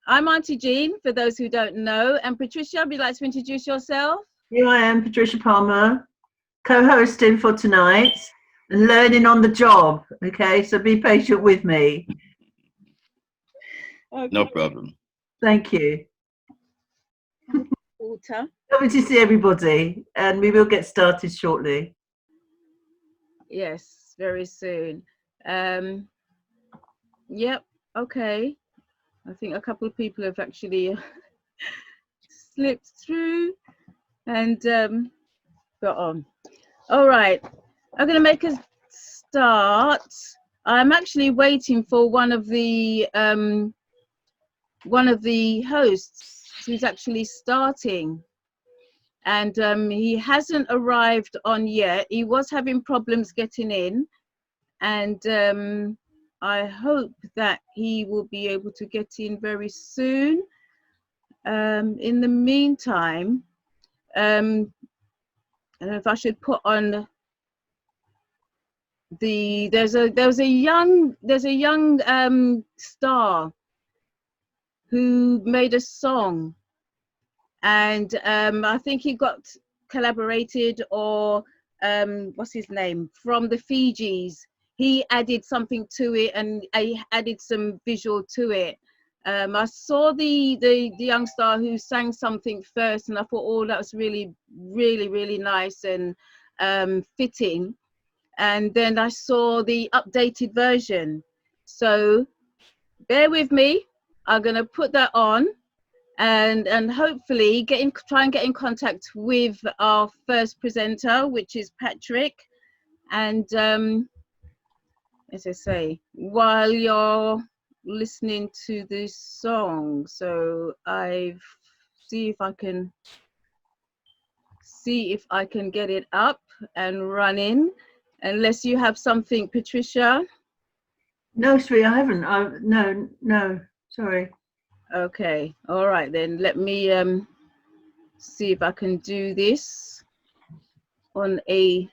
I'm Auntie Jean, for those who don't know. And Patricia, would you like to introduce yourself? Here I am, Patricia Palmer, co-hosting for tonight and learning on the job. Okay, so be patient with me. Okay. No problem. Thank you. Walter. Lovely to see everybody, and we will get started shortly. Yes, very soon. Yep, okay. I think a couple of people have actually slipped through and got on. All right, I'm going to make a start. I'm actually waiting for one of the hosts who's actually starting, and he hasn't arrived on yet. He was having problems getting in, and I hope that he will be able to get in very soon. In the meantime, I don't know if I should put on there's a young star who made a song, and I think he got collaborated, or what's his name, from the Fijis. He added something to it, and I added some visual to it. I saw the young star who sang something first, and I thought, oh, that was really, really, really nice and fitting. And then I saw the updated version. So bear with me. I'm going to put that on and hopefully try and get in contact with our first presenter, which is Patrick. And as I say, while you're listening to this song, so see if I can get it up and running, unless you have something, Patricia. No, Sri, I haven't. No, sorry. Okay, all right then. Let me see if I can do this on a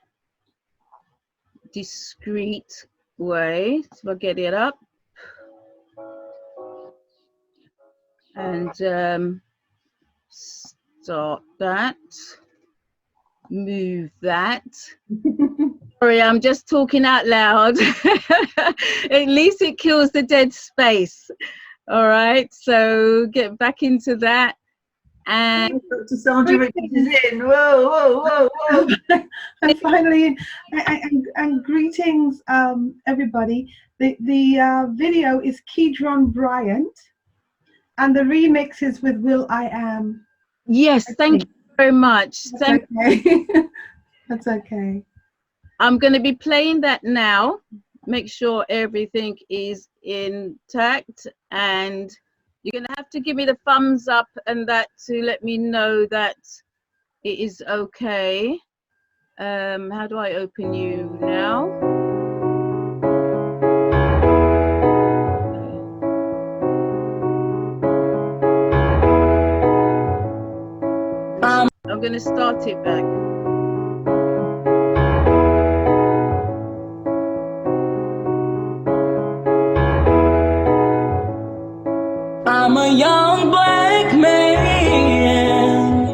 discreet way. So I'll get it up and start that, move that. Sorry, I'm just talking out loud. At least it kills the dead space. All right, so get back into that. And Dr. Sandra Richards is in. Whoa. And finally, and greetings, everybody. The video is Keydron Bryant, and the remix is with Will I Am. Yes, thank you very much. That's okay. That's okay. I'm going to be playing that now. Make sure everything is intact, and you're going to have to give me the thumbs up and that to let me know that it is okay. How do I open you now? I'm going to start it back. I'm a young black man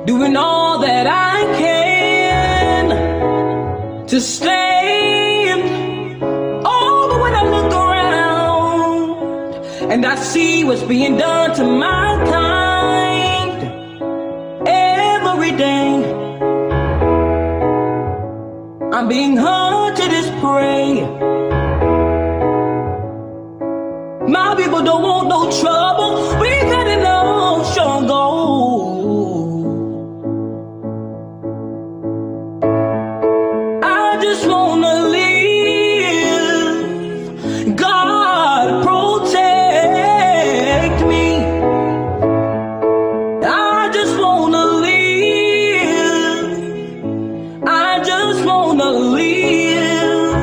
doing all that I can to stand. Oh, but when I look around and I see what's being done to my kind every day, I'm being hunted as prey. My people don't want no trouble. We got enough struggle. I just wanna live. God protect me. I just wanna live. I just wanna live.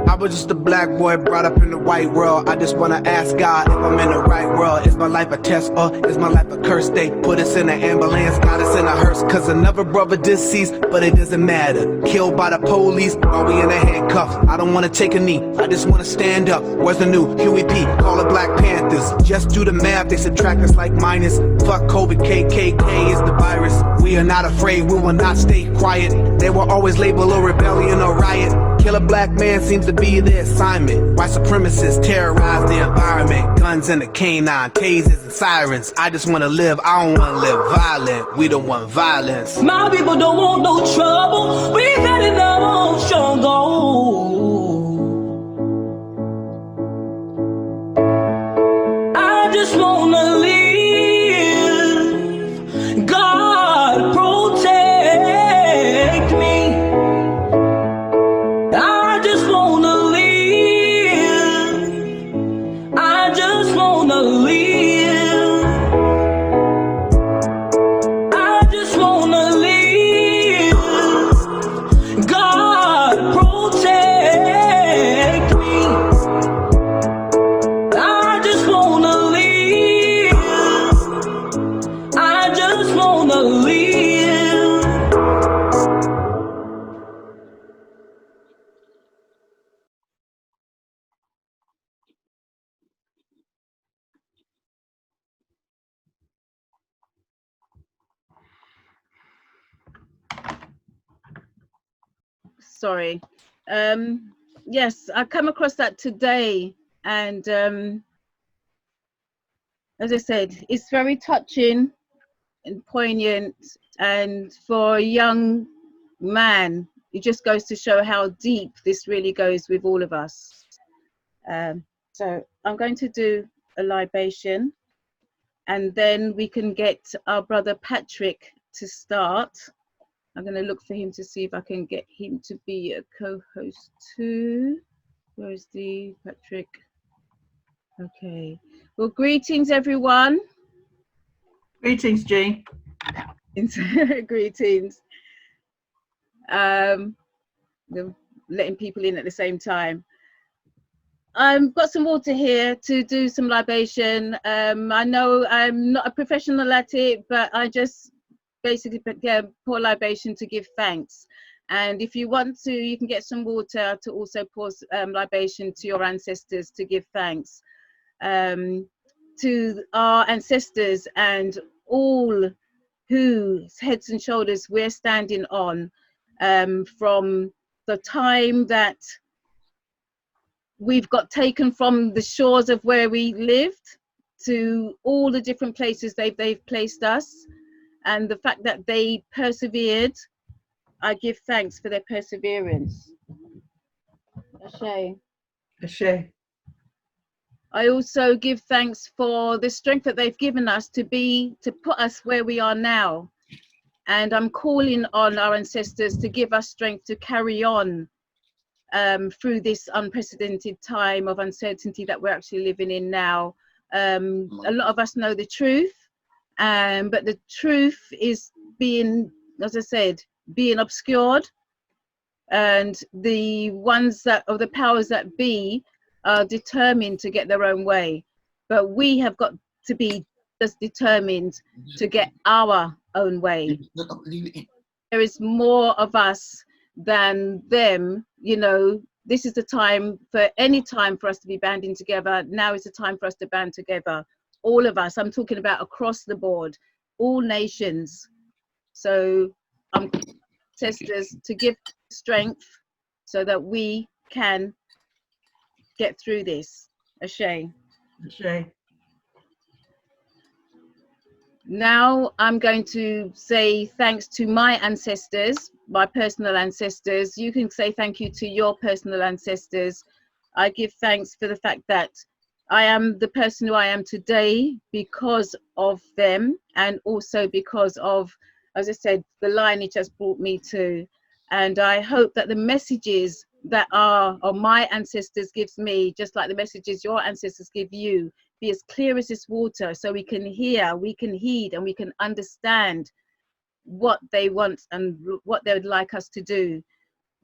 I was just a black boy brought up in the white world. I just wanna ask God if I'm in the right world. Is my life a test or is my life a curse? They put us in an ambulance, got us in a hearse, cause another brother deceased, but it doesn't matter. Killed by the police while we in the handcuffs. I don't wanna take a knee, I just wanna stand up. Where's the new Huey P? Call it Black Panthers. Just do the math, they subtract us like minus. Fuck COVID, KKK is the virus. We are not afraid, we will not stay quiet. They will always label a rebellion or riot. Kill a black man seems to be their assignment. White supremacists terrorize the environment. Guns and the canine, tasers and sirens. I just wanna live, I don't wanna live violent. We don't want violence. My people don't want no trouble. We got it all, sure go. I just wanna live. God protect me. I just wanna live. I just wanna live. I just wanna live. God protect me. I just wanna live. I just wanna live. Sorry. Yes, I come across that today, and as I said, it's very touching and poignant, and for a young man, it just goes to show how deep this really goes with all of us. So I'm going to do a libation, and then we can get our brother Patrick to start. I'm going to look for him to see if I can get him to be a co-host too. Where is the Patrick? Okay. Well, greetings, everyone. Greetings, G. Greetings. Letting people in at the same time. I've got some water here to do some libation. I know I'm not a professional at it, but I just basically pour libation to give thanks. And if you want to, you can get some water to also pour libation to your ancestors to give thanks. To our ancestors and all whose heads and shoulders we're standing on, from the time that we've got taken from the shores of where we lived to all the different places they've placed us, and the fact that they persevered. I give thanks for their perseverance. Ashe. Ashe. I also give thanks for the strength that they've given us to put us where we are now. And I'm calling on our ancestors to give us strength to carry on through this unprecedented time of uncertainty that we're actually living in now. A lot of us know the truth, but the truth is being, as I said, being obscured, and the ones that, or the powers that be, are determined to get their own way. But we have got to be just determined to get our own way. There is more of us than them. You know, this is the time, for any time for us to be banding together. Now is the time for us to band together. All of us, I'm talking about across the board, all nations. So I'm ancestors to give strength so that we can get through this. Ashe. Ashe. Now I'm going to say thanks to my ancestors, my personal ancestors. You can say thank you to your personal ancestors. I give thanks for the fact that I am the person who I am today because of them, and also because of, as I said, the lineage has brought me to. And I hope that the messages that are my ancestors gives me, just like the messages your ancestors give you, be as clear as this water, so we can hear, we can heed, and we can understand what they want and what they would like us to do.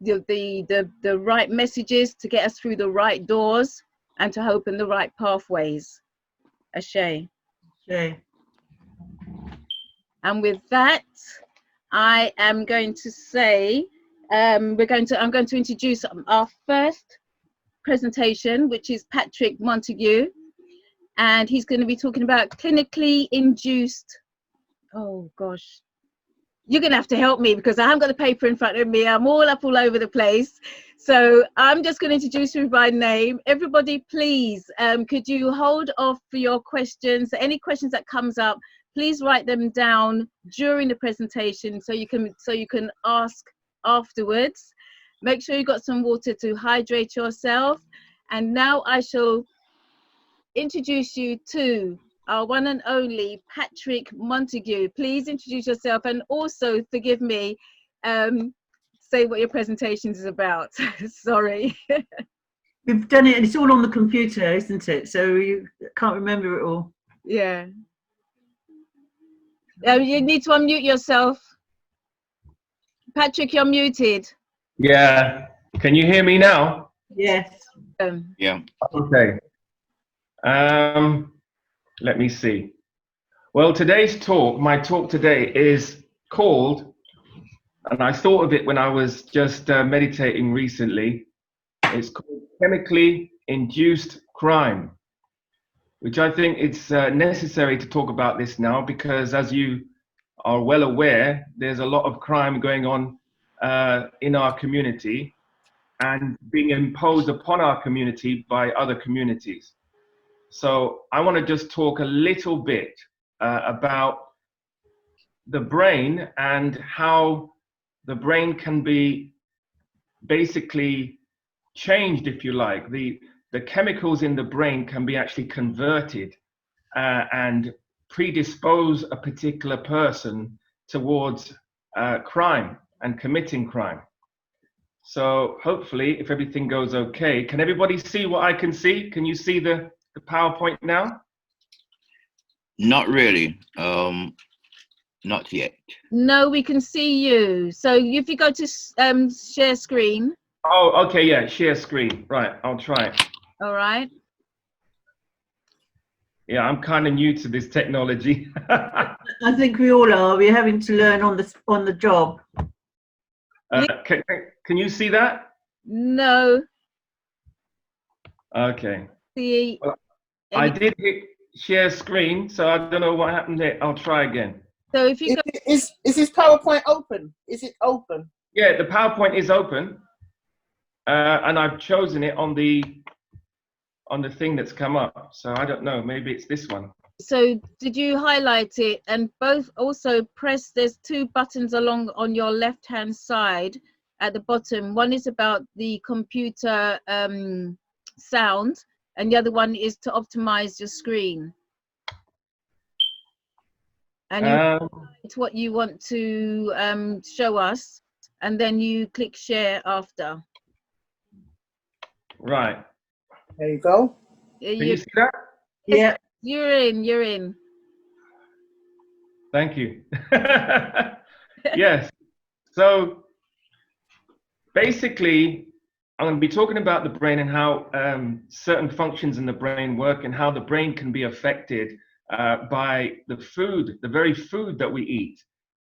the right messages to get us through the right doors and to open the right pathways. Ashe. Okay. And with that, I am going to say I'm going to introduce our first presentation, which is Patrick Montague, and he's going to be talking about clinically induced. Oh gosh, you're going to have to help me because I haven't got the paper in front of me. I'm all over the place. So I'm just going to introduce you by name. Everybody, please, could you hold off for your questions? Any questions that comes up, please write them down during the presentation so you can ask afterwards. Make sure you got some water to hydrate yourself. And now I shall introduce you to our one and only Patrick Montague. Please introduce yourself and also, forgive me, say what your presentation is about. Sorry. We've done it and it's all on the computer, isn't it? So you can't remember it all. Yeah. You need to unmute yourself. Patrick, you're muted. Yeah. Can you hear me now? Yes. Yeah. Okay. Let me see. Well, my talk today is called, and I thought of it when I was just meditating recently, it's called Chemically Induced Crime, which I think it's necessary to talk about this now because, as you are well aware, there's a lot of crime going on in our community and being imposed upon our community by other communities. So I want to just talk a little bit about the brain and how the brain can be basically changed, if you like. The chemicals in the brain can be actually converted and predispose a particular person towards crime and committing crime. So hopefully, if everything goes okay, can everybody see what I can see? Can you see the PowerPoint now? Not really. Not yet. No, we can see you. So if you go to share screen. Oh, okay, yeah, share screen. Right, I'll try it. All right. Yeah, I'm kind of new to this technology. I think we all are. We're having to learn on the job. Can you see that? No. Okay. See. Well, I did hit share screen, so I don't know what happened there. I'll try again. So if you is this PowerPoint open? Is it open? Yeah, the PowerPoint is open, and I've chosen it on the thing that's come up. So I don't know. Maybe it's this one. So did you highlight it? And both also press. There's two buttons along on your left-hand side at the bottom. One is about the computer sound, and the other one is to optimize your screen. And it's what you want to show us, and then you click share after. Right. There you go. Can you see that? Yeah. You're in. Thank you. Yes. So basically, I'm going to be talking about the brain and how certain functions in the brain work and how the brain can be affected by the very food that we eat,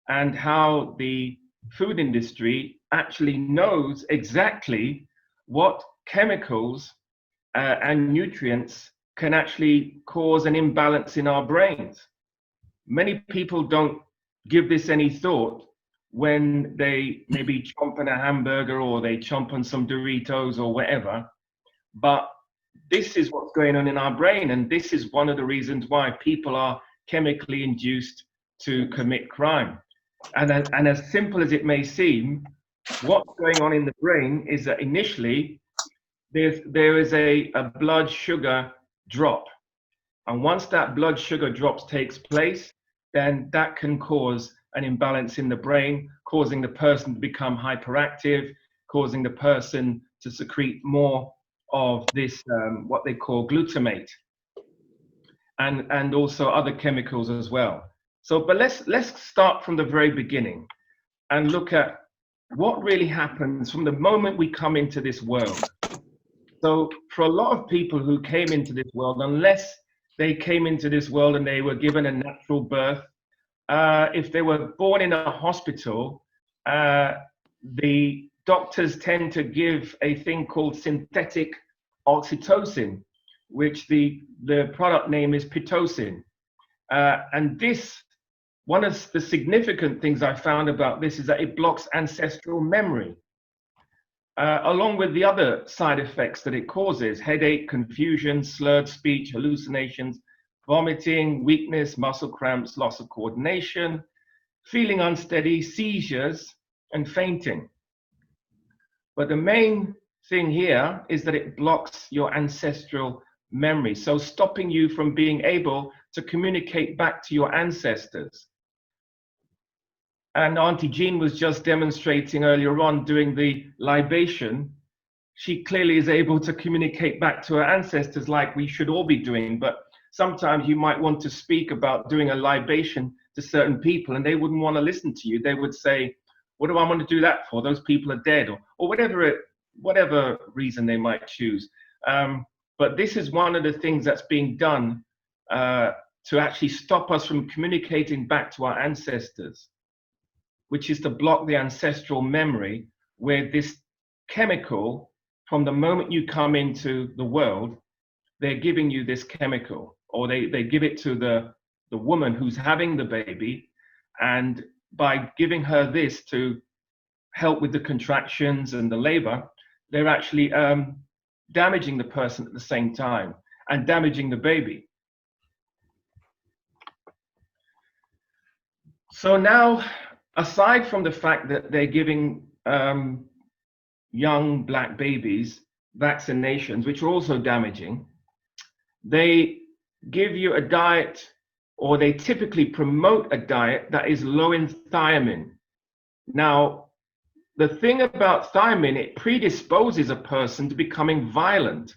and how the food industry actually knows exactly what chemicals and nutrients can actually cause an imbalance in our brains. Many people don't give this any thought when they maybe chomp on a hamburger or they chomp on some Doritos or whatever, but this is what's going on in our brain, and this is one of the reasons why people are chemically induced to commit crime. And as simple as it may seem, what's going on in the brain is that initially there is a blood sugar drop, and once that blood sugar drop takes place, then that can cause an imbalance in the brain, causing the person to become hyperactive, causing the person to secrete more of this what they call glutamate, and also other chemicals as well. So, but let's start from the very beginning and look at what really happens from the moment we come into this world. So for a lot of people who came into this world, unless they came into this world and they were given a natural birth, if they were born in a hospital, the doctors tend to give a thing called synthetic oxytocin, which the product name is Pitocin. And this, one of the significant things I found about this is that it blocks ancestral memory, along with the other side effects that it causes: headache, confusion, slurred speech, hallucinations, vomiting, weakness, muscle cramps, loss of coordination, feeling unsteady, seizures, and fainting. But the main thing here is that it blocks your ancestral memory, so stopping you from being able to communicate back to your ancestors. And Auntie Jean was just demonstrating earlier on doing the libation. She clearly is able to communicate back to her ancestors like we should all be doing. But sometimes you might want to speak about doing a libation to certain people and they wouldn't want to listen to you. They would say, what do I want to do that for? Those people are dead, or whatever reason they might choose. But this is one of the things that's being done to actually stop us from communicating back to our ancestors, which is to block the ancestral memory, where this chemical, from the moment you come into the world, they're giving you this chemical, or they give it to the woman who's having the baby, and by giving her this to help with the contractions and the labor, they're actually damaging the person at the same time and damaging the baby. So now, aside from the fact that they're giving young black babies vaccinations, which are also damaging, they give you a diet, or they typically promote a diet that is low in thiamine. Now, the thing about thiamine, it predisposes a person to becoming violent.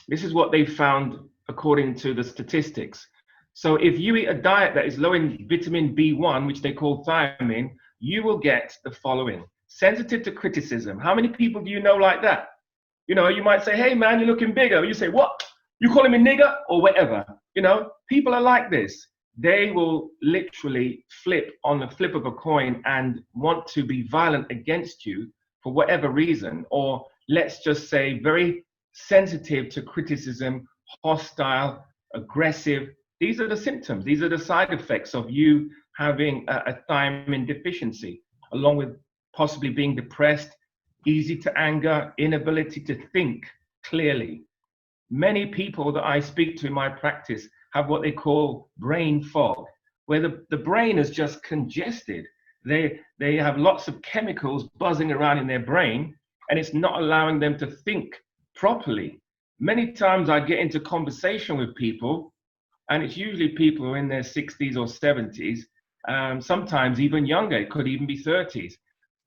This is what they found according to the statistics. So if you eat a diet that is low in vitamin B1, which they call thiamine, you will get the following: sensitive to criticism. How many people do you know like that? You know, you might say, hey man, you're looking bigger. You say, what? You calling me nigger or whatever? You know, people are like this. They will literally flip on the flip of a coin and want to be violent against you for whatever reason, or let's just say very sensitive to criticism, hostile, aggressive. These are the symptoms. These are the side effects of you having a thiamine deficiency, along with possibly being depressed, easy to anger, inability to think clearly. Many people that I speak to in my practice have what they call brain fog, where the brain is just congested. They have lots of chemicals buzzing around in their brain, and it's not allowing them to think properly. Many times I get into conversation with people, and it's usually people who are in their 60s or 70s, sometimes even younger. It could even be 30s.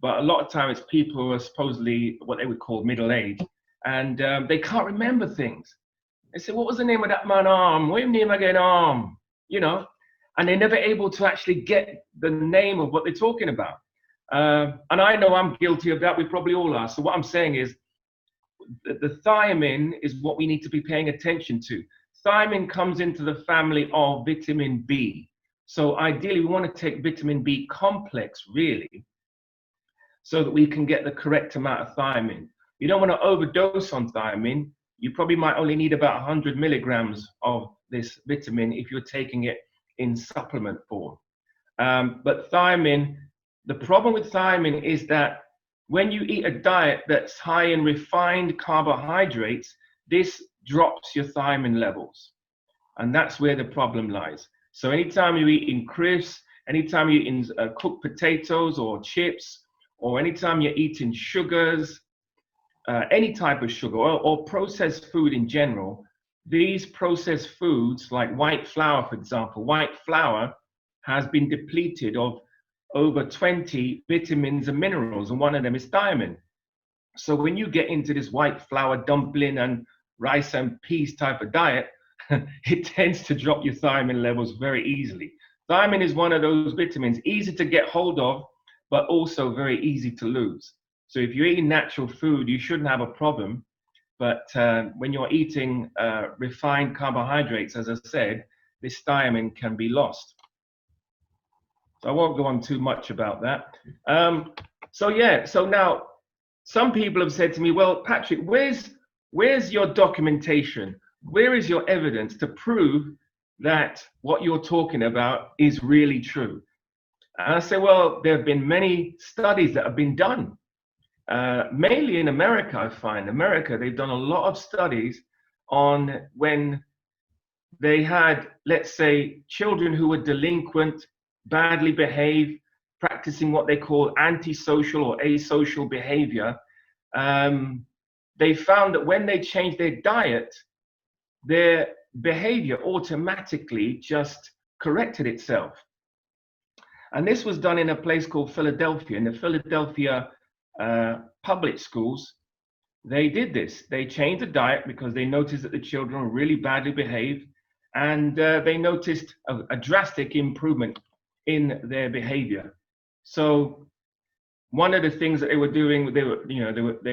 But a lot of times it's people who are supposedly what they would call middle age, and they can't remember things. They say, what was the name of that man arm? What name again arm? You know, and they're never able to actually get the name of what they're talking about. And I know I'm guilty of that. We probably all are. So what I'm saying is the thiamine is what we need to be paying attention to. Thiamine comes into the family of vitamin B. So ideally, we want to take vitamin B complex, really, so that we can get the correct amount of thiamine. You don't want to overdose on thiamine. You probably might only need about 100 milligrams of this vitamin if you're taking it in supplement form. But thiamine, the problem with thiamine is that when you eat a diet that's high in refined carbohydrates, this drops your thiamine levels. And that's where the problem lies. So anytime you eat in crisps, anytime you eat in cooked potatoes or chips, or anytime you're eating sugars, any type of sugar, or processed food in general, these processed foods, like white flour, for example, white flour has been depleted of over 20 vitamins and minerals, and one of them is thiamine. So when you get into this white flour dumpling and rice and peas type of diet, it tends to drop your thiamine levels very easily. Thiamine is one of those vitamins, easy to get hold of, but also very easy to lose. So if you're eating natural food, you shouldn't have a problem. But when you're eating refined carbohydrates, as I said, this thiamine can be lost. So I won't go on too much about that. So now some people have said to me, well, Patrick, where's your documentation? Where is your evidence to prove that what you're talking about is really true? And I say, well, there have been many studies that have been done. Mainly in America, I find. America, they've done a lot of studies on when they had, let's say, children who were delinquent, badly behaved, practicing what they call antisocial or asocial behavior. They found that when they changed their diet, their behavior automatically just corrected itself. And this was done in a place called Philadelphia. In the Philadelphia public schools, they did this. They changed the diet because they noticed that the children were really badly behaved, and they noticed a drastic improvement in their behavior. So one of the things that they were doing, they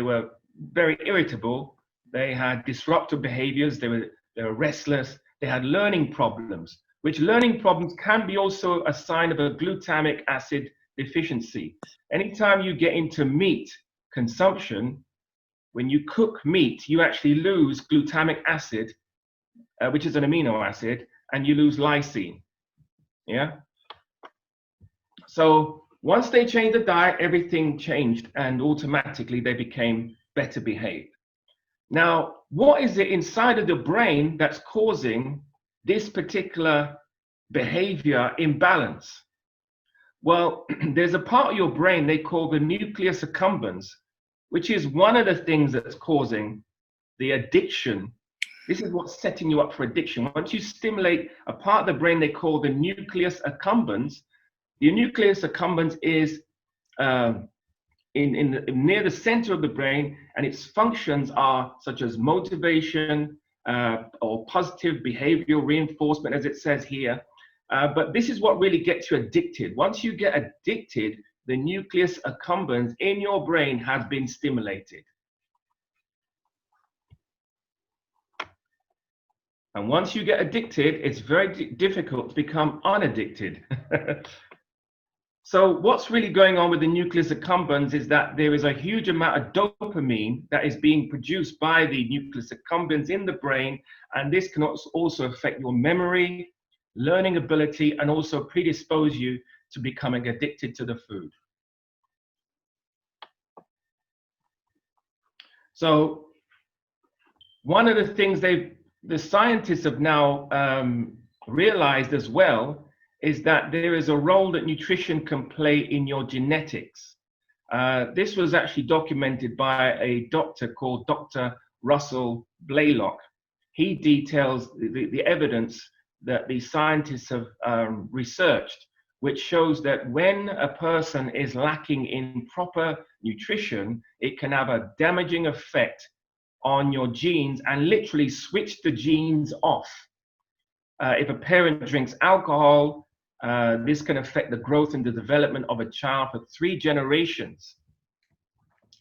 were very irritable. They had disruptive behaviors. They were restless. They had learning problems, which learning problems can be also a sign of a glutamic acid deficiency. Anytime you get into meat consumption, when you cook meat, you actually lose glutamic acid, which is an amino acid, and you lose lysine. Yeah. So once they changed the diet, everything changed, and automatically they became better behaved. Now, what is it inside of the brain that's causing this particular behavior imbalance? Well, there's a part of your brain they call the nucleus accumbens, which is one of the things that's causing the addiction. This is what's setting you up for addiction. Once you stimulate a part of the brain they call the nucleus accumbens, the nucleus accumbens is near the center of the brain, and its functions are such as motivation or positive behavioral reinforcement, as it says here. But this is what really gets you addicted. Once you get addicted, the nucleus accumbens in your brain has been stimulated. And once you get addicted, it's very difficult to become unaddicted. So what's really going on with the nucleus accumbens is that there is a huge amount of dopamine that is being produced by the nucleus accumbens in the brain, and this can also affect your memory, learning ability, and also predispose you to becoming addicted to the food. So one of the things the scientists have now realized as well is that there is a role that nutrition can play in your genetics. This was actually documented by a doctor called Dr. Russell Blaylock. He details the evidence that the scientists have researched, which shows that when a person is lacking in proper nutrition, it can have a damaging effect on your genes and literally switch the genes off. If a parent drinks alcohol, this can affect the growth and the development of a child for 3 generations,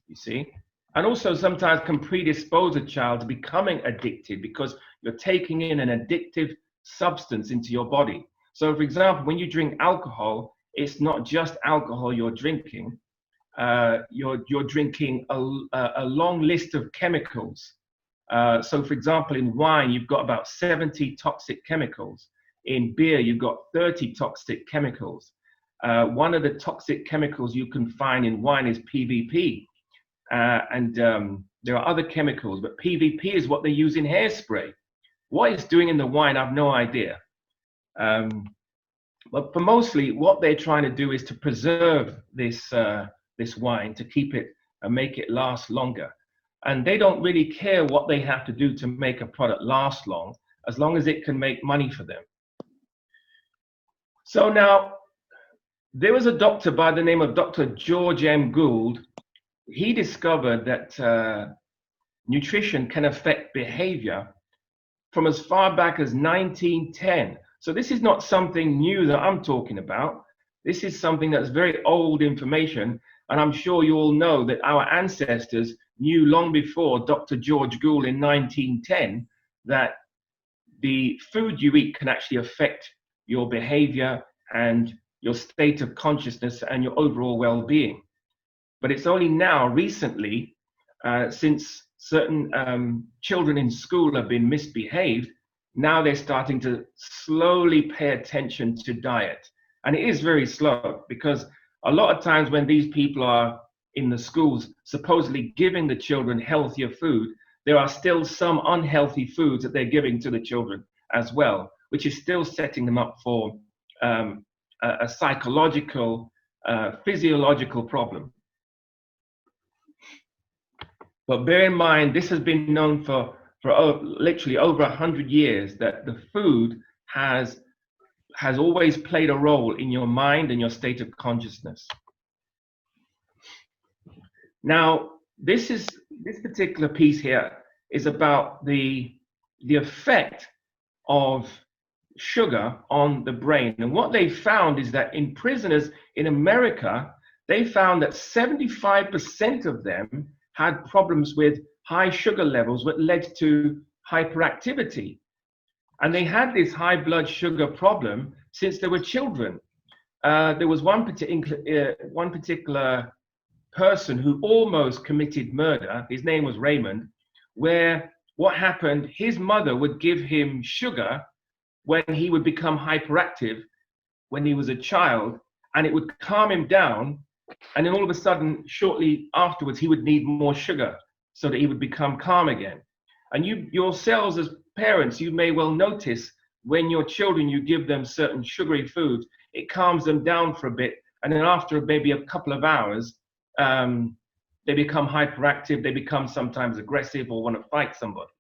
you see. And also sometimes can predispose a child to becoming addicted because you're taking in an addictive substance into your body. So for example, when you drink alcohol, it's not just alcohol you're drinking. You're drinking a long list of chemicals. So for example, in wine, you've got about 70 toxic chemicals. In beer, you've got 30 toxic chemicals. One of the toxic chemicals you can find in wine is PVP. And there are other chemicals, but PVP is what they use in hairspray. What it's doing in the wine, I've no idea. But for mostly, what they're trying to do is to preserve this wine, to keep it and make it last longer. And they don't really care what they have to do to make a product last long as it can make money for them. So now, there was a doctor by the name of Dr. George M. Gould. He discovered that nutrition can affect behavior from as far back as 1910. So this is not something new that I'm talking about. This is something that's very old information, and I'm sure you all know that our ancestors knew long before Dr. George Gould in 1910 that the food you eat can actually affect your behavior and your state of consciousness and your overall well-being. But it's only now, recently, since certain children in school have been misbehaved, now they're starting to slowly pay attention to diet. And it is very slow, because a lot of times when these people are in the schools supposedly giving the children healthier food, there are still some unhealthy foods that they're giving to the children as well, which is still setting them up for a psychological, physiological problem. But bear in mind, this has been known for literally over 100 years, that the food has always played a role in your mind and your state of consciousness. Now, this particular piece here is about the effect of sugar on the brain. And what they found is that in prisoners in America, they found that 75% of them had problems with high sugar levels, which led to hyperactivity. And they had this high blood sugar problem since they were children. There was one particular person who almost committed murder. His name was Raymond, where what happened, his mother would give him sugar when he would become hyperactive when he was a child, and it would calm him down. And then all of a sudden, shortly afterwards, he would need more sugar so that he would become calm again. And yourselves as parents, you may well notice when your children, you give them certain sugary foods, it calms them down for a bit. And then after maybe a couple of hours, they become hyperactive, they become sometimes aggressive or want to fight somebody.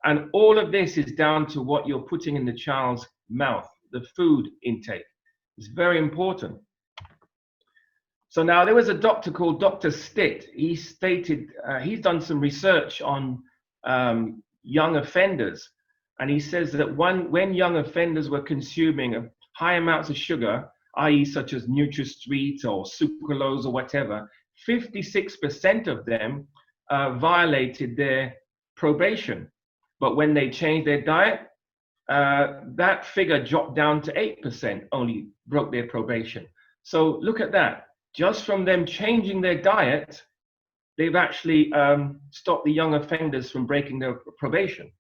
And all of this is down to what you're putting in the child's mouth, the food intake. It's very important. So now there was a doctor called Dr. Stitt. He stated, he's done some research on young offenders. And he says that when young offenders were consuming high amounts of sugar, i.e. such as NutraSweet or sucralose or whatever, 56% of them violated their probation. But when they changed their diet, that figure dropped down to 8%, only broke their probation. So look at that. Just from them changing their diet, they've actually stopped the young offenders from breaking their probation.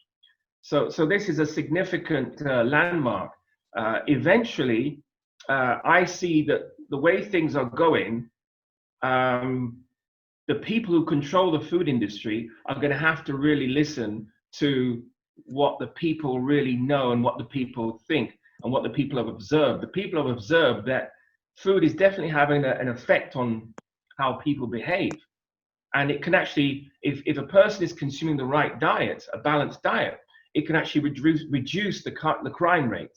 So this is a significant landmark. Eventually, I see that the way things are going, the people who control the food industry are going to have to really listen to what the people really know and what the people think and what the people have observed. The people have observed that food is definitely having an effect on how people behave. And it can actually, if a person is consuming the right diet, a balanced diet, it can actually reduce the crime rate.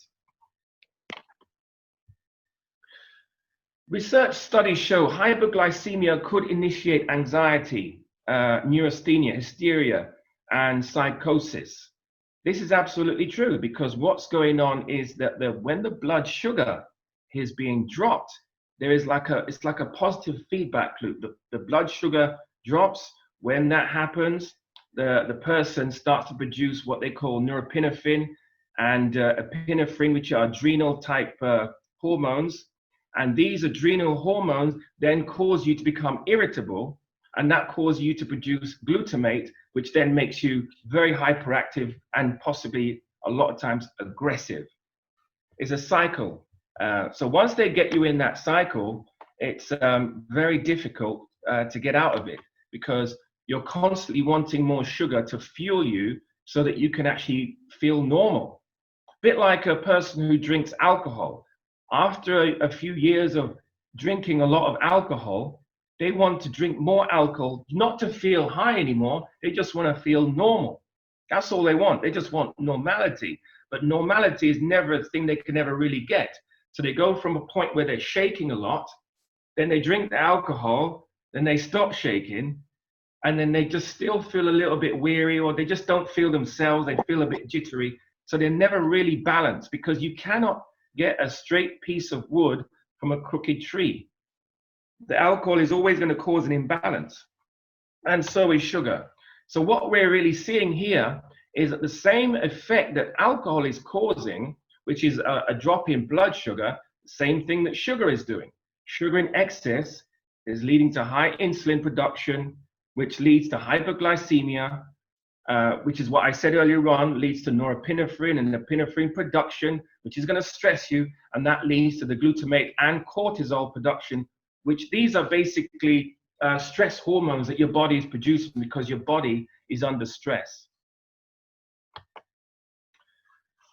Research studies show hypoglycemia could initiate anxiety, neurasthenia, hysteria, and psychosis. This is absolutely true, because what's going on is that when the blood sugar is being dropped, it's like a positive feedback loop. The blood sugar drops. When that happens, the person starts to produce what they call norepinephrine and epinephrine, which are adrenal type hormones. And these adrenal hormones then cause you to become irritable, and that causes you to produce glutamate, which then makes you very hyperactive and possibly a lot of times aggressive. It's a cycle. So once they get you in that cycle, it's very difficult to get out of it, because you're constantly wanting more sugar to fuel you so that you can actually feel normal. A bit like a person who drinks alcohol. After a few years of drinking a lot of alcohol, they want to drink more alcohol, not to feel high anymore. They just want to feel normal. That's all they want. They just want normality. But normality is never a thing they can ever really get. So they go from a point where they're shaking a lot, then they drink the alcohol, then they stop shaking, and then they just still feel a little bit weary, or they just don't feel themselves. They feel a bit jittery. So they're never really balanced, because you cannot get a straight piece of wood from a crooked tree. The alcohol is always going to cause an imbalance, and so is sugar. So what we're really seeing here is that the same effect that alcohol is causing, which is a drop in blood sugar, same thing that sugar is doing. Sugar in excess is leading to high insulin production, which leads to hyperglycemia, which is what I said earlier on, leads to norepinephrine and epinephrine production, which is going to stress you, and that leads to the glutamate and cortisol production, which these are basically stress hormones that your body is producing because your body is under stress.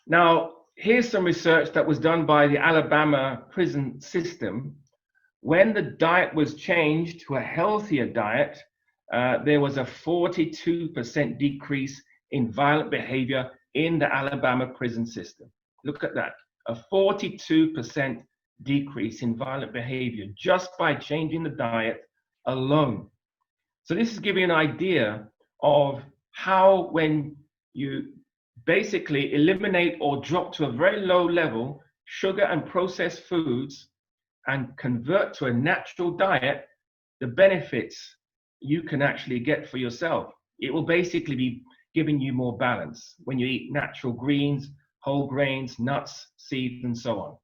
Now, here's some research that was done by the Alabama prison system. When the diet was changed to a healthier diet, there was a 42% decrease in violent behavior in the Alabama prison system. Look at that, a 42% decrease in violent behavior just by changing the diet alone. So this is giving an idea of how when you basically eliminate or drop to a very low level sugar and processed foods and convert to a natural diet, the benefits you can actually get for yourself. It will basically be giving you more balance when you eat natural greens, whole grains, nuts, seeds, and so on.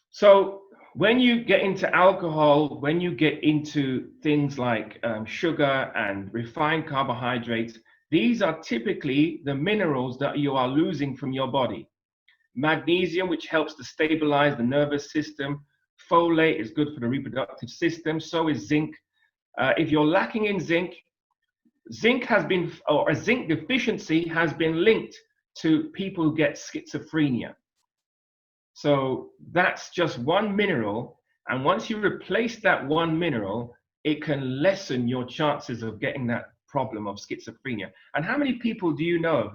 So when you get into alcohol, when you get into things like sugar and refined carbohydrates, these are typically the minerals that you are losing from your body. Magnesium, which helps to stabilize the nervous system. Folate is good for the reproductive system. So is zinc. If you're lacking in zinc, a zinc deficiency has been linked to people who get schizophrenia. So that's just one mineral, and once you replace that one mineral, it can lessen your chances of getting that problem of schizophrenia. And how many people do you know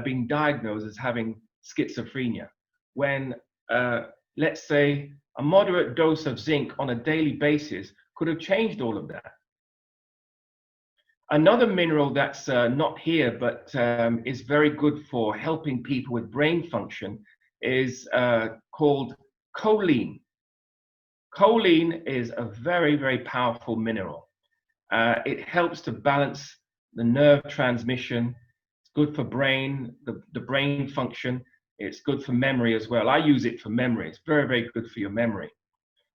being diagnosed as having schizophrenia when, let's say, a moderate dose of zinc on a daily basis could have changed all of that? Another mineral that's not here, but is very good for helping people with brain function is called choline. Choline is a very, very powerful mineral. It helps to balance the nerve transmission. It's good for the brain function. It's good for memory as well. I use it for memory. It's very, very good for your memory.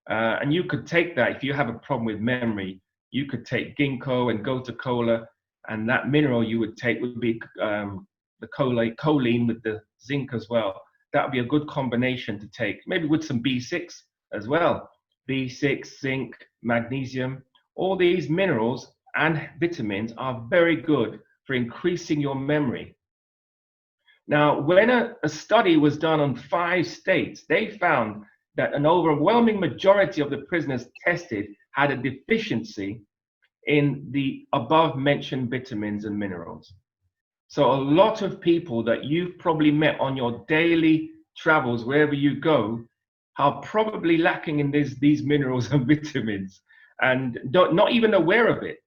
And you could take that, if you have a problem with memory, you could take ginkgo and gotu kola, and that mineral you would take would be the choline with the zinc as well. That would be a good combination to take, maybe with some B6 as well. B6, zinc, magnesium, all these minerals and vitamins are very good for increasing your memory. Now, when a study was done on 5 states, they found that an overwhelming majority of the prisoners tested had a deficiency in the above mentioned vitamins and minerals. So a lot of people that you've probably met on your daily travels, wherever you go, are probably lacking in these minerals and vitamins and not even aware of it.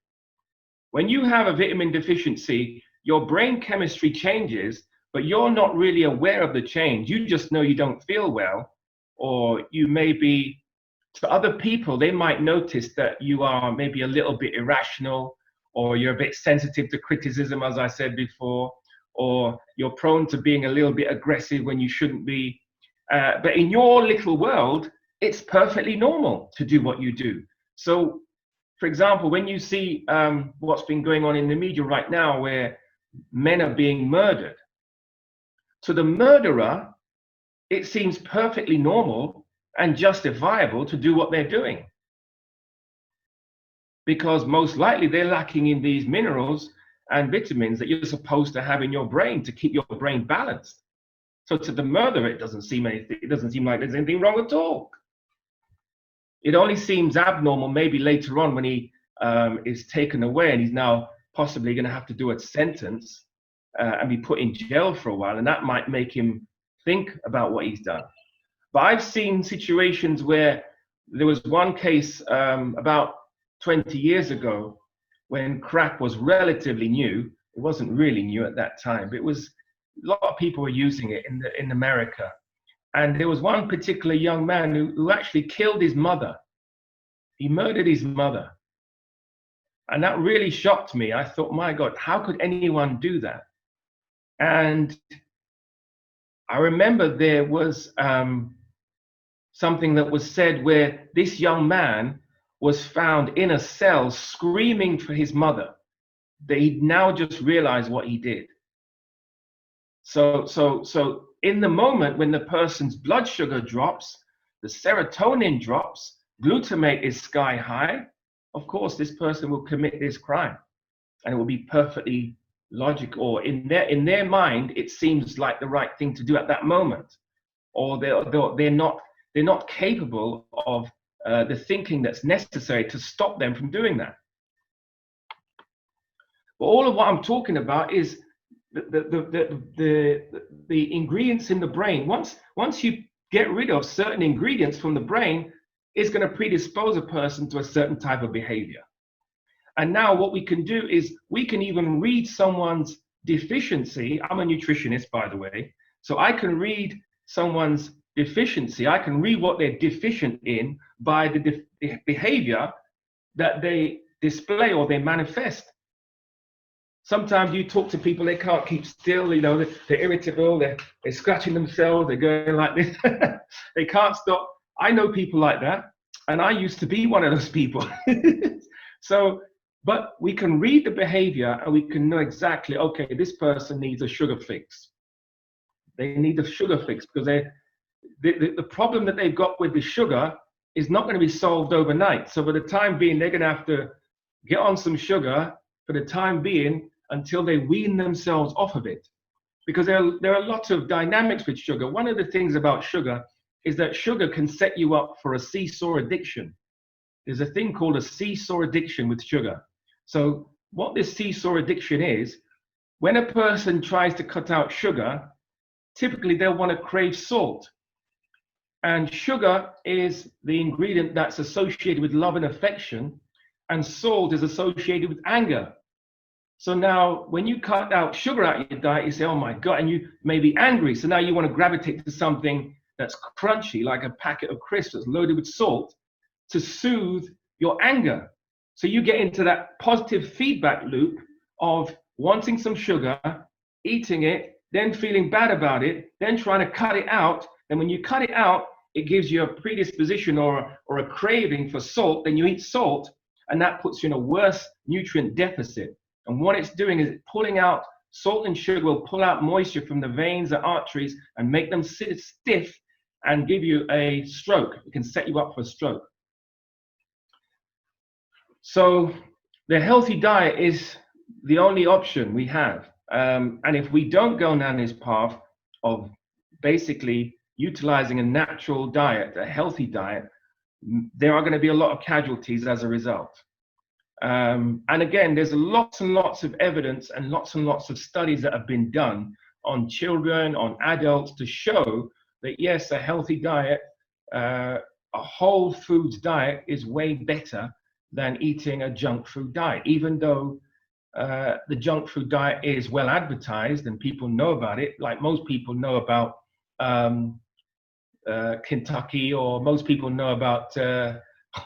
When you have a vitamin deficiency, your brain chemistry changes, but you're not really aware of the change. You just know you don't feel well, or you may be, to other people, they might notice that you are maybe a little bit irrational, or you're a bit sensitive to criticism, as I said before, or you're prone to being a little bit aggressive when you shouldn't be. But in your little world, it's perfectly normal to do what you do. So, for example, when you see what's been going on in the media right now, where men are being murdered, to the murderer, it seems perfectly normal and justifiable to do what they're doing, because most likely they're lacking in these minerals and vitamins that you're supposed to have in your brain to keep your brain balanced. So to the murderer, it doesn't seem like there's anything wrong at all. It only seems abnormal maybe later on when he is taken away and he's now possibly going to have to do a sentence and be put in jail for a while, and that might make him think about what he's done. But I've seen situations where there was one case about 20 years ago when crack was relatively new. It wasn't really new at that time, but it was a lot of people were using it in America. And there was one particular young man who actually killed his mother. He murdered his mother. And that really shocked me. I thought, my God, how could anyone do that? And I remember there was something that was said where this young man was found in a cell screaming for his mother, that he'd now just realized what he did. So in the moment when the person's blood sugar drops, the serotonin drops, glutamate is sky high, of course this person will commit this crime, and it will be perfectly logical, or in their mind it seems like the right thing to do at that moment, or they're not capable of the thinking that's necessary to stop them from doing that. But all of what I'm talking about is the ingredients in the brain. Once you get rid of certain ingredients from the brain, it's going to predispose a person to a certain type of behavior. And now what we can do is we can even read someone's deficiency. I'm a nutritionist, by the way, so I can read someone's deficiency. I can read what they're deficient in by the behavior that they display or they manifest. Sometimes you talk to people, they can't keep still, you know, they're irritable, they're scratching themselves, they're going like this. They can't stop. I know people like that, and I used to be one of those people. So, but we can read the behavior and we can know exactly, okay, this person needs a sugar fix. They need a sugar fix because the problem that they've got with the sugar is not going to be solved overnight. So for the time being, they're going to have to get on some sugar for the time being until they wean themselves off of it. Because there are lots of dynamics with sugar. One of the things about sugar is that sugar can set you up for a seesaw addiction. There's a thing called a seesaw addiction with sugar. So what this seesaw addiction is, when a person tries to cut out sugar, typically they'll want to crave salt. And sugar is the ingredient that's associated with love and affection, and salt is associated with anger. So now when you cut out sugar out of your diet, you say, oh my God, and you may be angry. So now you want to gravitate to something that's crunchy, like a packet of crisps that's loaded with salt, to soothe your anger. So you get into that positive feedback loop of wanting some sugar, eating it, then feeling bad about it, then trying to cut it out. And when you cut it out, it gives you a predisposition or a craving for salt. Then you eat salt, and that puts you in a worse nutrient deficit. And what it's doing is pulling out, salt and sugar will pull out moisture from the veins and arteries and make them sit stiff and give you a stroke. It can set you up for a stroke. So the healthy diet is the only option we have. And if we don't go down this path of basically utilizing a natural diet, a healthy diet, there are going to be a lot of casualties as a result. And again, there's lots and lots of evidence and lots of studies that have been done on children, on adults, to show that yes, a healthy diet, a whole foods diet is way better than eating a junk food diet, even though the junk food diet is well advertised and people know about it, like most people know about Kentucky, or most people know about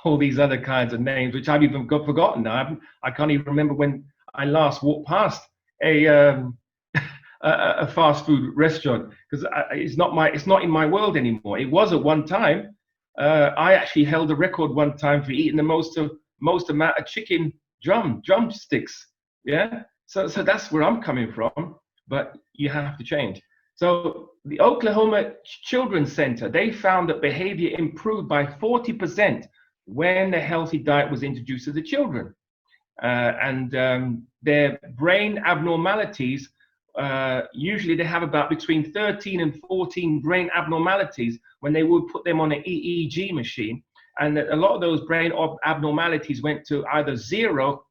all these other kinds of names, which I've even forgotten now. I can't even remember when I last walked past a fast food restaurant, because it's not in my world anymore. It was at one time. I actually held a record one time for eating the most amount of chicken drumsticks. Yeah, so that's where I'm coming from. But you have to change. So the Oklahoma Children's Center, they found that behavior improved by 40% when the healthy diet was introduced to the children. And their brain abnormalities, usually they have about between 13 and 14 brain abnormalities when they would put them on an EEG machine. And a lot of those brain abnormalities went to either 0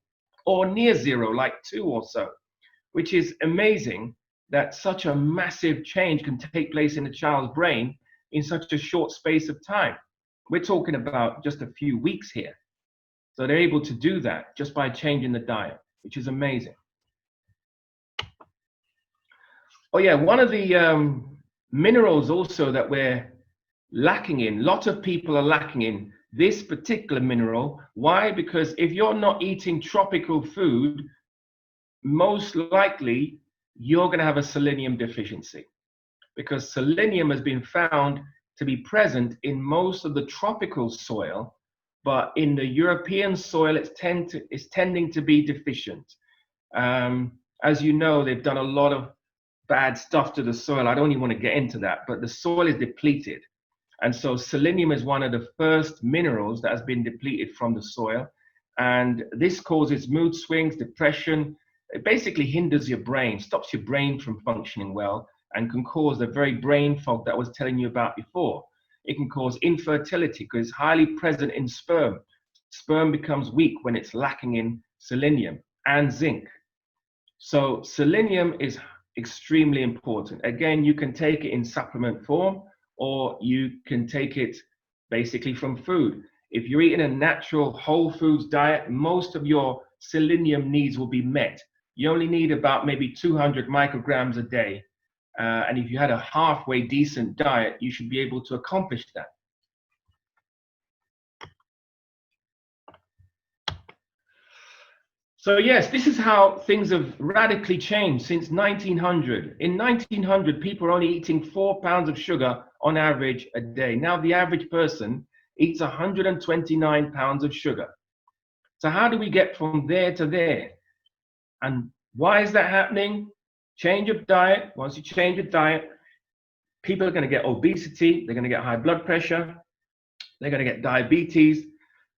or near 0, like 2 or so, which is amazing that such a massive change can take place in a child's brain in such a short space of time. We're talking about just a few weeks here. So they're able to do that just by changing the diet, which is amazing. Oh yeah, one of the minerals also that we're lacking in, a lot of people are lacking in this particular mineral. Why? Because if you're not eating tropical food, most likely you're going to have a selenium deficiency, because selenium has been found to be present in most of the tropical soil, but in the European soil it's tending to be deficient. As you know, they've done a lot of bad stuff to the soil. I don't even want to get into that, but the soil is depleted. And so selenium is one of the first minerals that has been depleted from the soil. And this causes mood swings, depression. It basically hinders your brain, stops your brain from functioning well, and can cause the very brain fog that I was telling you about before. It can cause infertility because it's highly present in sperm. Sperm becomes weak when it's lacking in selenium and zinc. So selenium is extremely important. Again, you can take it in supplement form, or you can take it basically from food. If you're eating a natural whole foods diet, most of your selenium needs will be met. You only need about maybe 200 micrograms a day. And if you had a halfway decent diet, you should be able to accomplish that. So yes, this is how things have radically changed since 1900. In 1900, people were only eating 4 pounds of sugar on average a day. Now the average person eats 129 pounds of sugar. So how do we get from there to there? And why is that happening? Change of diet. Once you change your diet, people are going to get obesity. They're going to get high blood pressure. They're going to get diabetes.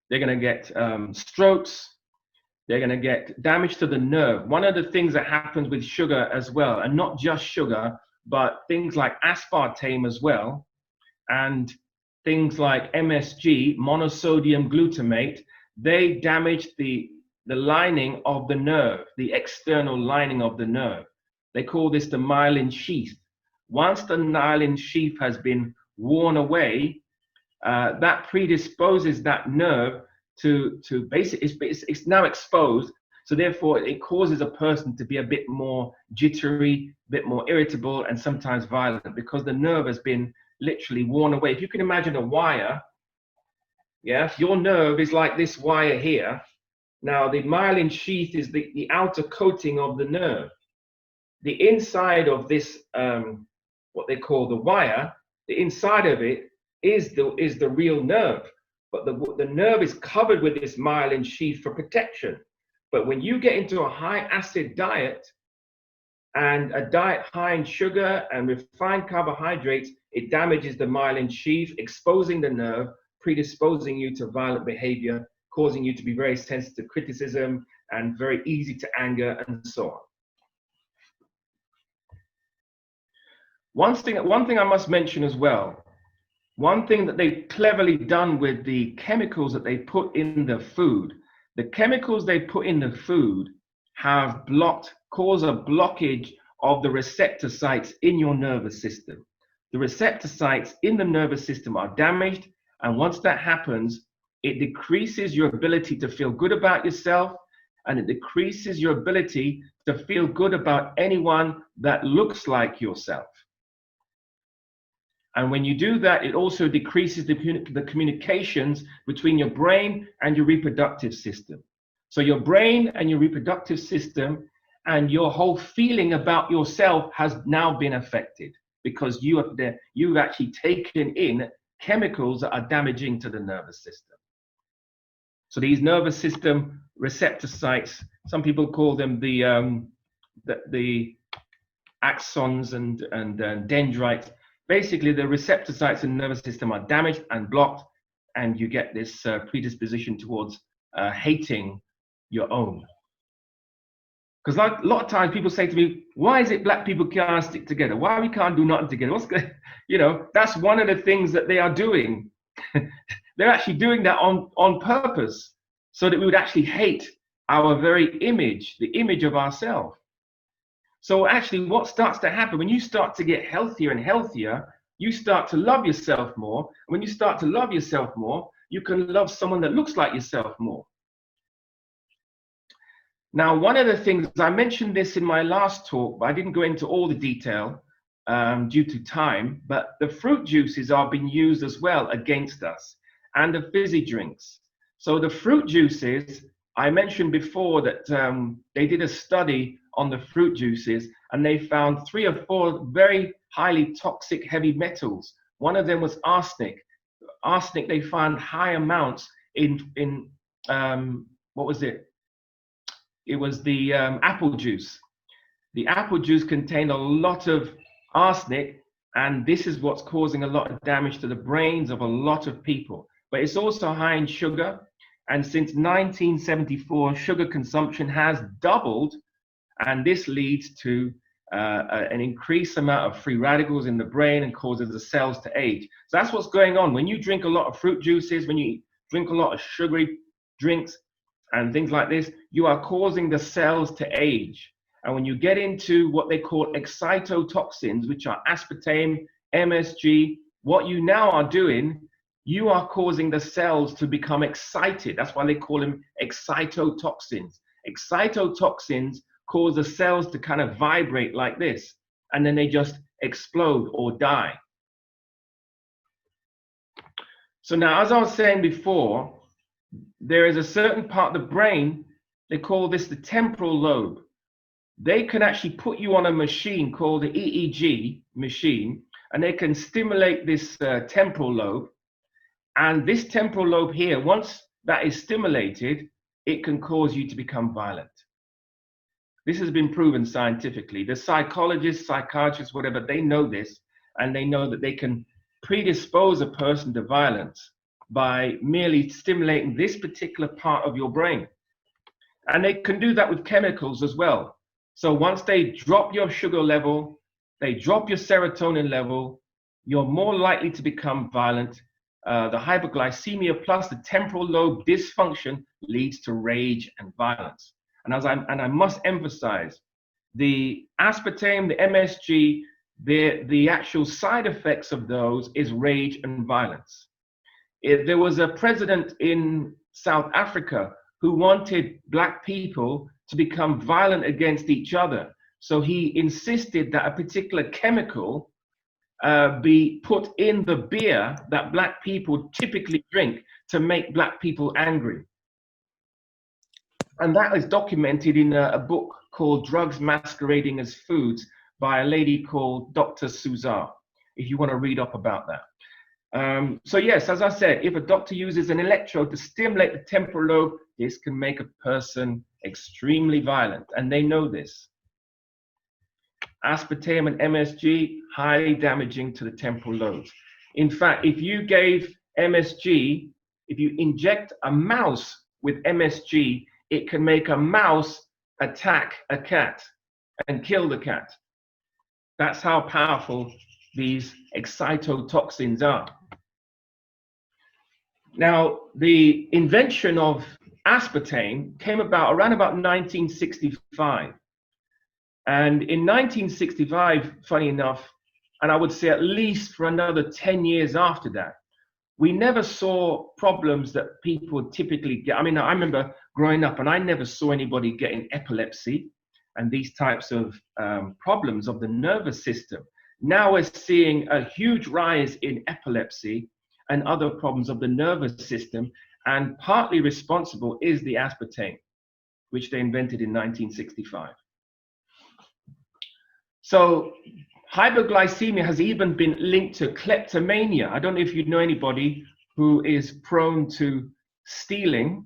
They're going to get strokes. They're going to get damage to the nerve. One of the things that happens with sugar as well, and not just sugar, but things like aspartame as well, and things like MSG, monosodium glutamate, they damage the lining of the nerve, the external lining of the nerve. They call this the myelin sheath. Once the myelin sheath has been worn away, that predisposes that nerve to basically, it's now exposed, so therefore it causes a person to be a bit more jittery, a bit more irritable, and sometimes violent, because the nerve has been literally worn away. If you can imagine a wire, yeah, your nerve is like this wire here. Now the myelin sheath is the outer coating of the nerve. The inside of this, what they call the wire, the inside of it is the real nerve. But the nerve is covered with this myelin sheath for protection. But when you get into a high acid diet, and a diet high in sugar and refined carbohydrates, it damages the myelin sheath, exposing the nerve, predisposing you to violent behavior, causing you to be very sensitive to criticism and very easy to anger, and so on. One thing I must mention as well, one thing that they've cleverly done with the chemicals that they put in the food, the chemicals they put in the food have cause a blockage of the receptor sites in your nervous system. The receptor sites in the nervous system are damaged, and once that happens, it decreases your ability to feel good about yourself, and it decreases your ability to feel good about anyone that looks like yourself. And when you do that, it also decreases the communications between your brain and your reproductive system. So your brain and your reproductive system and your whole feeling about yourself has now been affected, because you've actually taken in chemicals that are damaging to the nervous system. So these nervous system receptor sites, some people call them the axons and dendrites. Basically, the receptor sites in the nervous system are damaged and blocked, and you get this predisposition towards hating your own. Because like a lot of times people say to me, why is it black people can't stick together? Why we can't do nothing together? What's good? You know, that's one of the things that they are doing. They're actually doing that on purpose, so that we would actually hate our very image, the image of ourselves. So actually what starts to happen when you start to get healthier and healthier, you start to love yourself more. When you start to love yourself more, you can love someone that looks like yourself more. Now, one of the things, I mentioned this in my last talk, but I didn't go into all the detail due to time, but the fruit juices are being used as well against us, and the fizzy drinks. So the fruit juices, I mentioned before that they did a study on the fruit juices, and they found 3 or 4 very highly toxic heavy metals. One of them was arsenic. Arsenic, they found high amounts in what was it? It was the apple juice. The apple juice contained a lot of arsenic, and this is what's causing a lot of damage to the brains of a lot of people. But it's also high in sugar, and since 1974, sugar consumption has doubled, and this leads to an increased amount of free radicals in the brain and causes the cells to age. So that's what's going on. When you drink a lot of fruit juices, when you drink a lot of sugary drinks and things like this, you are causing the cells to age. And when you get into what they call excitotoxins, which are aspartame, MSG, what you now are doing, you are causing the cells to become excited. That's why they call them excitotoxins. Excitotoxins cause the cells to kind of vibrate like this, and then they just explode or die. So now, as I was saying before, there is a certain part of the brain, they call this the temporal lobe. They can actually put you on a machine called the EEG machine, and they can stimulate this temporal lobe. And this temporal lobe here, once that is stimulated, it can cause you to become violent. This has been proven scientifically. The psychologists, psychiatrists, whatever, they know this, and they know that they can predispose a person to violence by merely stimulating this particular part of your brain. And they can do that with chemicals as well. So once they drop your sugar level, they drop your serotonin level, you're more likely to become violent. The hyperglycemia plus the temporal lobe dysfunction leads to rage and violence. And I must emphasize, the aspartame, the MSG, the actual side effects of those is rage and violence. There was a president in South Africa who wanted black people to become violent against each other. So he insisted that a particular chemical be put in the beer that black people typically drink to make black people angry. And that is documented in a book called Drugs Masquerading as Foods by a lady called Dr. Suzar, if you want to read up about that. So yes, as I said, if a doctor uses an electrode to stimulate the temporal lobe, this can make a person extremely violent, and they know this. Aspartame and MSG, highly damaging to the temporal lobes. In fact, if you gave MSG, if you inject a mouse with MSG, it can make a mouse attack a cat and kill the cat. That's how powerful these excitotoxins are. Now, the invention of aspartame came about around about 1965. And in 1965, funny enough, and I would say at least for another 10 years after that, we never saw problems that people typically get. I mean, I remember growing up and I never saw anybody getting epilepsy and these types of problems of the nervous system. Now we're seeing a huge rise in epilepsy and other problems of the nervous system, and partly responsible is the aspartame, which they invented in 1965. So hyperglycemia has even been linked to kleptomania. I don't know if you know anybody who is prone to stealing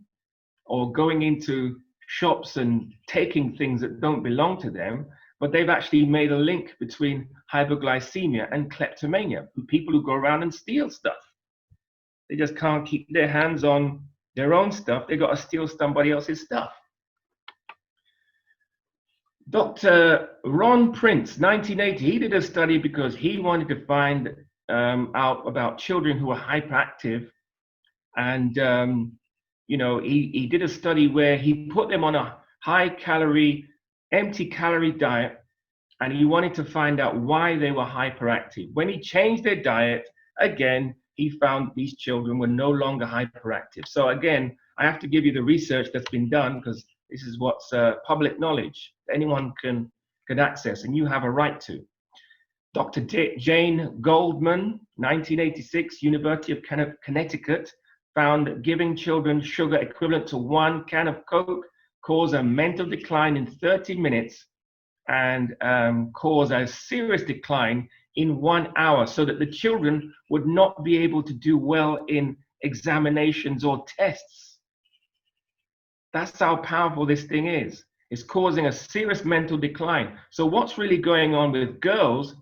or going into shops and taking things that don't belong to them, but they've actually made a link between hyperglycemia and kleptomania, people who go around and steal stuff. They just can't keep their hands on their own stuff. They got to steal somebody else's stuff. Dr. Ron Prince, 1980, he did a study because he wanted to find out about children who were hyperactive. And, you know, he did a study where he put them on a high-calorie, empty-calorie diet, and he wanted to find out why they were hyperactive. When he changed their diet, again, he found these children were no longer hyperactive. So again, I have to give you the research that's been done because This is what's public knowledge. Anyone can access, and you have a right to. Dr. Jane Goldman, 1986, University of Connecticut, found that giving children sugar equivalent to 1 can of Coke cause a mental decline in 30 minutes and cause a serious decline in 1 hour, so that the children would not be able to do well in examinations or tests. That's how powerful this thing is. It's causing a serious mental decline. So what's really going on with girls?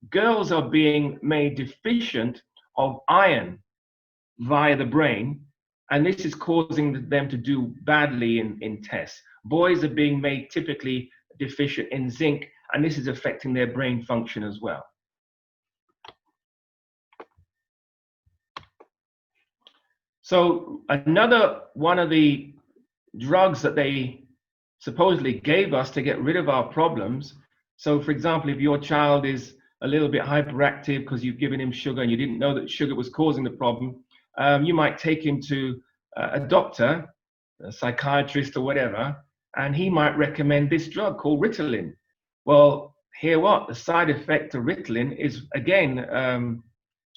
Girls are being made deficient of iron via the brain, and this is causing them to do badly in tests. Boys are being made typically deficient in zinc, and this is affecting their brain function as well. So another one of the drugs that they supposedly gave us to get rid of our problems. So for example, if your child is a little bit hyperactive because you've given him sugar and you didn't know that sugar was causing the problem, you might take him to a doctor, a psychiatrist or whatever, and he might recommend this drug called Ritalin. Well, hear what? The side effect of Ritalin is, again,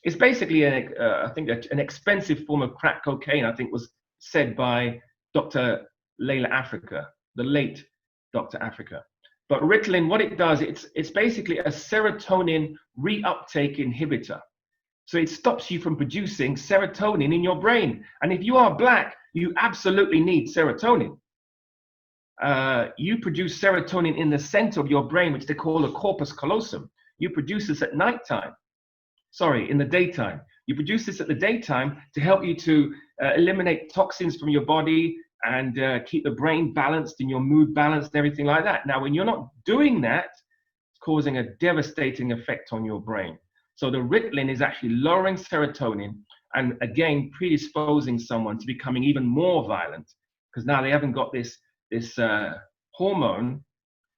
it's basically, I think, an expensive form of crack cocaine, I think was said by Dr. Layla Africa, the late Dr. Africa. But Ritalin, what it does, it's basically a serotonin reuptake inhibitor. So it stops you from producing serotonin in your brain. And if you are Black, you absolutely need serotonin. You produce serotonin in the center of your brain, which they call the corpus callosum. You produce this at nighttime. Sorry, in the daytime. You produce this at the daytime to help you to eliminate toxins from your body and keep the brain balanced and your mood balanced and everything like that. Now, when you're not doing that, it's causing a devastating effect on your brain. So the Ritalin is actually lowering serotonin and, again, predisposing someone to becoming even more violent, because now they haven't got this hormone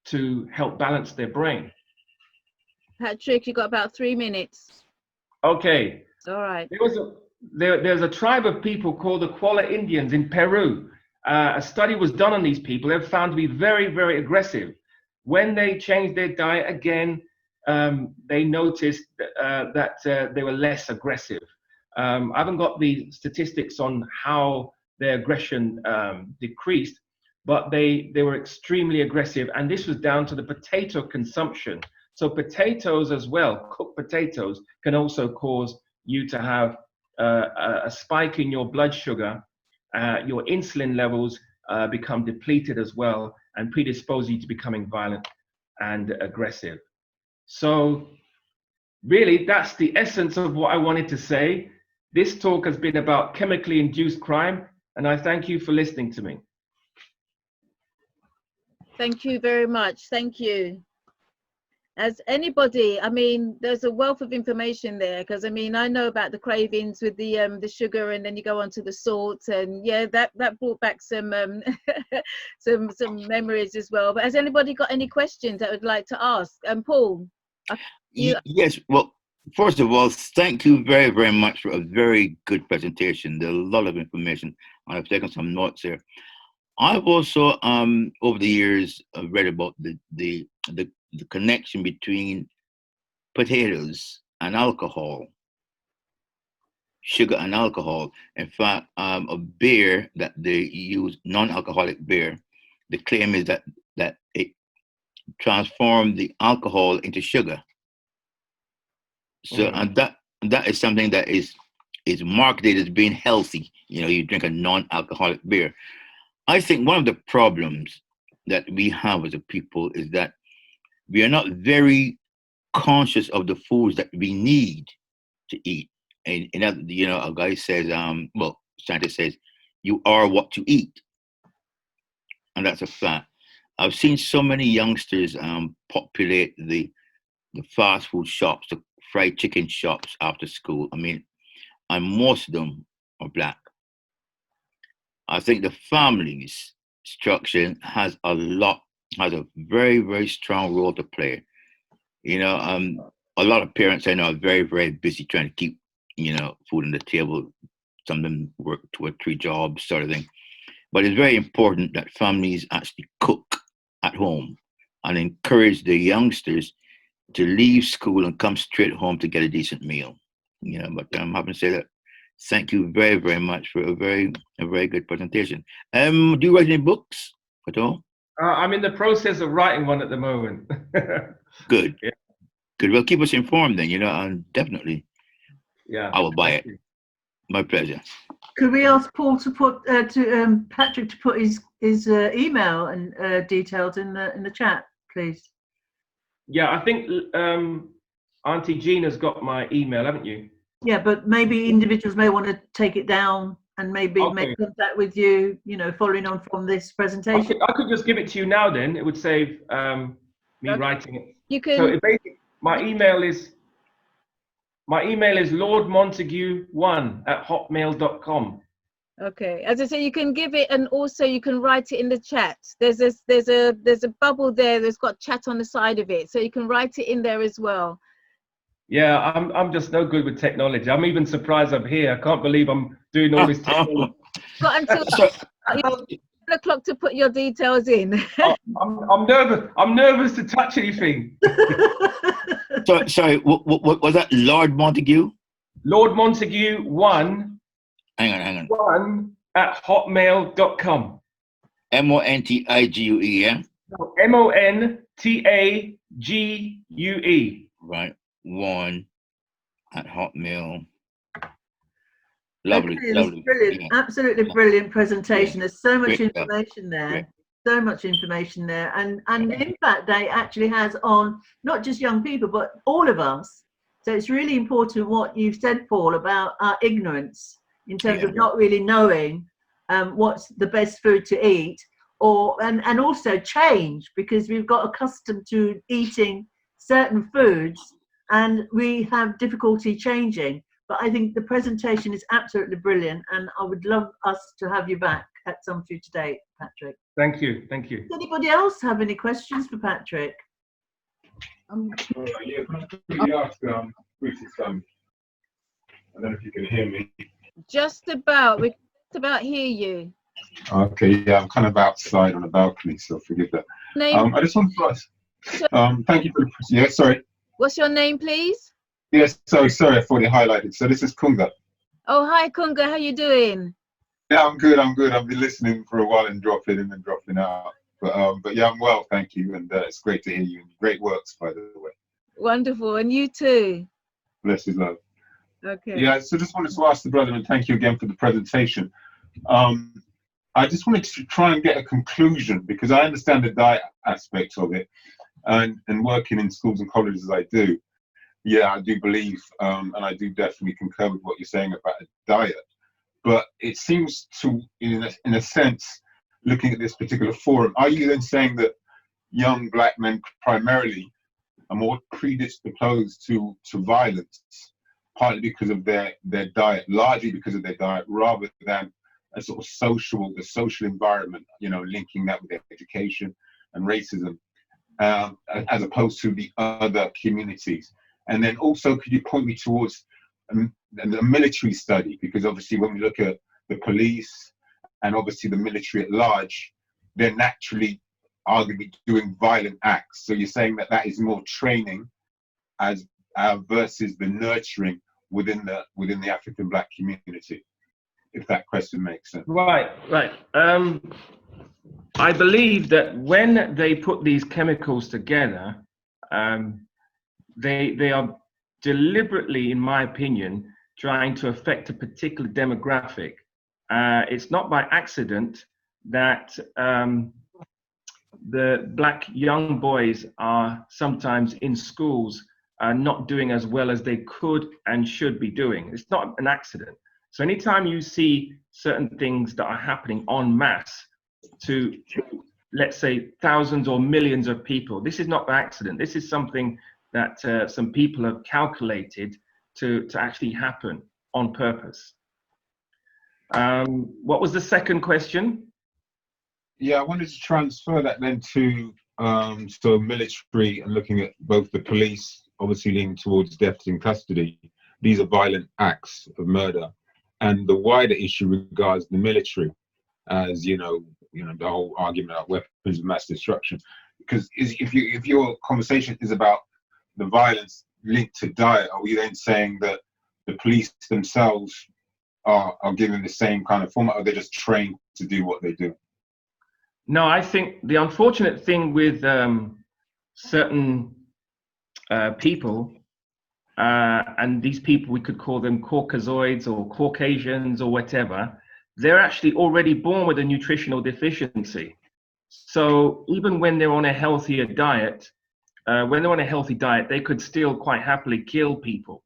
to help balance their brain. Patrick, you got about 3 minutes. Okay. All right. There's a tribe of people called the Qualla Indians in Peru. A study was done on these people. They're found to be very, very aggressive. When they changed their diet, again, they noticed that they were less aggressive. I haven't got the statistics on how their aggression decreased, but they were extremely aggressive. And this was down to the potato consumption. So potatoes as well, cooked potatoes, can also cause you to have a spike in your blood sugar. Your insulin levels become depleted as well and predispose you to becoming violent and aggressive. So really, that's the essence of what I wanted to say. This talk has been about chemically induced crime, and I thank you for listening to me. Thank you very much. Thank you. As anybody, I mean, there's a wealth of information there, because I mean, I know about the cravings with the sugar, and then you go on to the salt, and yeah, that brought back some some memories as well. But has anybody got any questions that would like to ask? Paul? Yes. Well, first of all, thank you very, very much for a very good presentation. There's a lot of information. I've taken some notes here. I've also, over the years, read about the connection between potatoes and alcohol, sugar and alcohol. In fact, a beer that they use, non-alcoholic beer, the claim is that it transformed the alcohol into sugar. So, and that is something that is marketed as being healthy. You know, you drink a non-alcoholic beer. I think one of the problems that we have as a people is that we are not very conscious of the foods that we need to eat. And you know, a guy says, well, scientist says, you are what you eat, and that's a fact. I've seen so many youngsters populate the fast food shops, the fried chicken shops after school. I mean, and most of them are Black. I think the family's structure has a very, very strong role to play. You know, a lot of parents I know are very, very busy trying to keep, you know, food on the table. Some of them work 2 or 3 jobs, sort of thing. But it's very important that families actually cook at home and encourage the youngsters to leave school and come straight home to get a decent meal. You know, but I'm happy to say that. Thank you very, very much for a very good presentation. Do you write any books at all? I'm in the process of writing one at the moment. Good. Yeah. Good. Well, keep us informed then, you know, and definitely. Yeah. I will buy it. My pleasure. Could we ask Paul to put Patrick to put his email and details in the chat, please? Yeah, I think Auntie Gina's got my email, haven't you? Yeah, but maybe individuals may want to take it down and maybe Okay. make contact with you, you know, following on from this presentation. I could just give it to you now then. It would save me writing it. You can. So basically, my email is lordmontague1@hotmail.com. Okay, as I say, you can give it, and also you can write it in the chat. There's a bubble there that's got chat on the side of it, so you can write it in there as well. Yeah, I'm just no good with technology. I'm even surprised I'm here. I can't believe I'm doing all this technology. Got until 1 o'clock to put your details in. I'm nervous. I'm nervous to touch anything. So, sorry, what was that? Lord Montague? Lord Montague 1. Hang on. 1@hotmail.com. Montague, yeah? No, Montague. Right. 1@hotmail. Lovely, Okay, lovely. Brilliant, Yeah. absolutely brilliant presentation. There's so much Great stuff. information there. Great. So much information there. And Impact Day actually has on not just young people, but all of us. So it's really important what you've said, Paul, about our ignorance in terms of not really knowing what's the best food to eat, and also change, because we've got accustomed to eating certain foods and we have difficulty changing. But I think the presentation is absolutely brilliant, and I would love us to have you back at some future date, Patrick. Thank you. Thank you. Does anybody else have any questions for Patrick? Yeah, can I ask Bruce's son? I don't know if you can hear me. Just about. We can just about hear you. Okay, yeah, I'm kind of outside on a balcony, so forgive that. Name? I just want to ask. Thank you for the. Yeah, sorry. What's your name, please? Yes, sorry, I thought you highlighted. So this is Kunga. Oh, hi, Kunga. How you doing? Yeah, I'm good. I've been listening for a while and dropping in and dropping out. But yeah, I'm well, thank you, and it's great to hear you. Great works, by the way. Wonderful, and you too. Bless his love. Okay. Yeah, so just wanted to ask the brother, and thank you again for the presentation. I just wanted to try and get a conclusion, because I understand the diet aspect of it, and working in schools and colleges as I do. Yeah, I do believe, and I do definitely concur with what you're saying about a diet. But it seems to, in a sense, looking at this particular forum, are you then saying that young black men primarily are more predisposed to violence, partly because of their diet, largely because of their diet, rather than a sort of social environment, you know, linking that with their education and racism, as opposed to the other communities? And then also, could you point me towards the military study? Because obviously when we look at the police and obviously the military at large, they're naturally arguably doing violent acts. So you're saying that is more training as versus the nurturing within the African black community, if that question makes sense. Right. I believe that when they put these chemicals together, they are deliberately, in my opinion, trying to affect a particular demographic. It's not by accident that the black young boys are sometimes in schools not doing as well as they could and should be doing. It's not an accident. So anytime you see certain things that are happening en masse to, let's say, thousands or millions of people, this is not by accident. This is something that some people have calculated to actually happen on purpose. What was the second question? Yeah, I wanted to transfer that then to military, and looking at both the police, obviously leaning towards deaths in custody. These are violent acts of murder. And the wider issue regards the military. as you know the whole argument about weapons of mass destruction. Because if your conversation is about the violence linked to diet, are we then saying that the police themselves are given the same kind of format, or they're just trained to do what they do? No, I think the unfortunate thing with certain people, and these people, we could call them Caucasoids or Caucasians or whatever, they're actually already born with a nutritional deficiency. So even when they're on a healthier diet, they could still quite happily kill people.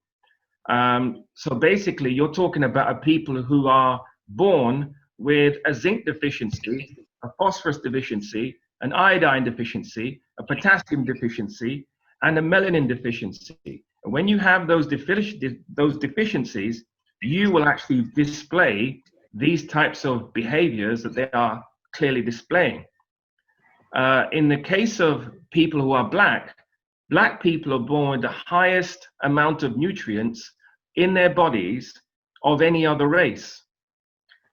So basically, you're talking about people who are born with a zinc deficiency, a phosphorus deficiency, an iodine deficiency, a potassium deficiency, and a melanin deficiency. And when you have those deficiencies, you will actually display these types of behaviors that they are clearly displaying. In the case of people who are black people are born with the highest amount of nutrients in their bodies of any other race.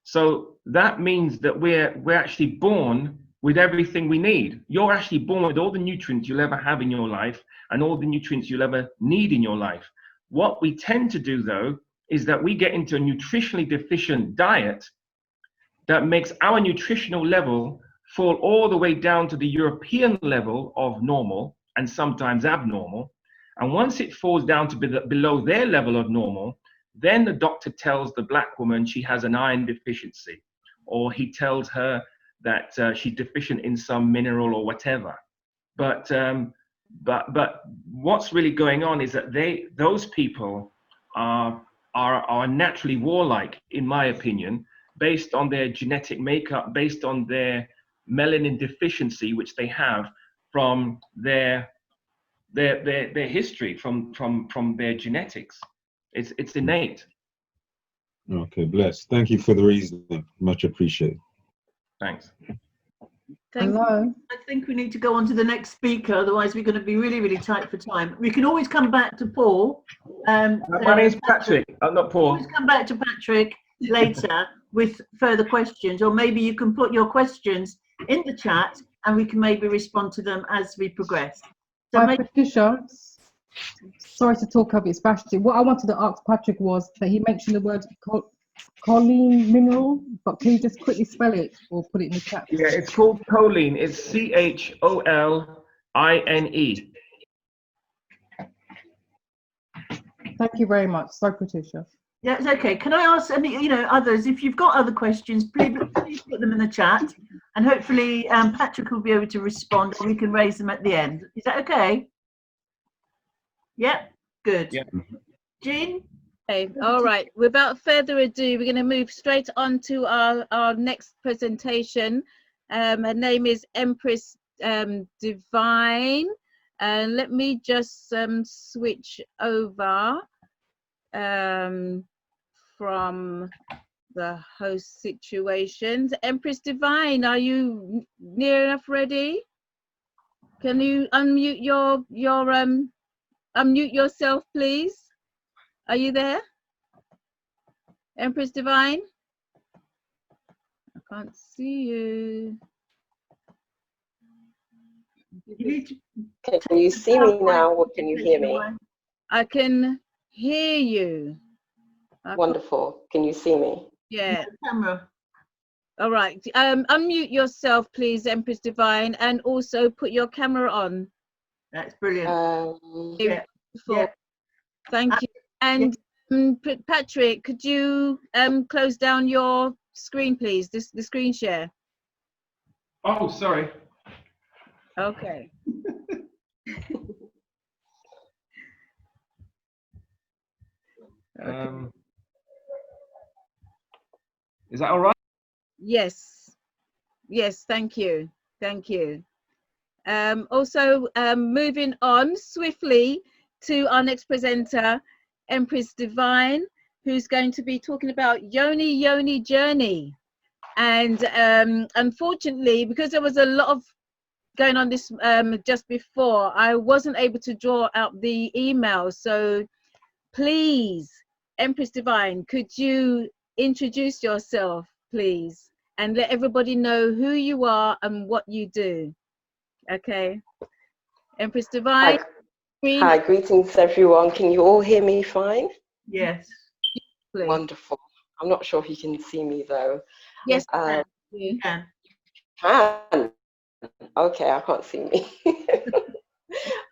So that means that we're actually born with everything we need. You're actually born with all the nutrients you'll ever have in your life and all the nutrients you'll ever need in your life. What we tend to do, though, is that we get into a nutritionally deficient diet that makes our nutritional level fall all the way down to the European level of normal and sometimes abnormal. And once it falls down to below their level of normal, then the doctor tells the black woman she has an iron deficiency, or he tells her that she's deficient in some mineral or whatever. But what's really going on is that those people are naturally warlike, in my opinion, based on their genetic makeup, based on their melanin deficiency, which they have from their history, from their genetics. It's innate. Okay, bless. Thank you for the reasoning. Much appreciated. Thanks. Hello. I think we need to go on to the next speaker, otherwise we're going to be really, really tight for time. We can always come back to Paul. My name's Patrick. I'm not Paul. Always come back to Patrick later with further questions, or maybe you can put your questions in the chat and we can maybe respond to them as we progress. So Patricia, sorry to talk over, it's Bashti. What I wanted to ask Patrick was that he mentioned the word choline mineral, but can you just quickly spell it or put it in the chat? Yeah, it's called choline. It's CHOLINE. Thank you very much. Sorry, Patricia. Yeah, it's okay. Can I ask any, others, if you've got other questions, please put them in the chat, and hopefully Patrick will be able to respond, or we can raise them at the end. Is that okay? Yeah, good. Yeah. Jean? Okay, all right. Without further ado, we're going to move straight on to our next presentation. Her name is Empress Divine. Let me just switch over from the host situations. Empress Divine, are you near enough ready? Can you unmute unmute yourself, please? Are you there? Empress Divine? I can't see you. Can you see me now, or can you hear me? I can hear you. Wonderful. Can you see me? Yeah. Camera. All right. Unmute yourself, please, Empress Divine, and also put your camera on. That's brilliant. Yeah. Thank you. And Patrick, could you close down your screen, please? The screen share. Oh, sorry. Okay. Is that all right? Yes. Yes, thank you. Thank you. Also, moving on swiftly to our next presenter, Empress Divine, who's going to be talking about Yoni Journey. And unfortunately, because there was a lot of going on this just before, I wasn't able to draw out the email. So please, Empress Divine, could you introduce yourself, please? and let everybody know who you are and what you do. Okay. Empress Divine. Hi, greetings everyone. Can you all hear me fine? Yes. Please. Wonderful. I'm not sure if you can see me though. Yes, you can. Can. Okay, I can't see me.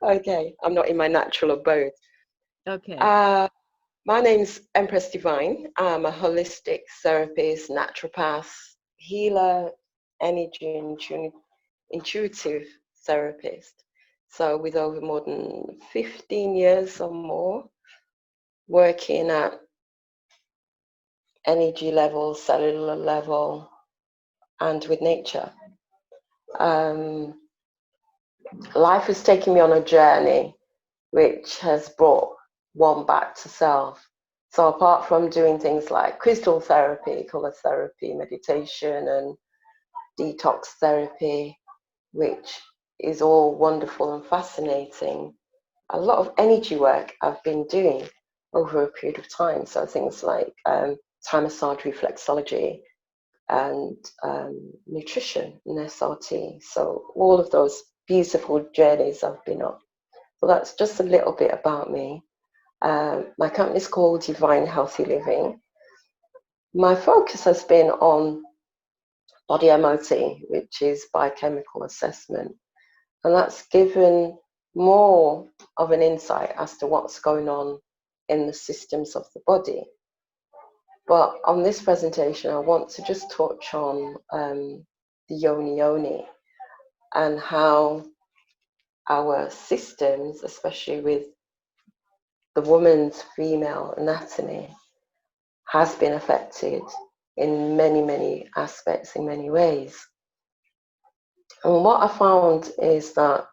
Okay, I'm not in my natural abode. Okay. My name's Empress Divine. I'm a holistic therapist, naturopath, healer, energy and intuitive therapist. So with over more than 15 years or more, working at energy level, cellular level, and with nature. Life has taken me on a journey which has brought one back to self. So apart from doing things like crystal therapy, color therapy, meditation, and detox therapy, which is all wonderful and fascinating, a lot of energy work I've been doing over a period of time. So things like Thai massage, reflexology, and nutrition and SRT. So all of those beautiful journeys I've been on. So that's just a little bit about me. My company is called Divine Healthy Living. My focus has been on body MOT, which is biochemical assessment. And that's given more of an insight as to what's going on in the systems of the body. But on this presentation, I want to just touch on the yoni and how our systems, especially with the woman's female anatomy, has been affected in many, many aspects, in many ways. And what I found is that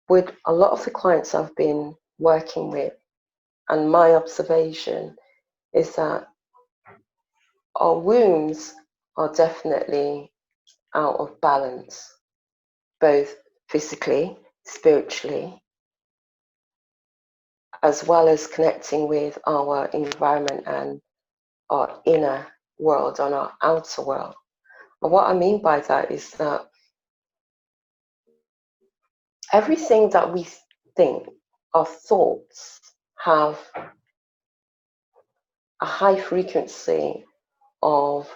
with a lot of the clients I've been working with, and my observation is that our wombs are definitely out of balance, both physically, spiritually, as well as connecting with our environment and our inner world and our outer world. And what I mean by that is that everything that we think, our thoughts, have a high frequency of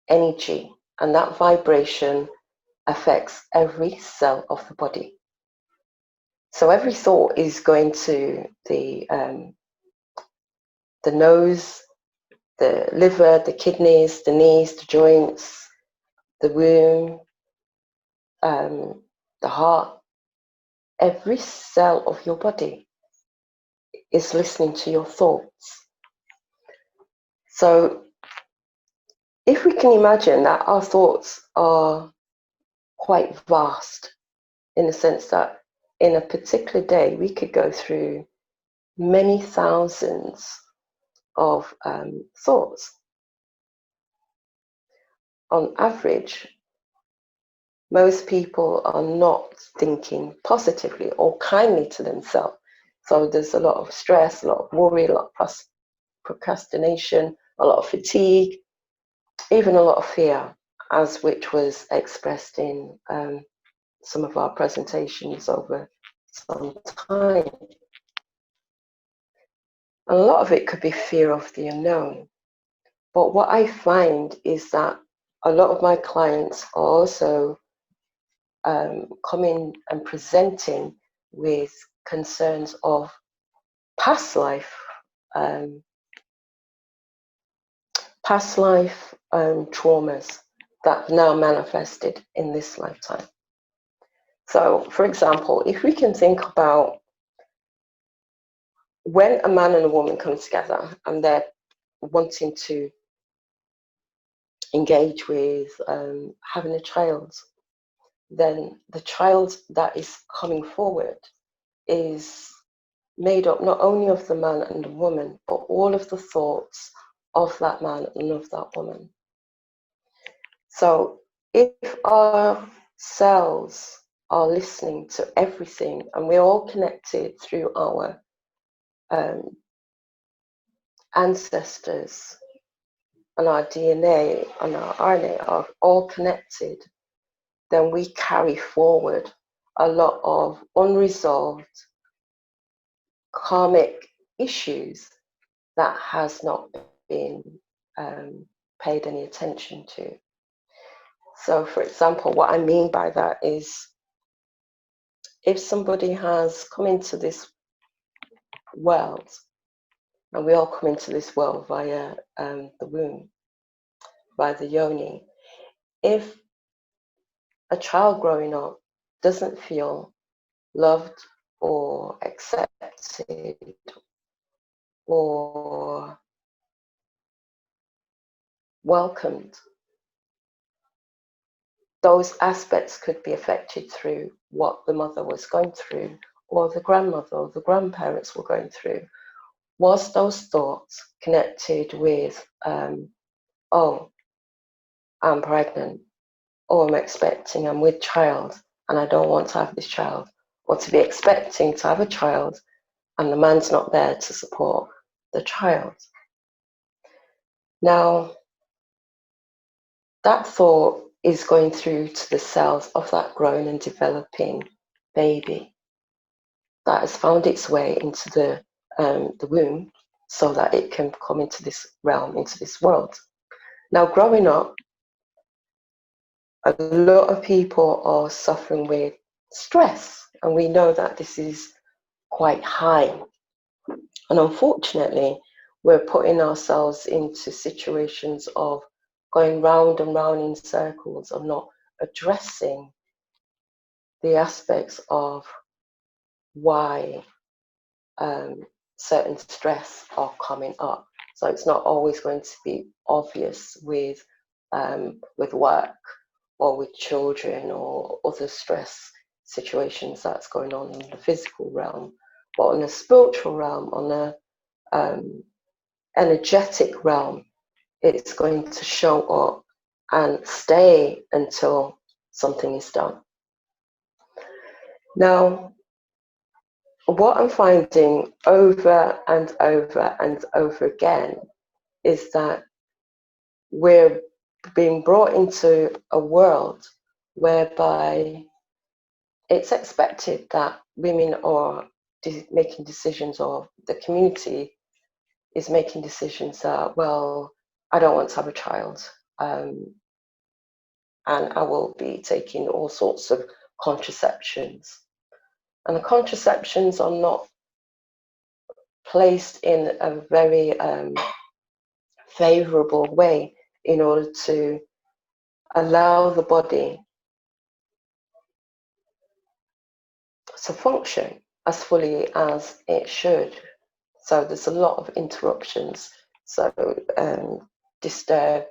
energy, and that vibration affects every cell of the body. So every thought is going to the nose, the liver, the kidneys, the knees, the joints, the womb, the heart. Every cell of your body is listening to your thoughts. So if we can imagine that our thoughts are quite vast, in the sense that in a particular day we could go through many thousands of thoughts. On average, most people are not thinking positively or kindly to themselves. So there's a lot of stress, a lot of worry, a lot of procrastination, a lot of fatigue, even a lot of fear, as which was expressed in some of our presentations over some time. A lot of it could be fear of the unknown. But what I find is that a lot of my clients are also coming and presenting with concerns of past life traumas that have now manifested in this lifetime. So, for example, if we can think about when a man and a woman come together and they're wanting to engage with having a child, then the child that is coming forward is made up not only of the man and the woman, but all of the thoughts of that man and of that woman. So if our cells are listening to everything, and we're all connected through our ancestors and our DNA and our RNA are all connected, then we carry forward a lot of unresolved karmic issues that has not been paid any attention to. So, for example, what I mean by that is if somebody has come into this world, and we all come into this world via the womb, by the yoni, if a child growing up doesn't feel loved or accepted or welcomed, those aspects could be affected through what the mother was going through, or the grandmother or the grandparents were going through. Was those thoughts connected with, oh, I'm pregnant, or I'm expecting, I'm with child, and I don't want to have this child, or to be expecting to have a child, and the man's not there to support the child. Now, that thought is going through to the cells of that growing and developing baby that has found its way into the womb so that it can come into this realm, into this world. Now, growing up, a lot of people are suffering with stress, and we know that this is quite high. And unfortunately, we're putting ourselves into situations of going round and round in circles of not addressing the aspects of why certain stress are coming up. So it's not always going to be obvious with work or with children or other stress situations that's going on in the physical realm, but on a spiritual realm, on a energetic realm, it's going to show up and stay until something is done. Now, what I'm finding over and over and over again is that we're being brought into a world whereby it's expected that women are making decisions, or the community is making decisions that, well, I don't want to have a child, and I will be taking all sorts of contraceptions. And the contraceptions are not placed in a very favorable way in order to allow the body to function as fully as it should. So there's a lot of interruptions, so disturbed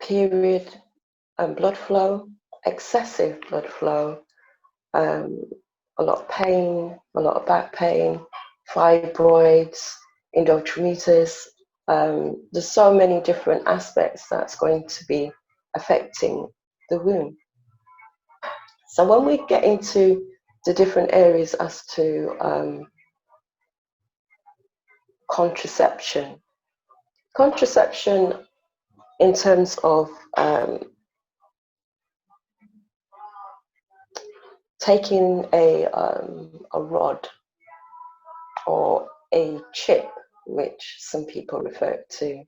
period and blood flow, excessive blood flow, a lot of pain, a lot of back pain, fibroids, endometritis. There's so many different aspects that's going to be affecting the womb. So when we get into the different areas as to contraception in terms of taking a rod or a chip, which some people refer to,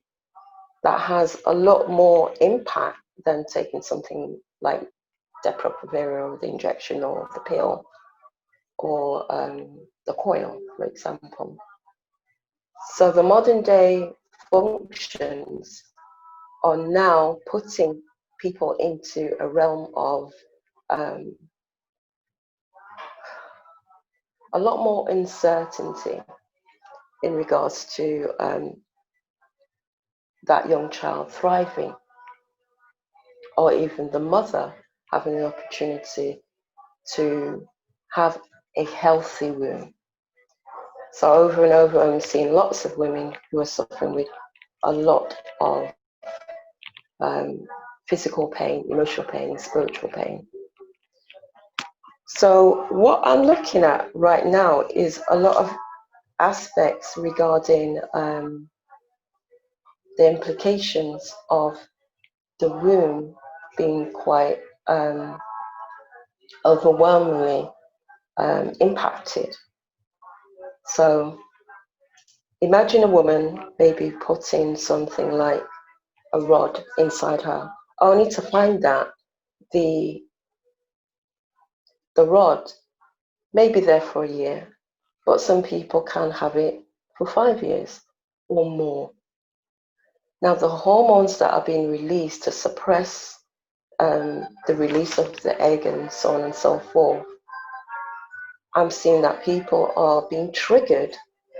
that has a lot more impact than taking something like Depo-Provera or the injection or the pill or the coil, for example. So the modern day functions are now putting people into a realm of a lot more uncertainty in regards to that young child thriving, or even the mother having an opportunity to have a healthy womb. So over and over, I'm seeing lots of women who are suffering with a lot of physical pain, emotional pain, spiritual pain. So what I'm looking at right now is a lot of aspects regarding the implications of the womb being quite overwhelmingly impacted. So imagine a woman maybe putting something like a rod inside her, only to find that the rod may be there for a year, but some people can have it for 5 years or more. Now, the hormones that are being released to suppress the release of the egg and so on and so forth, I'm seeing that people are being triggered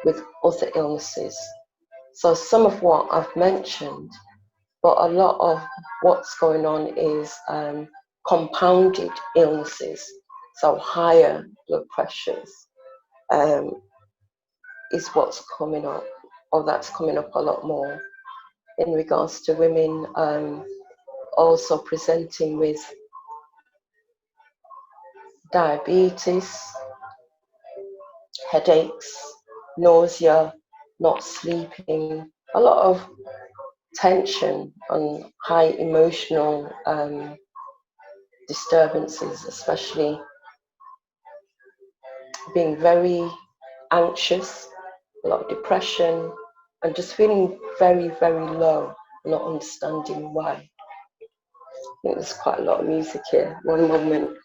with other illnesses. So some of what I've mentioned, but a lot of what's going on is compounded illnesses. So higher blood pressures is what's coming up, or that's coming up a lot more in regards to women also presenting with diabetes, headaches, nausea, not sleeping, a lot of tension and high emotional disturbances, especially being very anxious, a lot of depression, and just feeling very, very low, not understanding why. I think there's quite a lot of music here. One moment.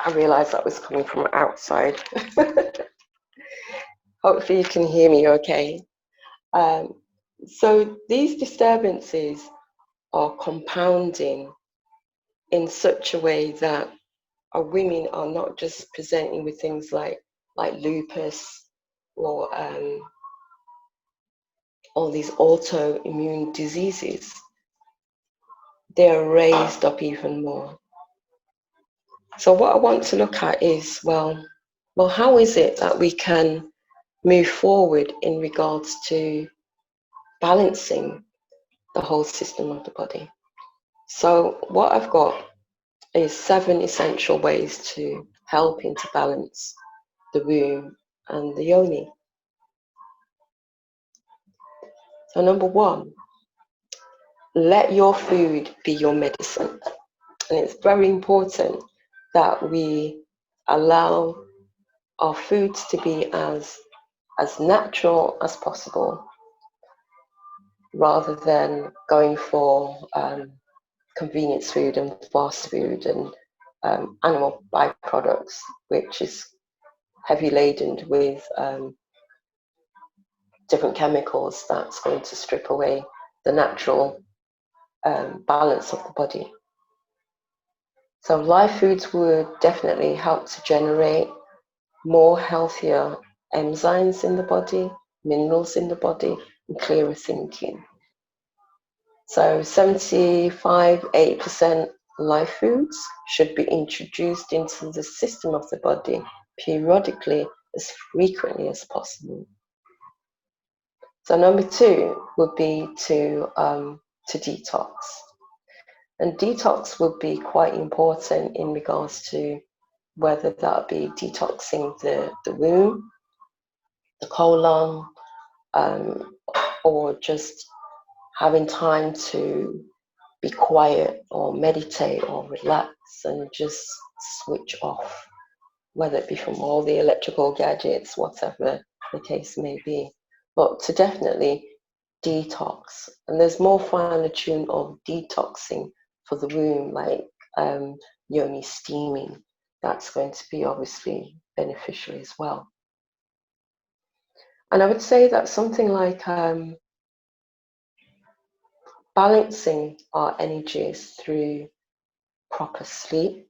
I realised that was coming from outside. Hopefully you can hear me okay. So these disturbances are compounding in such a way that our women are not just presenting with things like lupus or all these autoimmune diseases. They're raised up even more. So what I want to look at is, well, how is it that we can move forward in regards to balancing the whole system of the body? So what I've got is 7 essential ways to helping to balance the womb and the yoni. So number 1, let your food be your medicine. And it's very important that we allow our foods to be as natural as possible, rather than going for convenience food and fast food and animal byproducts, which is heavy laden with different chemicals that's going to strip away the natural balance of the body. So live foods would definitely help to generate more healthier enzymes in the body, minerals in the body, and clearer thinking. So 75–80% live foods should be introduced into the system of the body periodically, as frequently as possible. So number 2 would be to detox. And detox would be quite important in regards to whether that be detoxing the womb, the colon, or just having time to be quiet or meditate or relax and just switch off, whether it be from all the electrical gadgets, whatever the case may be. But to definitely detox. And there's more finer tune of detoxing for the womb, like yoni steaming. That's going to be obviously beneficial as well. And I would say that something like balancing our energies through proper sleep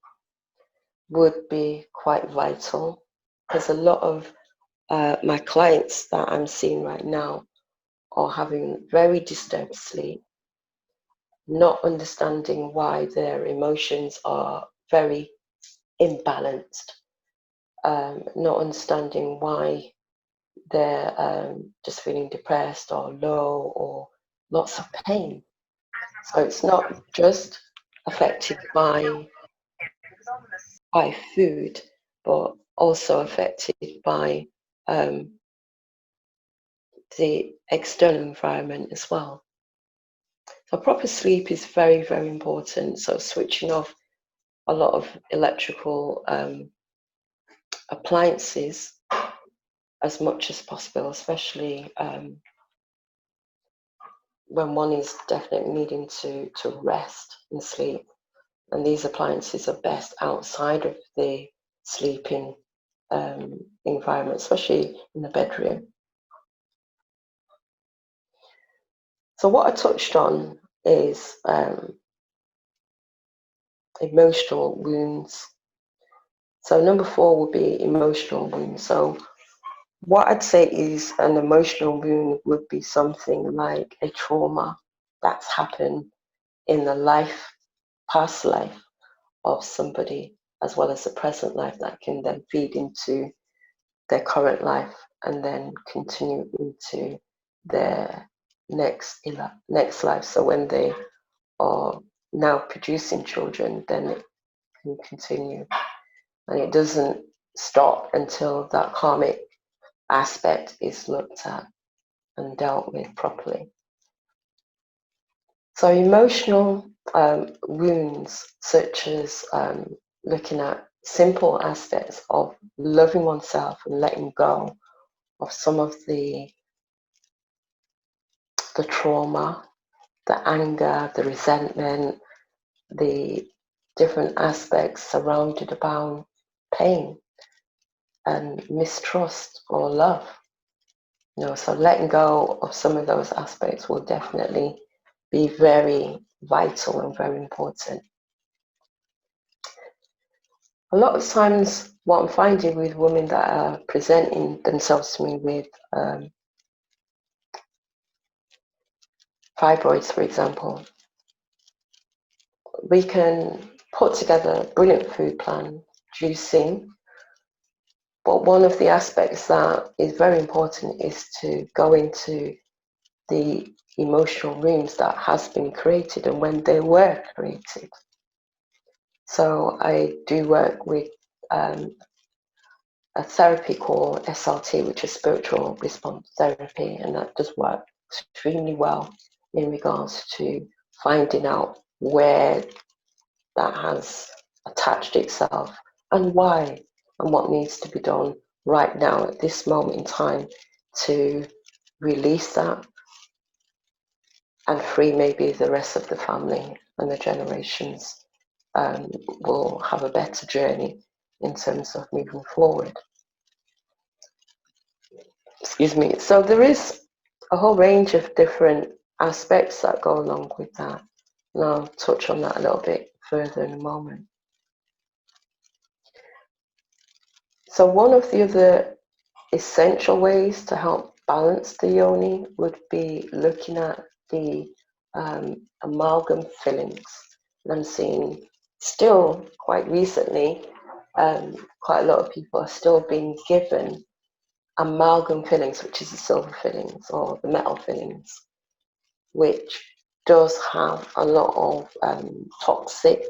would be quite vital, because a lot of my clients that I'm seeing right now are having very disturbed sleep, not understanding why their emotions are very imbalanced, not understanding why they're just feeling depressed or low or lots of pain. So it's not just affected by food, but also affected by the external environment as well. So proper sleep is very, very important. So switching off a lot of electrical appliances as much as possible, especially when one is definitely needing to rest and sleep. And these appliances are best outside of the sleeping environment, especially in the bedroom. So what I touched on is emotional wounds. So number 4 would be emotional wounds. So what I'd say is an emotional wound would be something like a trauma that's happened in the past life of somebody, as well as the present life, that can then feed into their current life and then continue into their next life. So when they are now producing children, then it can continue. And it doesn't stop until that karmic aspect is looked at and dealt with properly. So emotional wounds, such as looking at simple aspects of loving oneself and letting go of some of the trauma, the anger, the resentment, the different aspects surrounded about pain and mistrust or love. So letting go of some of those aspects will definitely be very vital and very important. A lot of times what I'm finding with women that are presenting themselves to me with fibroids, for example, we can put together a brilliant food plan, juicing, but one of the aspects that is very important is to go into the emotional rooms that has been created and when they were created. So I do work with a therapy called SRT, which is spiritual response therapy, and that does work extremely well in regards to finding out where that has attached itself and why, and what needs to be done right now at this moment in time to release that and free maybe the rest of the family and the generations will have a better journey in terms of moving forward. Excuse me. So there is a whole range of different aspects that go along with that. And I'll touch on that a little bit further in a moment. So one of the other essential ways to help balance the yoni would be looking at the amalgam fillings. And I'm seeing still quite recently, quite a lot of people are still being given amalgam fillings, which is the silver fillings or the metal fillings, which does have a lot of toxic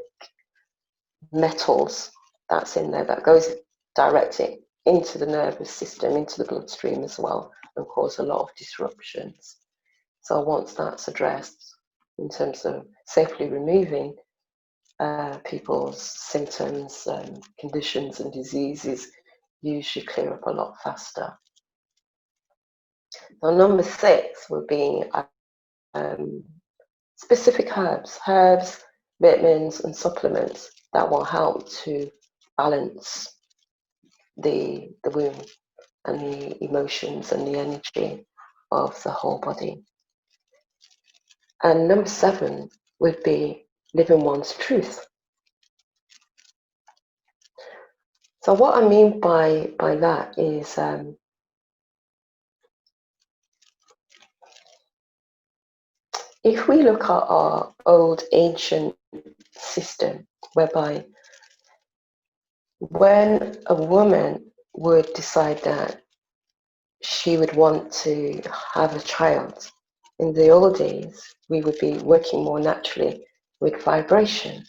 metals that's in there that goes directly into the nervous system, into the bloodstream as well, and cause a lot of disruptions. So once that's addressed in terms of safely removing people's symptoms, conditions and diseases, usually clear up a lot faster. So number 6 would be specific herbs, vitamins and supplements that will help to balance the womb and the emotions and the energy of the whole body. And number 7 would be living one's truth. So what I mean by that is if we look at our old ancient system, whereby when a woman would decide that she would want to have a child, in the old days, we would be working more naturally with vibration.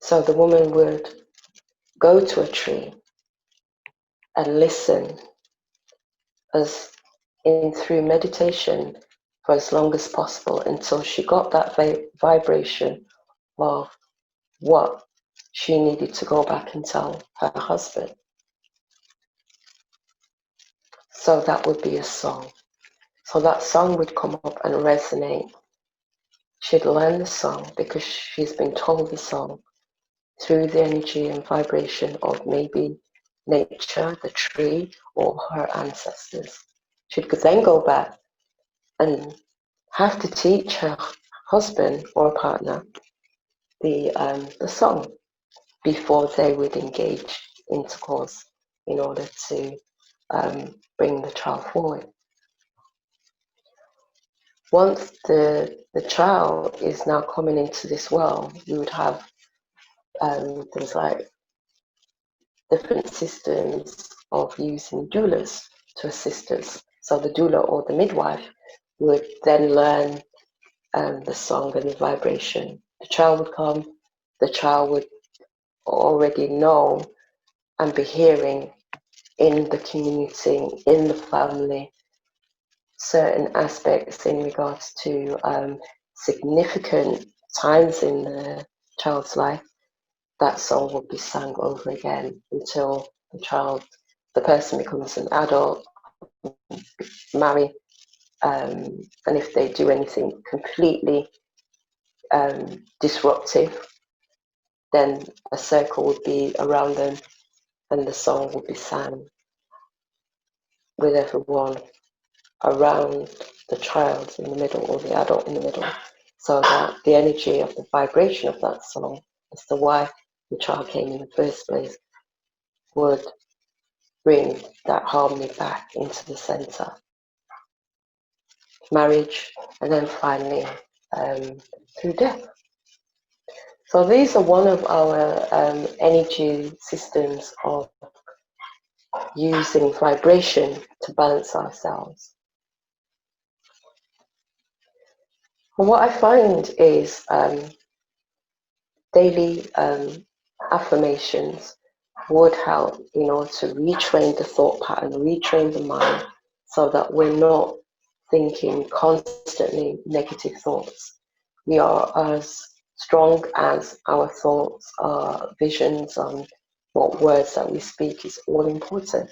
So the woman would go to a tree and listen through meditation for as long as possible until she got that vibration of what she needed to go back and tell her husband. So that would be a song. So that song would come up and resonate. She'd learn the song because she's been told the song through the energy and vibration of maybe nature, the tree, or her ancestors. She could then go back and have to teach her husband or partner the song before they would engage intercourse in order to bring the child forward. Once the child is now coming into this world, we would have things like different systems of using doulas to assist us. So the doula or the midwife would then learn the song and the vibration. The child would come, the child would already know and be hearing in the community, in the family, certain aspects in regards to significant times in the child's life. That song would be sung over again until the person becomes an adult, marry, and if they do anything completely disruptive, then a circle would be around them and the song would be sung with everyone around the child in the middle or the adult in the middle, so that the energy of the vibration of that song as to why the child came in the first place would bring that harmony back into the center. Marriage, and then finally through death. So these are one of our energy systems of using vibration to balance ourselves. And what I find is daily affirmations would help in order to retrain the thought pattern, retrain the mind, so that we're not thinking constantly negative thoughts. We are as strong as our thoughts, our visions, and what words that we speak is all important.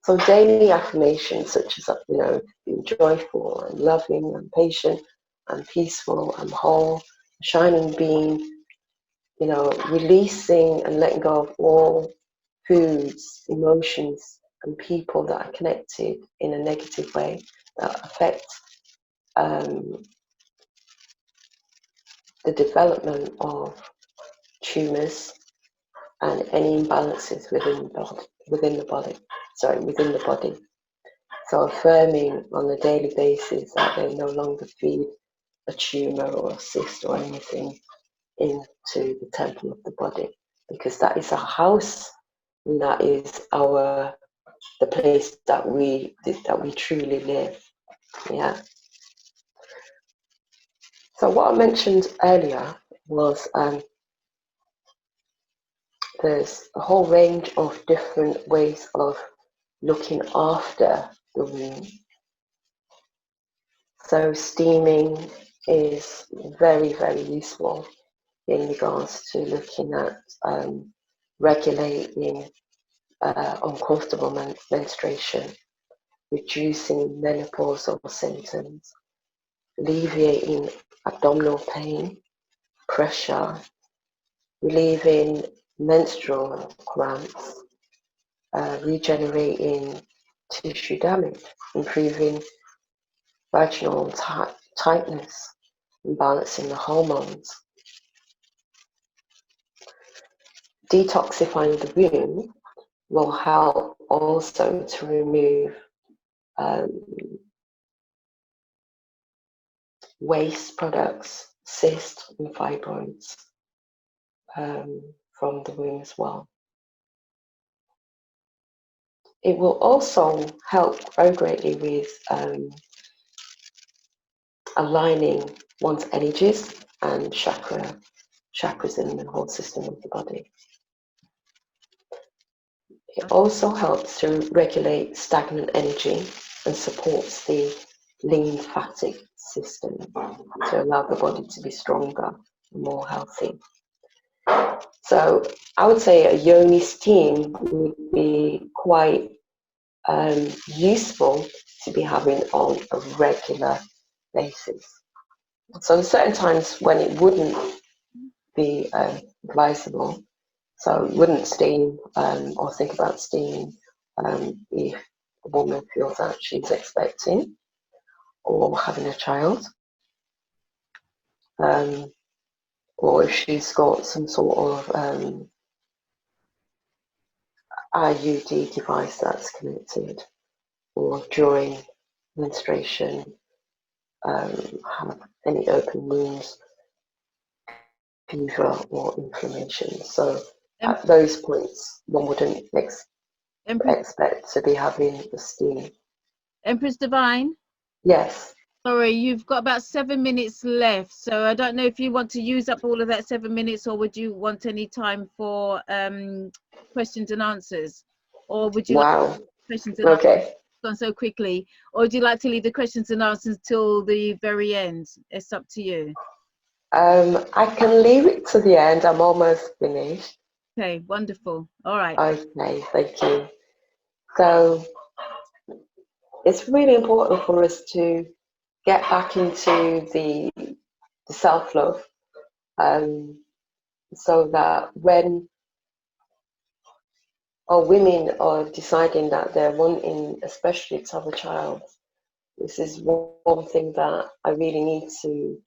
So daily affirmations such as, being joyful and loving and patient and peaceful and whole, shining being, releasing and letting go of all foods, emotions, and people that are connected in a negative way that affect the development of tumors and any imbalances within the body. So affirming on a daily basis that they no longer feed a tumor or a cyst or anything into the temple of the body, because that is our house and that is the place that we truly live. Yeah. So what I mentioned earlier was there's a whole range of different ways of looking after the womb. So steaming is very, very useful in regards to looking at regulating uncomfortable menstruation, reducing menopausal symptoms, alleviating abdominal pain, pressure, relieving menstrual cramps, regenerating tissue damage, improving vaginal tightness, and balancing the hormones. Detoxifying the womb will help also to remove waste products, cysts and fibroids from the womb as well. It will also help very greatly with aligning one's energies and chakra chakras in the whole system of the body. It also helps to regulate stagnant energy and supports the lymphatic system to allow the body to be stronger and more healthy. So I would say a yoni steam would be quite useful to be having on a regular basis. So there's certain times when it wouldn't be advisable. So wouldn't steam or think about steam if a woman feels that she's expecting or having a child, or if she's got some sort of IUD device that's connected, or during menstruation, have any open wounds, fever or inflammation. So at those points, one wouldn't expect to be having the steam. Empress Divine? Yes. Sorry, you've got about 7 minutes left. So I don't know if you want to use up all of that 7 minutes, or would you want any time for questions and answers? Or would you like questions and answers gone so quickly? Or would you like to leave the questions and answers till the very end? It's up to you. I can leave it to the end. I'm almost finished. Okay, wonderful. All right. Okay, thank you. So it's really important for us to get back into the self-love, so that when women are deciding that they're wanting, especially to have a child, this is one thing that I really need to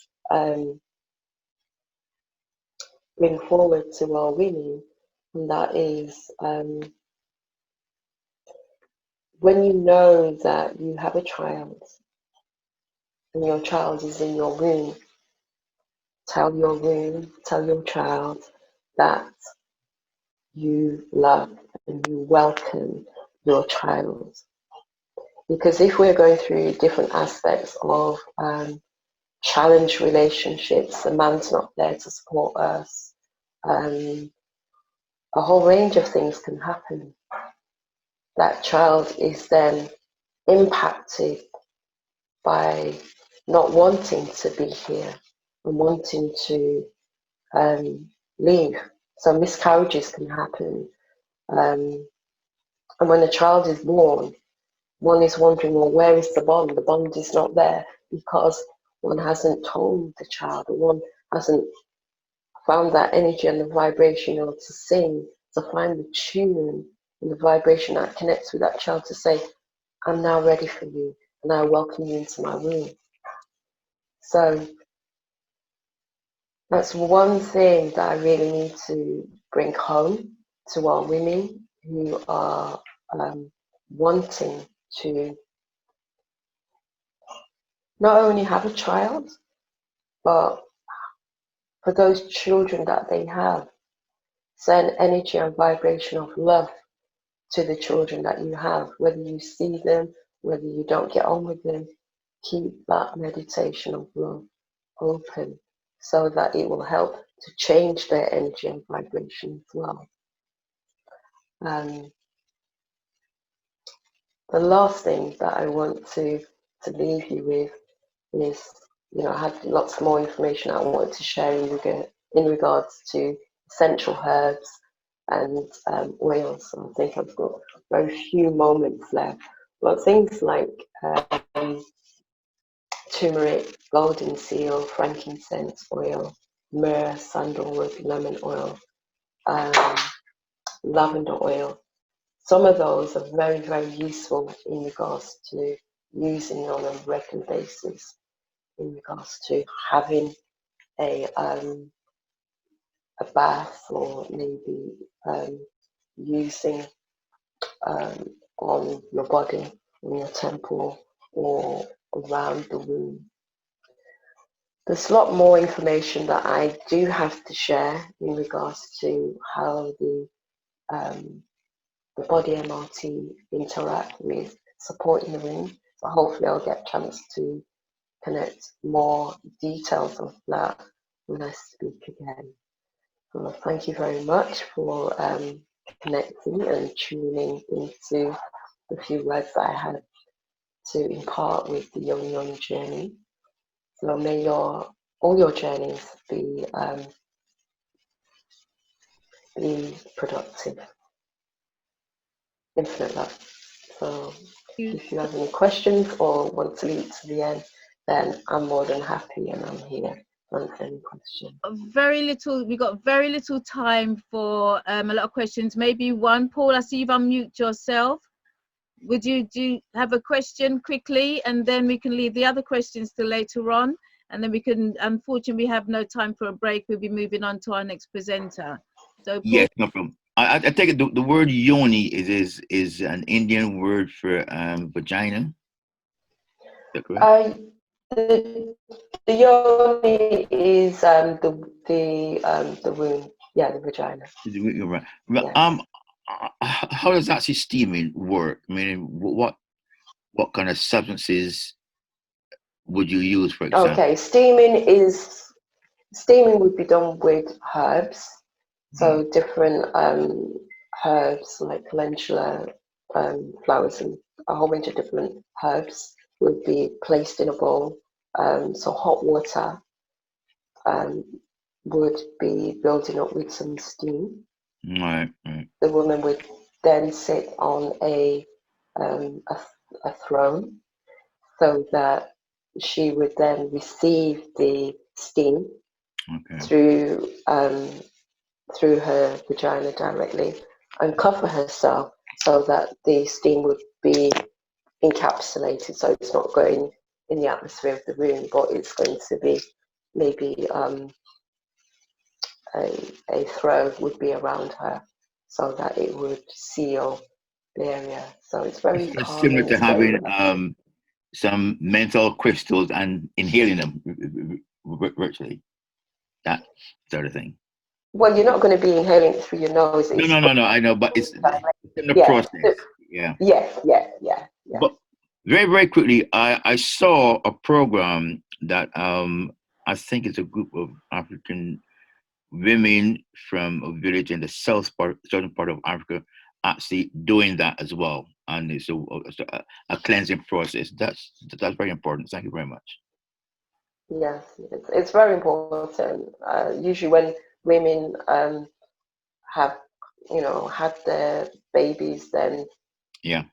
bring forward to our women, and that is when you know that you have a child and your child is in your womb, tell your child that you love and you welcome your child. Because if we're going through different aspects of challenge relationships, the man's not there to support us, a whole range of things can happen. That child is then impacted by not wanting to be here and wanting to leave. So miscarriages can happen. And when a child is born, one is wondering, well, where is the bond? The bond is not there because one hasn't told the child, or one hasn't found that energy and the vibration, or to sing, to find the tune and the vibration that connects with that child to say, I'm now ready for you and I welcome you into my room. So that's one thing that I really need to bring home to our women who are wanting to not only have a child, but for those children that they have, send energy and vibration of love to the children that you have. Whether you see them, whether you don't get on with them, keep that meditation of love open so that it will help to change their energy and vibration as well. The last thing that I want to leave you with is, I had lots more information I wanted to share in regards to essential herbs and oils. So I think I've got very few moments left. But things like turmeric, golden seal, frankincense oil, myrrh, sandalwood, lemon oil, lavender oil. Some of those are very, very useful in regards to using on a regular basis, in regards to having a bath, or maybe using on your body, on your temple, or around the womb. There's a lot more information that I do have to share in regards to how the body MRT interact with supporting the womb. So hopefully I'll get a chance to connect more details of that when I speak again. Well, thank you very much for connecting and tuning into the few words that I had to impart with the young journey. So may all your journeys be productive. Infinite love. So if you have any questions or want to leave it to the end, then I'm more than happy and I'm here to answer any questions. We got very little time for a lot of questions. Maybe one. Paul, I see you've unmuted yourself. Would you have a question quickly, and then we can leave the other questions till later on, and then we can, unfortunately we have no time for a break. We'll be moving on to our next presenter. So Paul, yes, no problem. I take it the word yoni is an Indian word for vagina. Is that correct? The yoni is the womb, yeah, the vagina. You're right. Yes. How does actually steaming work? I mean, what kind of substances would you use, for example? Okay, steaming would be done with herbs. So different herbs like calendula, flowers, and a whole bunch of different herbs would be placed in a bowl. So hot water would be building up with some steam. Right. The woman would then sit on a throne, so that she would then receive the steam through her vagina directly, and cover herself so that the steam would be encapsulated, so it's not going in the atmosphere of the room, but it's going to be maybe a throw would be around her, so that it would seal the area. So it's very It's calming. similar to having some menthol crystals and inhaling them virtually. That sort of thing. Well, you're not going to be inhaling it through your nose. No, I know, but it's in the process. Yeah. Yeah. But very, very quickly, I saw a program that I think it's a group of African women from a village in the southern part of Africa actually doing that as well, and it's a cleansing process. That's very important. Thank you very much. Yes, it's very important. Usually when women have had their babies, then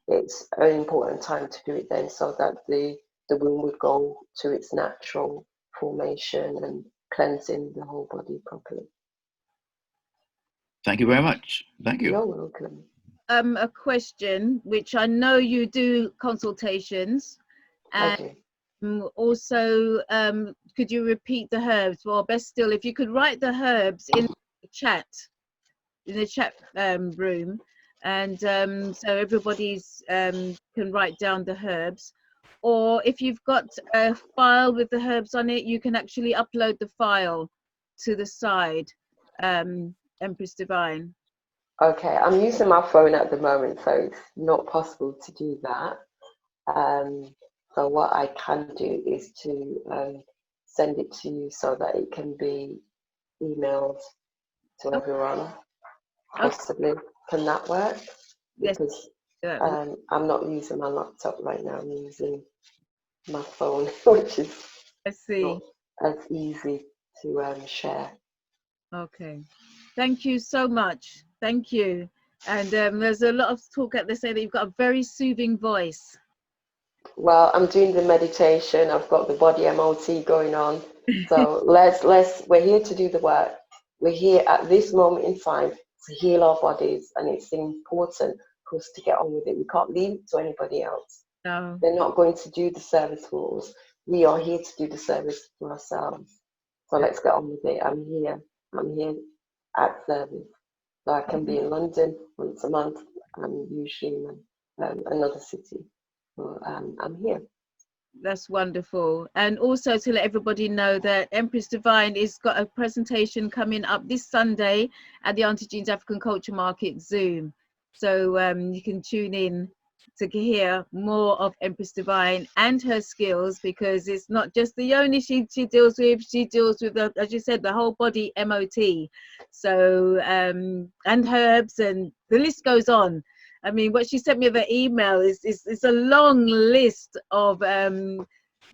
it's an important time to do it then, so that the womb would go to its natural formation and cleansing the whole body properly. Thank you very much. Thank you. You're welcome. A question, which I know you do consultations, and also could you repeat the herbs? Well, best still, if you could write the herbs in the chat room, and so everybody's can write down the herbs. Or if you've got a file with the herbs on it, you can actually upload the file to the side, Empress Divine. Okay, I'm using my phone at the moment, so it's not possible to do that. So what I can do is to send it to you so that it can be emailed to everyone. Possibly. Can that work? Because I'm not using my laptop right now. I'm using my phone, which is not as easy to share. Okay. Thank you so much. Thank you. And there's a lot of talk at this say that you've got a very soothing voice. Well, I'm doing the meditation. I've got the body MOT going on. So we're here to do the work. We're here at this moment in time to heal our bodies, and it's important for us to get on with it. We can't leave it to anybody else. No. They're not going to do the service for us. We are here to do the service for ourselves. So let's get on with it. I'm here at service. So I can be in London once a month. I'm usually in another city. So I'm here. That's wonderful. And also to let everybody know that Empress Divine has got a presentation coming up this Sunday at the Auntie Jean's African Culture Market Zoom. So you can tune in to hear more of Empress Divine and her skills, because it's not just the yoni she deals with. She deals with, the, as you said, the whole body MOT. So and herbs, and the list goes on. I mean, what she sent me the email is a long list of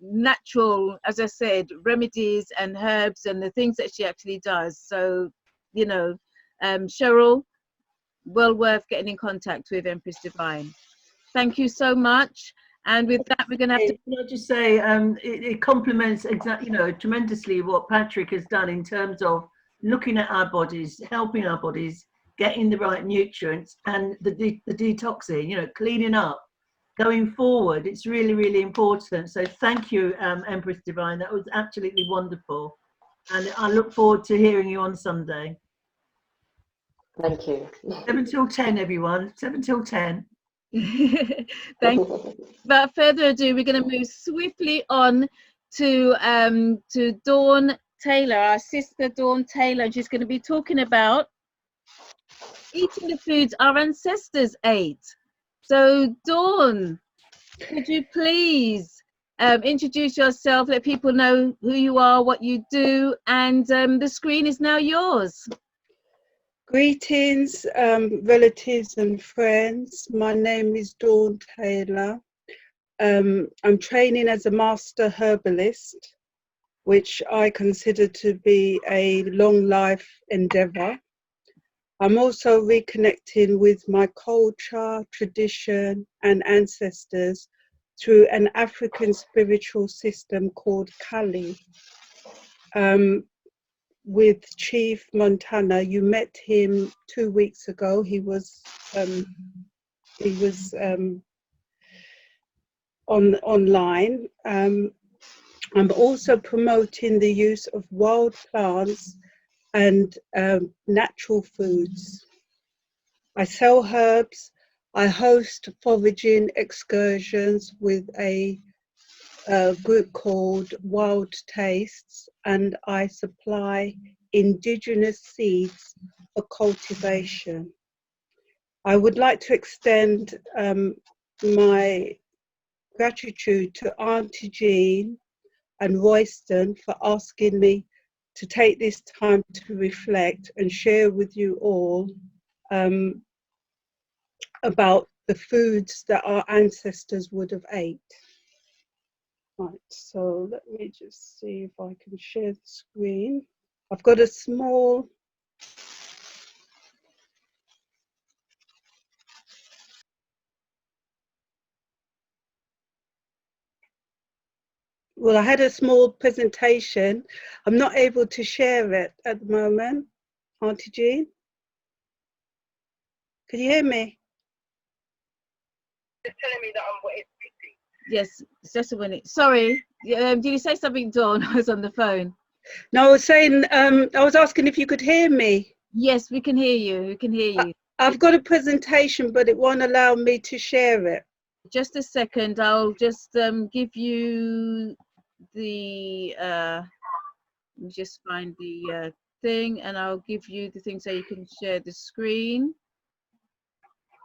natural, as I said, remedies and herbs and the things that she actually does. So, you know, Cheryl, well worth getting in contact with Empress Divine. Thank you so much. And with that, we're going to have to. Can I just say, it complements exactly, you know, tremendously what Patrick has done in terms of looking at our bodies, helping our bodies, getting the right nutrients, and the detoxing, you know, cleaning up. Going forward, it's really, really important. So thank you, Empress Divine. That was absolutely wonderful. And I look forward to hearing you on Sunday. Thank you. 7 till 10, everyone. 7 till 10. Thank you. Without further ado, we're going to move swiftly on to Dawn Taylor, our sister Dawn Taylor. And she's going to be talking about eating the foods our ancestors ate. So, Dawn, could you please introduce yourself, let people know who you are, what you do, and the screen is now yours. Greetings, relatives and friends. My name is Dawn Taylor. I'm training as a master herbalist, which I consider to be a long life endeavor. I'm also reconnecting with my culture, tradition, and ancestors through an African spiritual system called Kali. With Chief Montana, you met him 2 weeks ago. He was online. I'm also promoting the use of wild plants and natural foods. I sell herbs. I host foraging excursions with a group called Wild Tastes, and I supply indigenous seeds for cultivation. I would like to extend my gratitude to Auntie Jean and Royston for asking me to take this time to reflect and share with you all about the foods that our ancestors would have ate. Right, so let me just see if I can share the screen. I've got a small well, I had a small presentation. I'm not able to share it at the moment. Auntie Jean, can you hear me? It's telling me that I'm waiting. Yes, it's just a minute. Sorry, did you say something, Dawn? I was on the phone. No, I was saying, I was asking if you could hear me. Yes, we can hear you. We can hear you. I've got a presentation, but it won't allow me to share it. Just a second. I'll just give you the. Let me just find the thing, and I'll give you the thing so you can share the screen.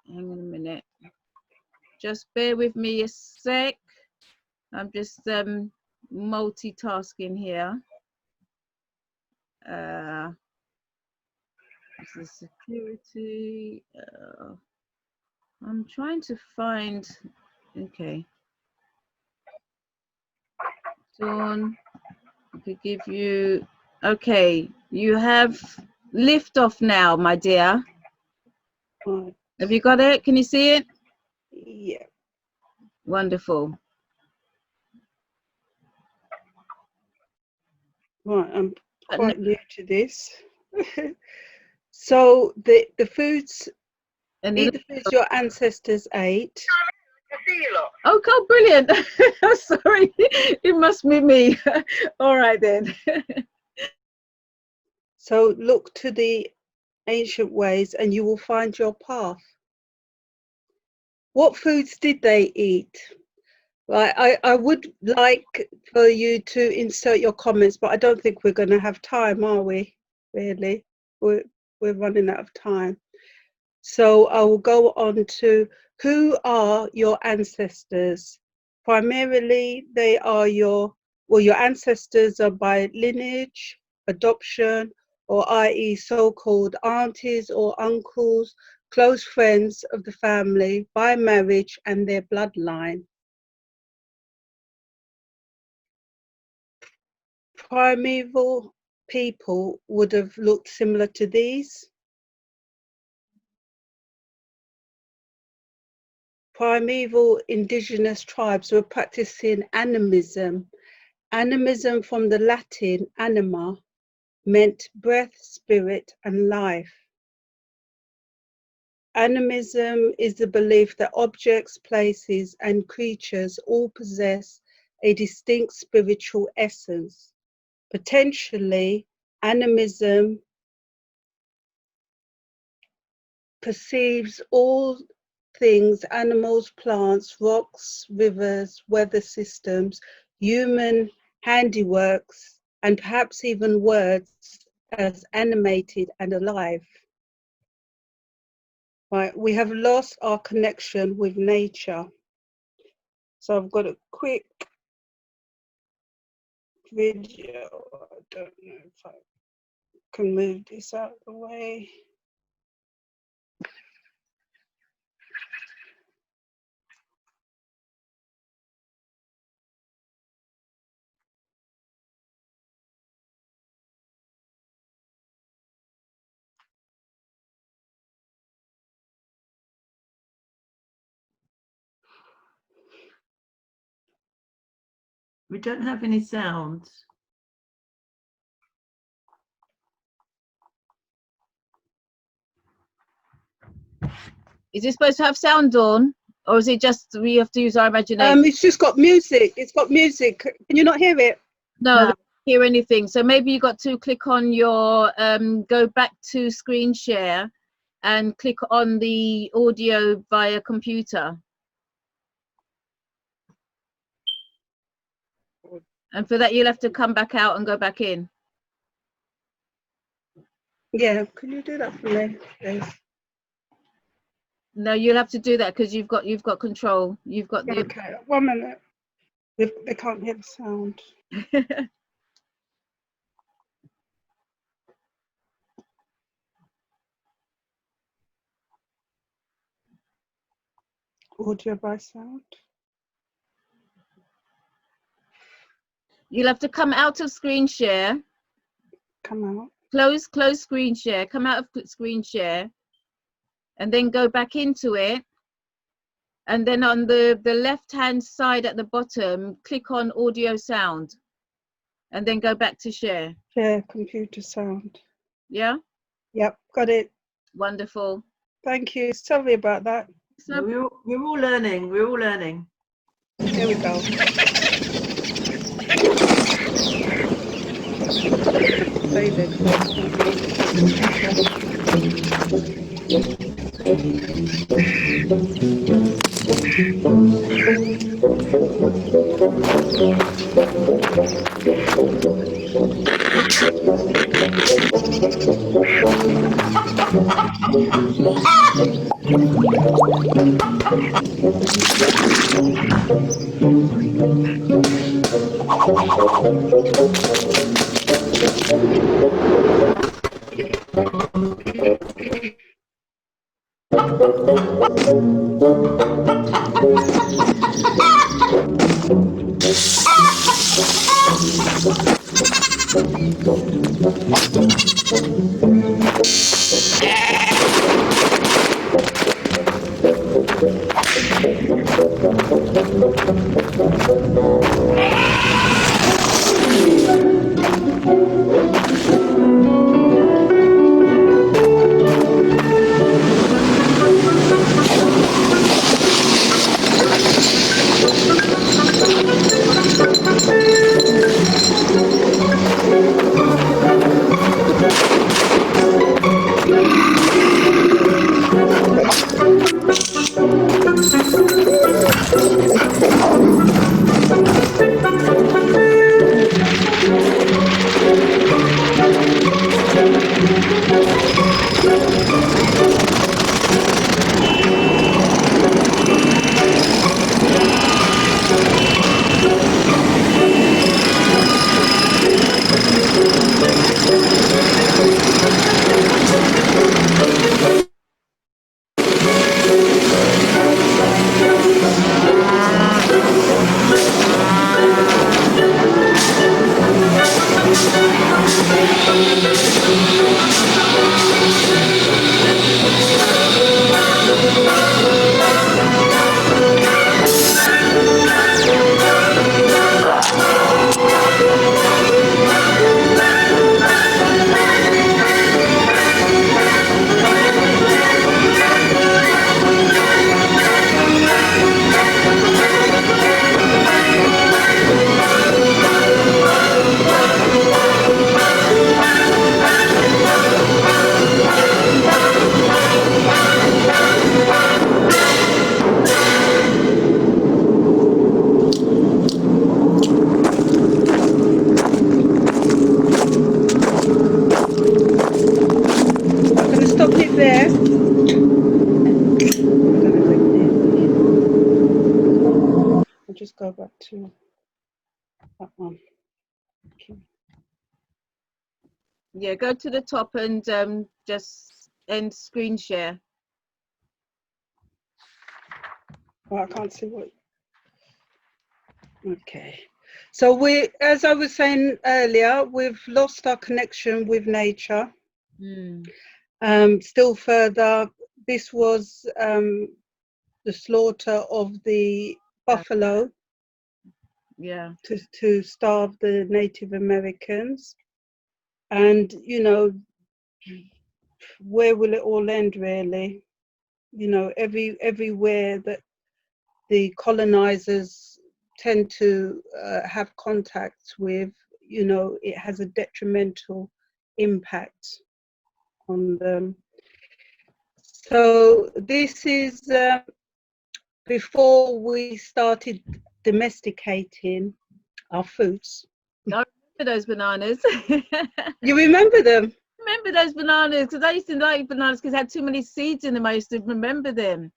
Hang on a minute. Just bear with me a sec. I'm just multitasking here. The security. I'm trying to find. Okay. Dawn, I could give you. Okay, you have liftoff now, my dear. Right. Have you got it? Can you see it? Yeah. Wonderful. Right, I'm quite new to this. So the foods, eat the foods your ancestors ate. Oh, God, brilliant. I'm sorry. It must be me. All right, then. So look to the ancient ways and you will find your path. What foods did they eat? Right, I would like for you to insert your comments, but I don't think we're going to have time, are we? Really? We're running out of time. So I will go on to Who are your ancestors? Primarily, they are your ancestors are by lineage, adoption, or i.e. so-called aunties or uncles, close friends of the family by marriage and their bloodline. Primeval people would have looked similar to these. Primeval indigenous tribes were practicing animism. Animism, from the Latin anima, meant breath, spirit, and life. Animism is the belief that objects, places, and creatures all possess a distinct spiritual essence. Potentially, animism perceives all things, animals, plants, rocks, rivers, weather systems, human handiworks, and perhaps even words, as animated and alive. Right, we have lost our connection with nature. So I've got a quick video. I don't know if I can move this out of the way. We don't have any sounds. Is it supposed to have sound, Dawn? Or is it just we have to use our imagination? It's just got music. It's got music. Can you not hear it? No, I don't hear anything. So maybe you got to click on your, go back to screen share and click on the audio via computer. And for that, you'll have to come back out and go back in. Yeah, can you do that for me, please? No, you'll have to do that because you've got control. You've got the. Okay, 1 minute. They can't hear the sound. Audio by sound. You'll have to come out of screen share. Come out. Close screen share. Come out of screen share, and then go back into it. And then on the left-hand side at the bottom, click on audio sound, and then go back to share. Share computer sound. Yeah? Yep, got it. Wonderful. Thank you. Sorry about that. So we're all learning. We're all learning. Here we go. Play go back to that one. Okay. Yeah, go to the top and just end screen share. Oh, I can't see what. Okay. So we, as I was saying earlier, we've lost our connection with nature. Still further, this was the slaughter of the buffalo. Yeah. To starve the Native Americans. And, you know, where will it all end, really? You know, everywhere that the colonizers tend to have contacts with, you know, it has a detrimental impact on them. So this is before we started domesticating our foods. I remember those bananas. You remember them? Remember those bananas, because I used to like bananas because they had too many seeds in them. I used to remember them.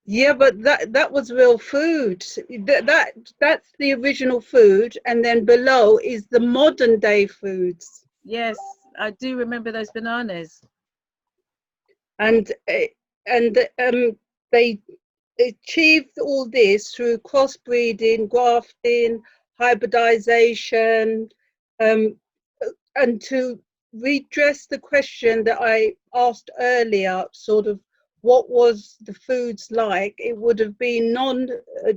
Yeah, but that was real food. That's the original food, and then below is the modern day foods. Yes, I do remember those bananas. And they achieved all this through crossbreeding, grafting, hybridization, and to redress the question that I asked earlier, sort of what was the foods like, it would have been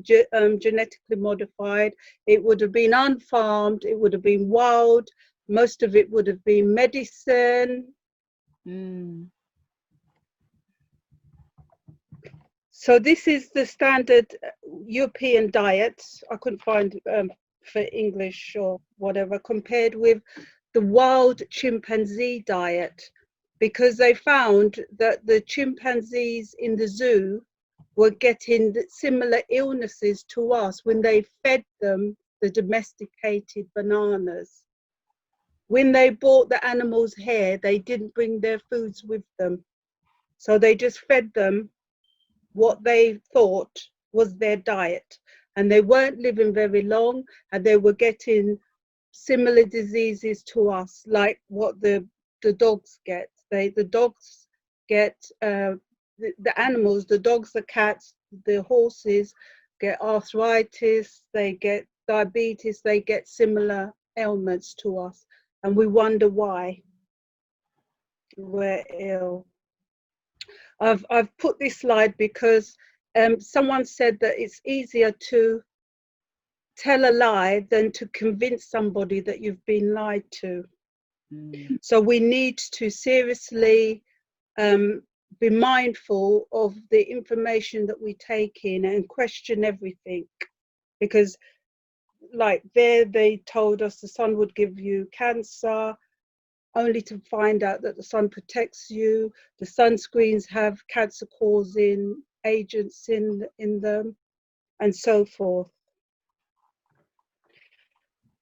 genetically modified, it would have been unfarmed, it would have been wild, most of it would have been medicine. So this is the standard European diet. I couldn't find for English or whatever, compared with the wild chimpanzee diet, because they found that the chimpanzees in the zoo were getting similar illnesses to us when they fed them the domesticated bananas. When they bought the animals' hair, they didn't bring their foods with them. So they just fed them what they thought was their diet. And they weren't living very long, and they were getting similar diseases to us, like what the dogs get. The dogs get, the animals, the dogs, the cats, the horses get arthritis, they get diabetes, they get similar ailments to us. And we wonder why we're ill. I've put this slide because someone said that it's easier to tell a lie than to convince somebody that you've been lied to. So we need to seriously be mindful of the information that we take in and question everything, because like they told us the sun would give you cancer, only to find out that the sun protects you. The sunscreens have cancer causing agents in them, and so forth.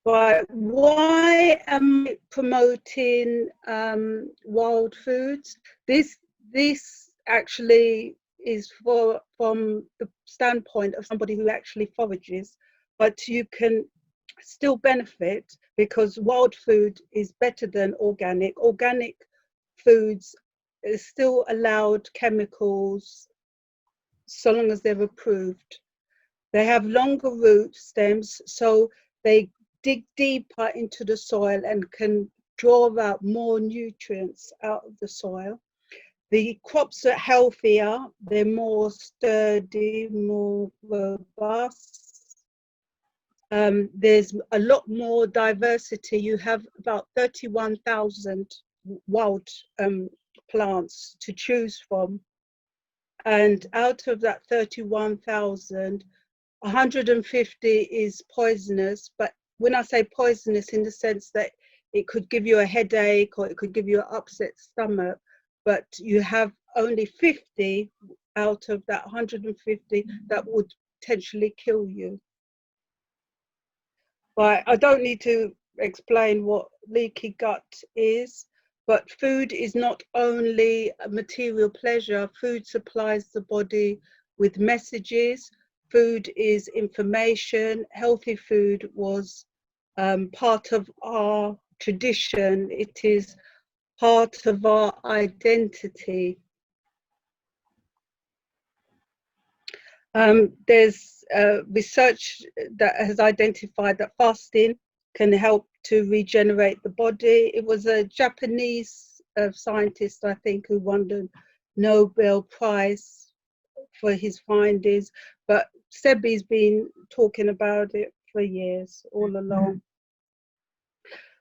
But why am I promoting wild foods? This actually is from the standpoint of somebody who actually forages, but you can still benefit because wild food is better than organic. Organic foods is still allowed chemicals so long as they're approved. They have longer root stems, so they dig deeper into the soil and can draw out more nutrients out of the soil. The crops are healthier, they're more sturdy, more robust. There's a lot more diversity. You have about 31,000 wild plants to choose from. And out of that 31,000, 150 is poisonous. But when I say poisonous, in the sense that it could give you a headache or it could give you an upset stomach, but you have only 50 out of that 150 that would potentially kill you. But I don't need to explain what leaky gut is, but food is not only a material pleasure. Food supplies the body with messages. food is information. Healthy food was part of our tradition. It is part of our identity. There's research that has identified that fasting can help to regenerate the body. It was a Japanese scientist, I think, who won the Nobel Prize for his findings, but Sebi's been talking about it for years, all along.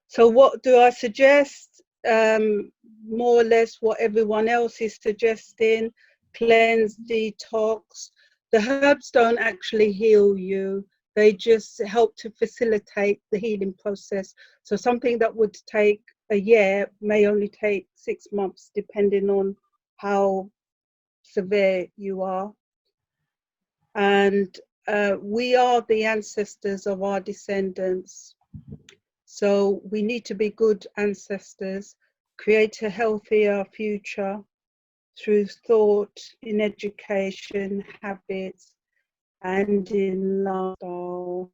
So what do I suggest? More or less what everyone else is suggesting: cleanse, detox. The herbs don't actually heal you. They just help to facilitate the healing process. So something that would take a year may only take 6 months, depending on how severe you are. And we are the ancestors of our descendants. So we need to be good ancestors, create a healthier future through thought, in education, habits, and in lifestyle.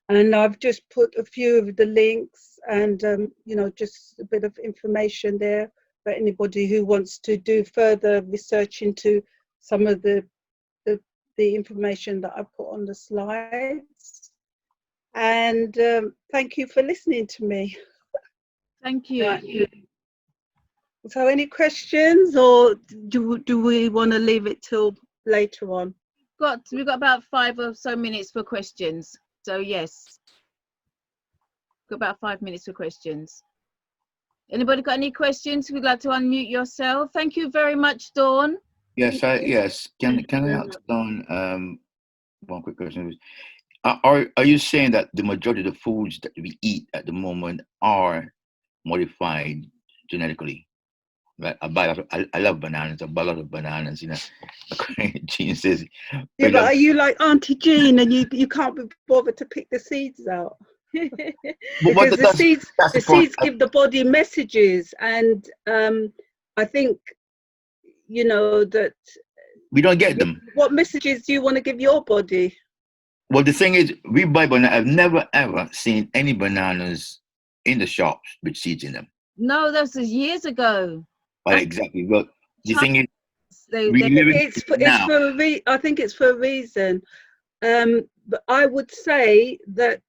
And I've just put a few of the links and, you know, just a bit of information there for anybody who wants to do further research into some of the information that I put on the slides. And thank you for listening to me. Thank you. So any questions, or do we want to leave it till later on? We've got about 5 or so minutes for questions. So yes, got about 5 minutes for questions. Anybody got any questions? Would like to unmute yourself? Thank you very much, Dawn. Yes, yes. Can I ask Dawn one quick question? Are you saying that the majority of the foods that we eat at the moment are modified genetically? Right? I love bananas. I buy a lot of bananas. You know, Jean says. Yeah, but are you like Auntie Jean and you can't be bothered to pick the seeds out? Because the seeds give the body messages, and I think, you know, that we don't get them. What messages do you want to give your body? Well, the thing is, we buy bananas. I've never ever seen any bananas in the shops with seeds in them. No, that was years ago. Well, exactly. But the thing is, I think it's for a reason. But I would say that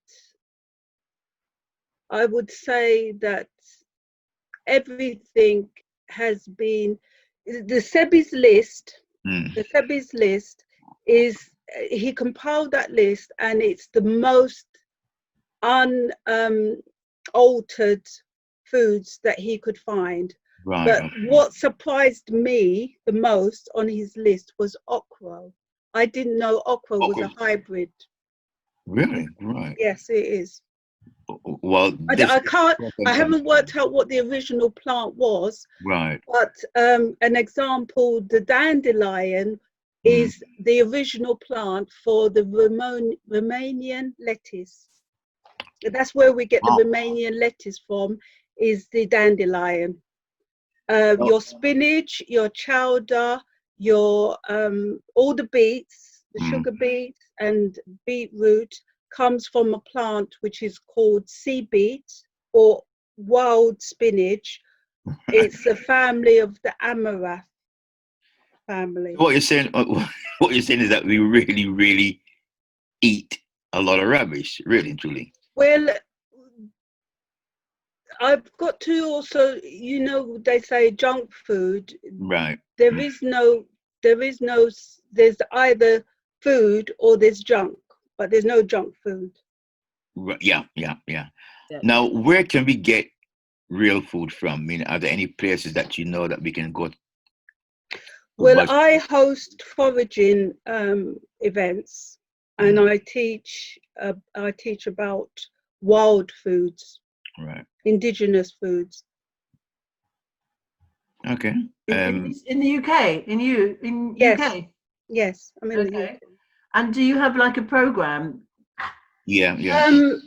everything has been the Sebi's list. The Sebi's list is, he compiled that list, and it's the most unaltered foods that he could find. Right. But what surprised me the most on his list was okra. I didn't know okra was a hybrid. Really? Right. Yes, it is. Well, I haven't worked out what the original plant was. Right. But an example, the dandelion is the original plant for the Romanian lettuce. That's where we get the Romanian lettuce from, is the dandelion. Your spinach, your chowder, your all the beets, the sugar beets and beetroot comes from a plant which is called sea beet or wild spinach. It's a family of the amaranth family. What you're saying is that we really, really eat a lot of rubbish, really and truly. Well, I've got to also, you know, they say junk food. Right. There's either food or there's junk, but there's no junk food. Right. Yeah. Now, where can we get real food from? I mean, are there any places that you know that we can go? Well, I host foraging events, and I teach about wild foods, right? Indigenous foods. Okay. In the UK, yes. UK. Yes, I'm in the UK. And do you have like a program? Yeah.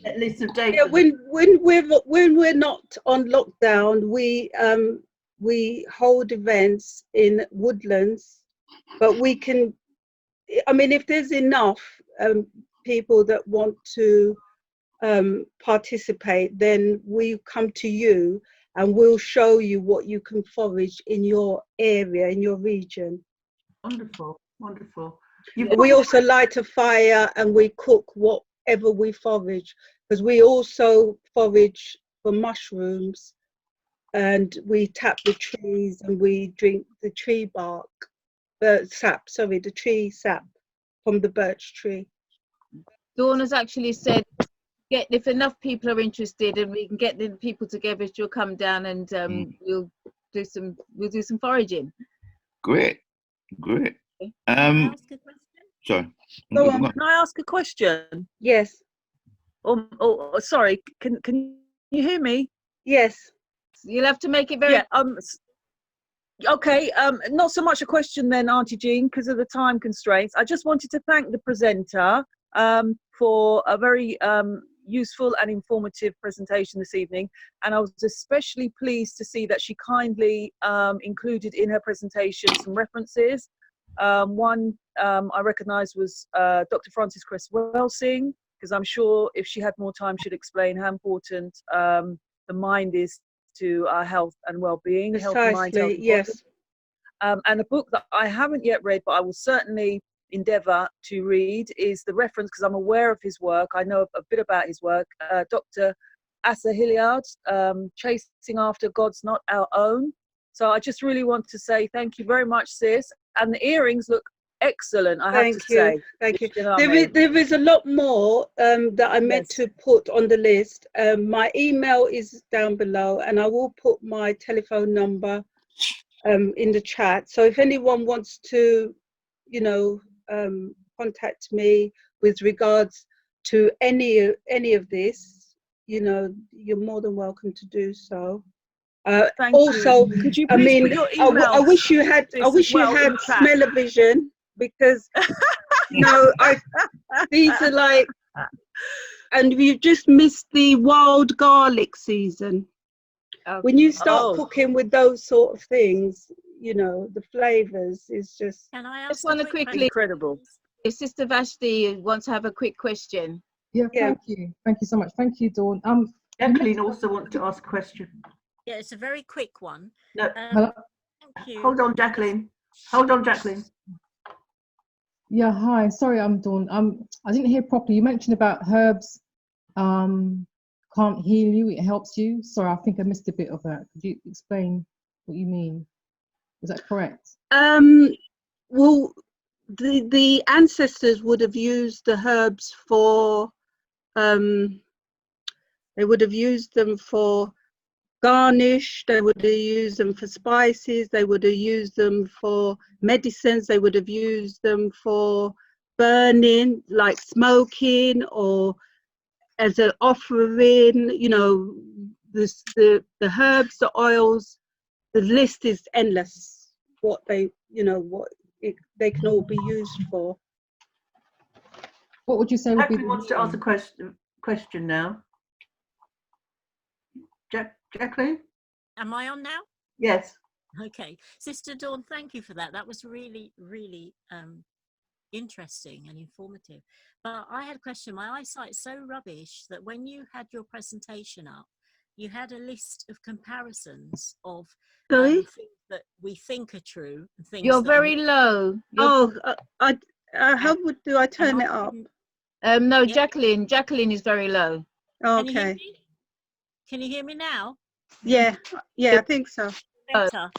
At least of data. Yeah, when we're not on lockdown, we hold events in woodlands, but we can I mean, if there's enough people that want to participate, then we come to you and we'll show you what you can forage in your area, in your region. Wonderful, wonderful. We also light a fire and we cook whatever we forage, because we also forage for mushrooms, and we tap the trees and we drink the tree bark, the tree sap from the birch tree. Dawn has actually said, if enough people are interested and we can get the people together, she'll come down and we'll do some foraging. Great. Can I ask a question? Sorry. Go on. Can I ask a question? Yes. Oh, sorry. Can you hear me? Yes. You'll have to make it very. Yeah. Okay. Not so much a question then, Auntie Jean, because of the time constraints. I just wanted to thank the presenter for a very useful and informative presentation this evening, and I was especially pleased to see that she kindly included in her presentation some references. One I recognised was Dr. Frances Cress Welsing, because I'm sure if she had more time she'd explain how important the mind is to our health and well-being. Precisely, yes. And a book that I haven't yet read, but I will certainly endeavour to read, is the reference, because I'm aware of his work, I know a bit about his work, Dr. Asa Hilliard's Chasing After God's Not Our Own. So I just really want to say thank you very much, sis. And the earrings look excellent, I have to say. Thank you. There is a lot more that I meant to put on the list. My email is down below, and I will put my telephone number in the chat. So if anyone wants to, contact me with regards to any of this, you're more than welcome to do so. Thank also, you. Could you I please mean, put your email I wish you had smell-o-vision, because these are like, and we've just missed the wild garlic season. When you start cooking with those sort of things, the flavors is just. Can I just want to quickly, incredible. If Sister Vashti wants to have a quick question. Yeah, thank you so much. Thank you, Dawn. Jacqueline also wants to ask a question. Yeah, it's a very quick one. No, thank you. Hold on, Jacqueline. Yeah, hi. Sorry, I'm Dawn. I didn't hear properly. You mentioned about herbs can't heal you, it helps you. Sorry, I think I missed a bit of that. Could you explain what you mean? Is that correct? Well, the ancestors would have used the herbs for they would have used them for garnish, they would have used them for spices, they would have used them for medicines, they would have used them for burning, like smoking, or as an offering, the herbs, the oils, the list is endless, what they can all be used for. What would you say would be Jacqueline wants to ask a question now. Jacqueline? Am I on now? Yes. Okay. Sister Dawn, thank you for that. That was really, really interesting and informative. But I had a question. My eyesight's so rubbish that when you had your presentation up, you had a list of comparisons of things that we think are true. And things You're very low. How do I turn it up? No, yeah. Jacqueline is very low. Okay. Can you hear me now? Yeah, I think so. Better.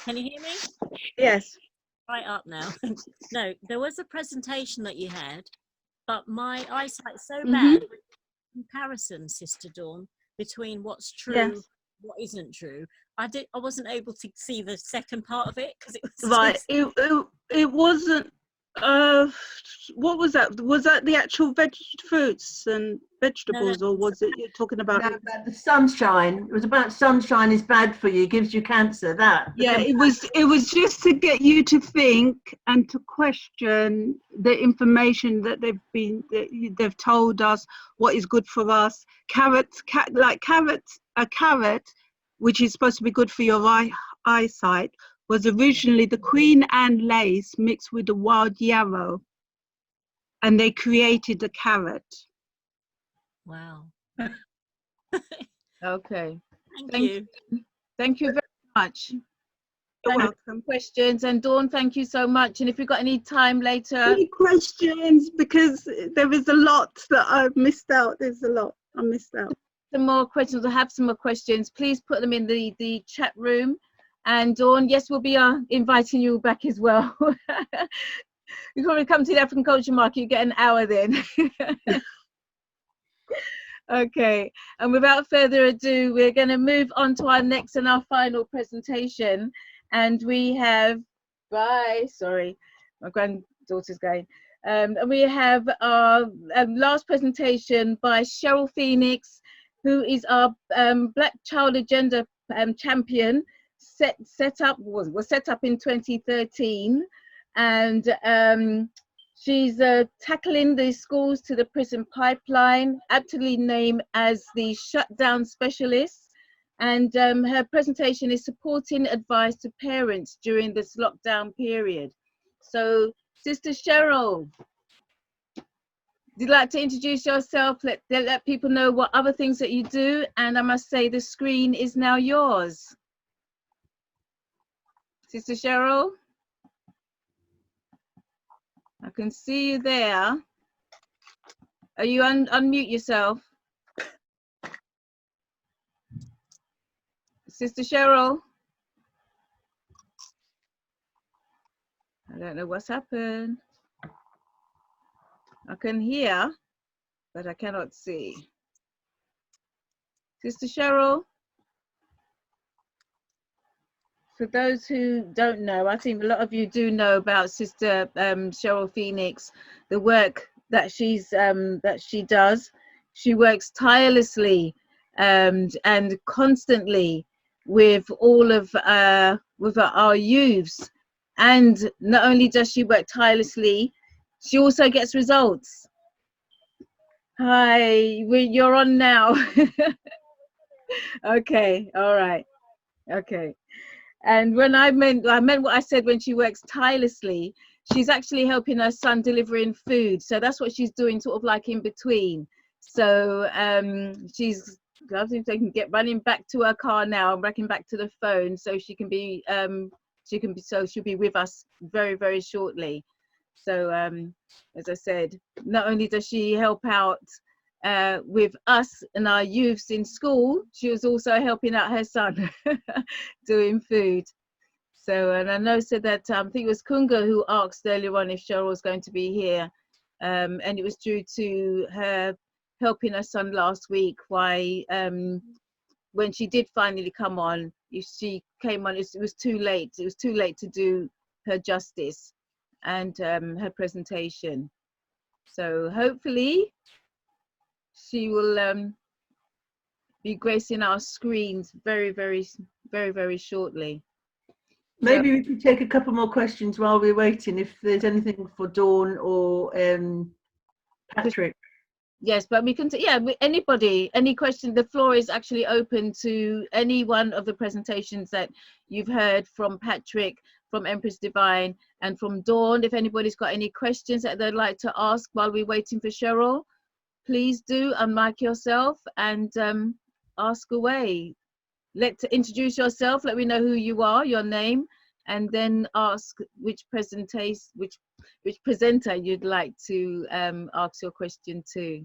Can you hear me? Yes. Right up now. No, there was a presentation that you had, but my eyesight's so bad. Comparison, Sister Dawn, between what's true, what isn't true. I wasn't able to see the second part of it because it was right. It wasn't. What was that? Was that the actual fruits and vegetables, or was it you're talking about? The sunshine. It was about sunshine is bad for you, gives you cancer. It was just to get you to think and to question the information that they've told us what is good for us. A carrot, which is supposed to be good for your eyesight, was originally the Queen Anne lace mixed with the wild yarrow, and they created the carrot. Wow. Okay. Thank you. Thank you very much. You're Thank you for questions. And Dawn, thank you so much. And if you've got any time later. Any questions? Because there is a lot that I've missed out. There's a lot I missed out. Some more questions. We'll have some more questions. Please put them in the chat room. And Dawn, yes, we'll be inviting you back as well. You probably come to the African Culture Market, you get an hour then. Okay, and without further ado, we're going to move on to our next and our final presentation. And we have, sorry, my granddaughter's going. And we have our last presentation by Cheryl Pheonix, who is our Black Child Agenda champion, was set up in 2013. And she's tackling the schools to the prison pipeline, aptly named as the shutdown specialist. And her presentation is supporting advice to parents during this lockdown period. So, Sister Cheryl, would you like to introduce yourself? Let people know what other things that you do. And I must say, the screen is now yours. Sister Cheryl? I can see you there. Are you unmute yourself? Sister Cheryl? I don't know what's happened. I can hear, but I cannot see. Sister Cheryl? For those who don't know, I think a lot of you do know about Sister Cheryl Pheonix, the work that she does. She works tirelessly and constantly with all of with our youths. And not only does she work tirelessly, she also gets results. Hi, you're on now. Okay, all right, okay. And when I meant what I said when she works tirelessly, she's actually helping her son delivering food. So that's what she's doing, sort of like in between. So she's, I think they can get running back to her car now and running back to the phone, so she can be she'll be with us very, very shortly. So as I said, not only does she help out with us and our youths in school, she was also helping out her son doing food. So, and I know said that I think it was Kunga who asked earlier on if Cheryl was going to be here, and it was due to her helping her son last week. Why when she did finally come on, she came on, it was too late. It was too late to do her justice and her presentation. So hopefully she will be gracing our screens very, very, very, very shortly. Maybe we could take a couple more questions while we're waiting, if there's anything for Dawn or Patrick. Yes, but we can, anybody, any question, the floor is actually open to any one of the presentations that you've heard from Patrick, from Empress Divine, and from Dawn. If anybody's got any questions that they'd like to ask while we're waiting for Cheryl, please do unmic yourself and ask away. Introduce yourself, let me know who you are, your name, and then ask which presenter you'd like to ask your question to.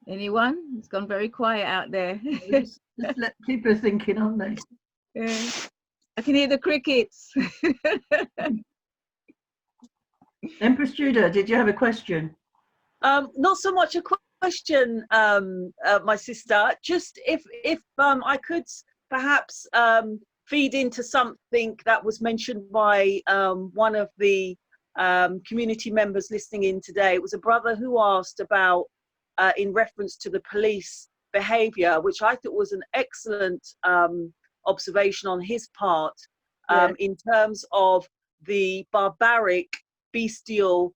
Anyone? It's gone very quiet out there. Just let people are thinking, aren't they? Yeah. I can hear the crickets. Empress Judah, did you have a question? Not so much a question, my sister. Just if I could perhaps feed into something that was mentioned by one of the community members listening in today. It was a brother who asked about, in reference to the police behaviour, which I thought was an excellent observation on his part, in terms of the barbaric, bestial,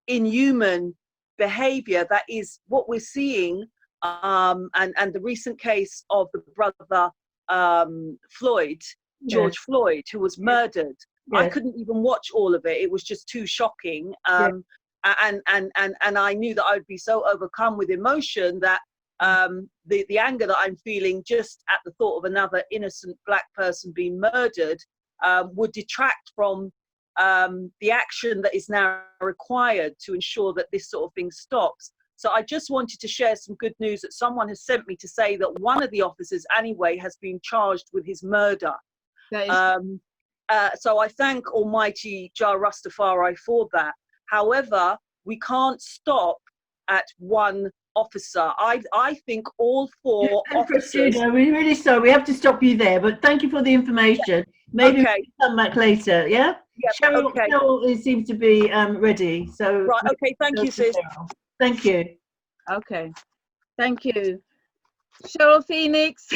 inhuman behaviour that is what we're seeing, and the recent case of the brother Floyd, George Floyd, who was murdered. I couldn't even watch all of it. It was just too shocking. And I knew that I would be so overcome with emotion that the anger that I'm feeling just at the thought of another innocent black person being murdered would detract from the action that is now required to ensure that this sort of thing stops. So I just wanted to share some good news that someone has sent me to say that one of the officers anyway has been charged with his murder. So I thank Almighty Jah Rastafari for that. However, we can't stop at one officer. I think all four officers... We're really sorry, we have to stop you there, but thank you for the information. Maybe we can come back later, yeah? Cheryl seems to be ready. So right, okay, thank you, sis. Thank you. Okay, thank you. Cheryl Pheonix,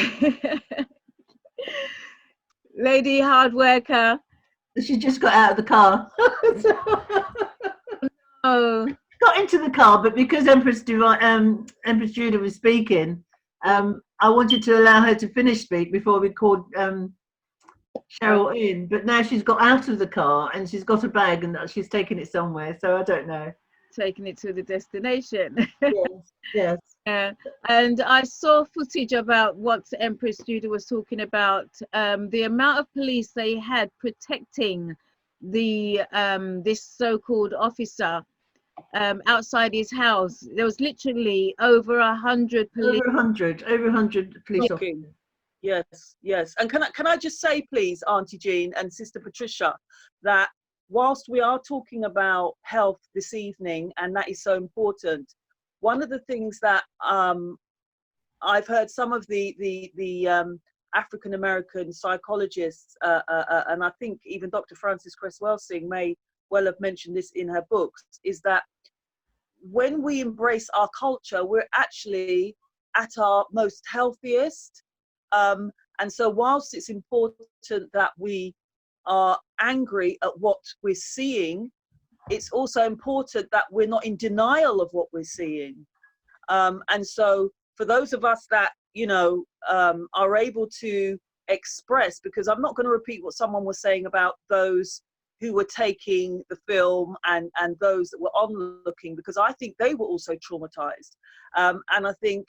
lady hard worker. She just got out of the car. Got into the car, but because Empress Judah was speaking, I wanted to allow her to finish speak before we called Cheryl in. But now she's got out of the car and she's got a bag and she's taking it somewhere. So I don't know. Taking it to the destination. Yes. And I saw footage about what Empress Judah was talking about, the amount of police they had protecting the this so-called officer outside his house. There was literally over 100 police. Over 100 police officers. Yes. And can I just say, please, Auntie Jean and Sister Patricia, that whilst we are talking about health this evening, and that is so important, one of the things that I've heard some of the African American psychologists, and I think even Dr. Frances Cress Welsing may well have mentioned this in her books, is that when we embrace our culture, we're actually at our most healthiest. And so whilst it's important that we are angry at what we're seeing, it's also important that we're not in denial of what we're seeing. And so for those of us that, you know, are able to express, because I'm not going to repeat what someone was saying about those who were taking the film and those that were onlooking, because I think they were also traumatized. And I think,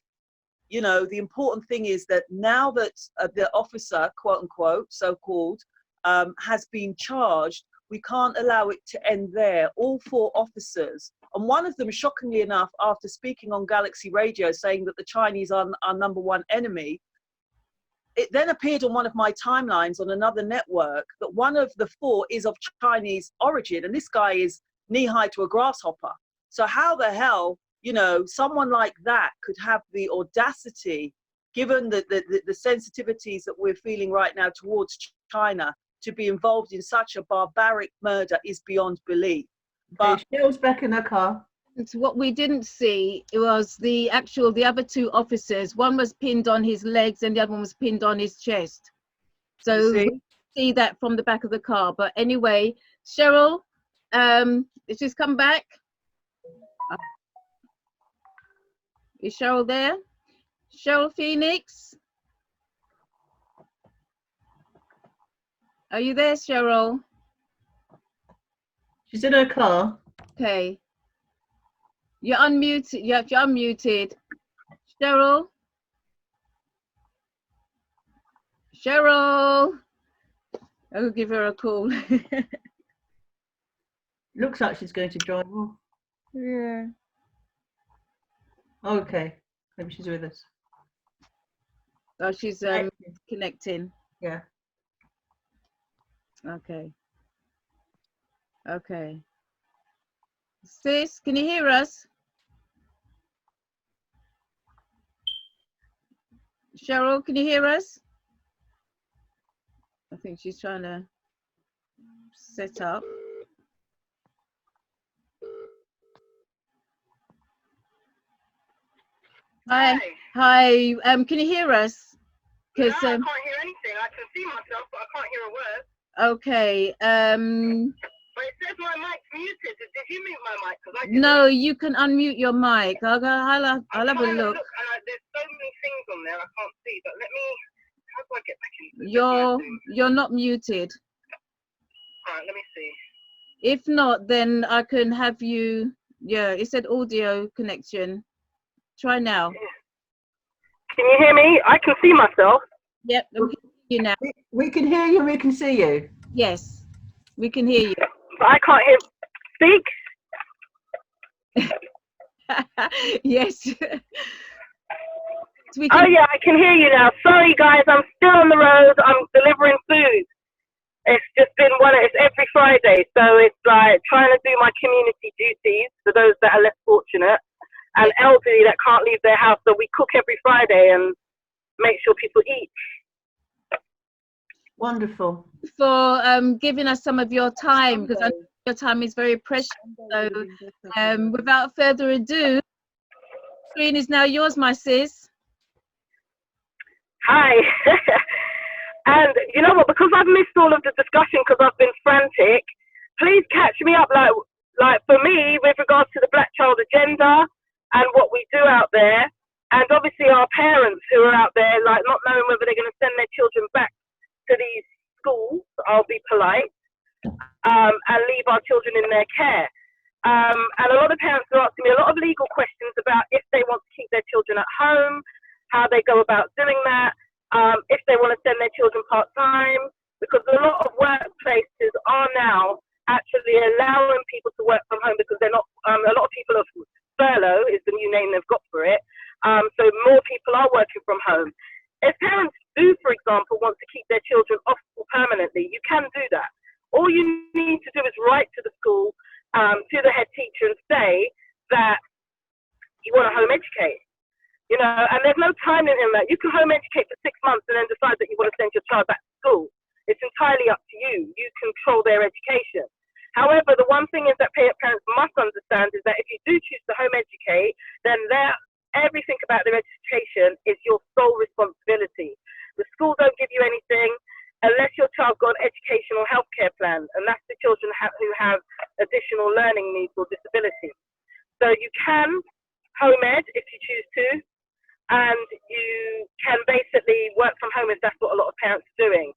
you know, the important thing is that now that the officer, quote unquote, so-called, has been charged, we can't allow it to end there. All four officers, and one of them, shockingly enough, after speaking on Galaxy Radio saying that the Chinese are our number one enemy, it then appeared on one of my timelines on another network that one of the four is of Chinese origin, and this guy is knee-high to a grasshopper. So how the hell, you know, someone like that could have the audacity, given the sensitivities that we're feeling right now towards China, to be involved in such a barbaric murder is beyond belief. But Cheryl's back in her car. It's what we didn't see. It was the other two officers. One was pinned on his legs and the other one was pinned on his chest. So we see that from the back of the car. But anyway, Cheryl, she's come back. Is Cheryl there? Cheryl Pheonix? Are you there, Cheryl? She's in her car. Okay. You're unmuted. You're unmuted. Cheryl? Cheryl? I'll give her a call. Looks like she's going to drive off. Yeah. Okay. Maybe she's with us. Oh, she's connecting. Yeah. Okay. Okay. Sis, can you hear us? Cheryl, can you hear us? I think she's trying to set up. Hi. Hi. Can you hear us? No, I can't hear anything. I can see myself, but I can't hear a word. Okay. But it says my mic's muted. Did you mute my mic? I No, you can unmute your mic. I'll have a look. There's so many things on there I can't see. But let me How do I get back into You're not muted. All right, let me see. If not, then I can have you. Yeah, it said audio connection. Try now. Can you hear me? I can see myself. Yep, we can hear you now. We can hear you. We can see you. Yes, we can hear you. But I can't hear. Speak. Yes. Oh yeah, I can hear you now. Sorry guys, I'm still on the road. I'm delivering food. It's just been it's every Friday, so it's like trying to do my community duties for those that are less fortunate and elderly that can't leave their house. So we cook every Friday and make sure people eat. Wonderful. For giving us some of your time, because I know your time is very precious. So without further ado, the screen is now yours, my sis. Hi. And you know what, because I've missed all of the discussion because I've been frantic, please catch me up, like for me, with regards to the Black Child Agenda and what we do out there, and obviously our parents who are out there, like not knowing whether they're going to send their children back to these schools, I'll be polite, and leave our children in their care. And a lot of parents are asking me a lot of legal questions about if they want to keep their children at home, how they go about doing that, if they want to send their children part-time, because a lot of workplaces are now actually allowing people to work from home because they're not, a lot of people are furlough is the new name they've got for it. So more people are working from home. If parents do, for example, want to keep their children off school permanently, you can do that. All you need to do is write to the school, to the head teacher and say that you want to home educate. You know, and there's no time limit in that. You can home educate for 6 months and then decide that you want to send your child back to school. It's entirely up to you. You control their education. However, the one thing is that parents must understand is that if you do choose to home educate, then everything about their education is your sole responsibility. The school don't give you anything unless your child got an educational healthcare plan, and that's the children who have additional learning needs or disabilities. So you can home ed if you choose to, and you can basically work from home if that's what a lot of parents are doing.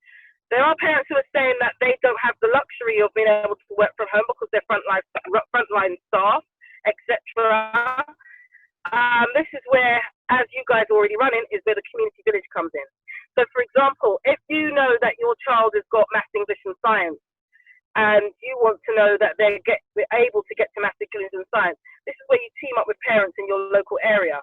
There are parents who are saying that they don't have the luxury of being able to work from home because they're frontline staff, etc. This is where, as you guys are already running, is where the community village comes in. So, for example, if you know that your child has got maths, English, and science, and you want to know that they're able to get to maths, English, and science, this is where you team up with parents in your local area.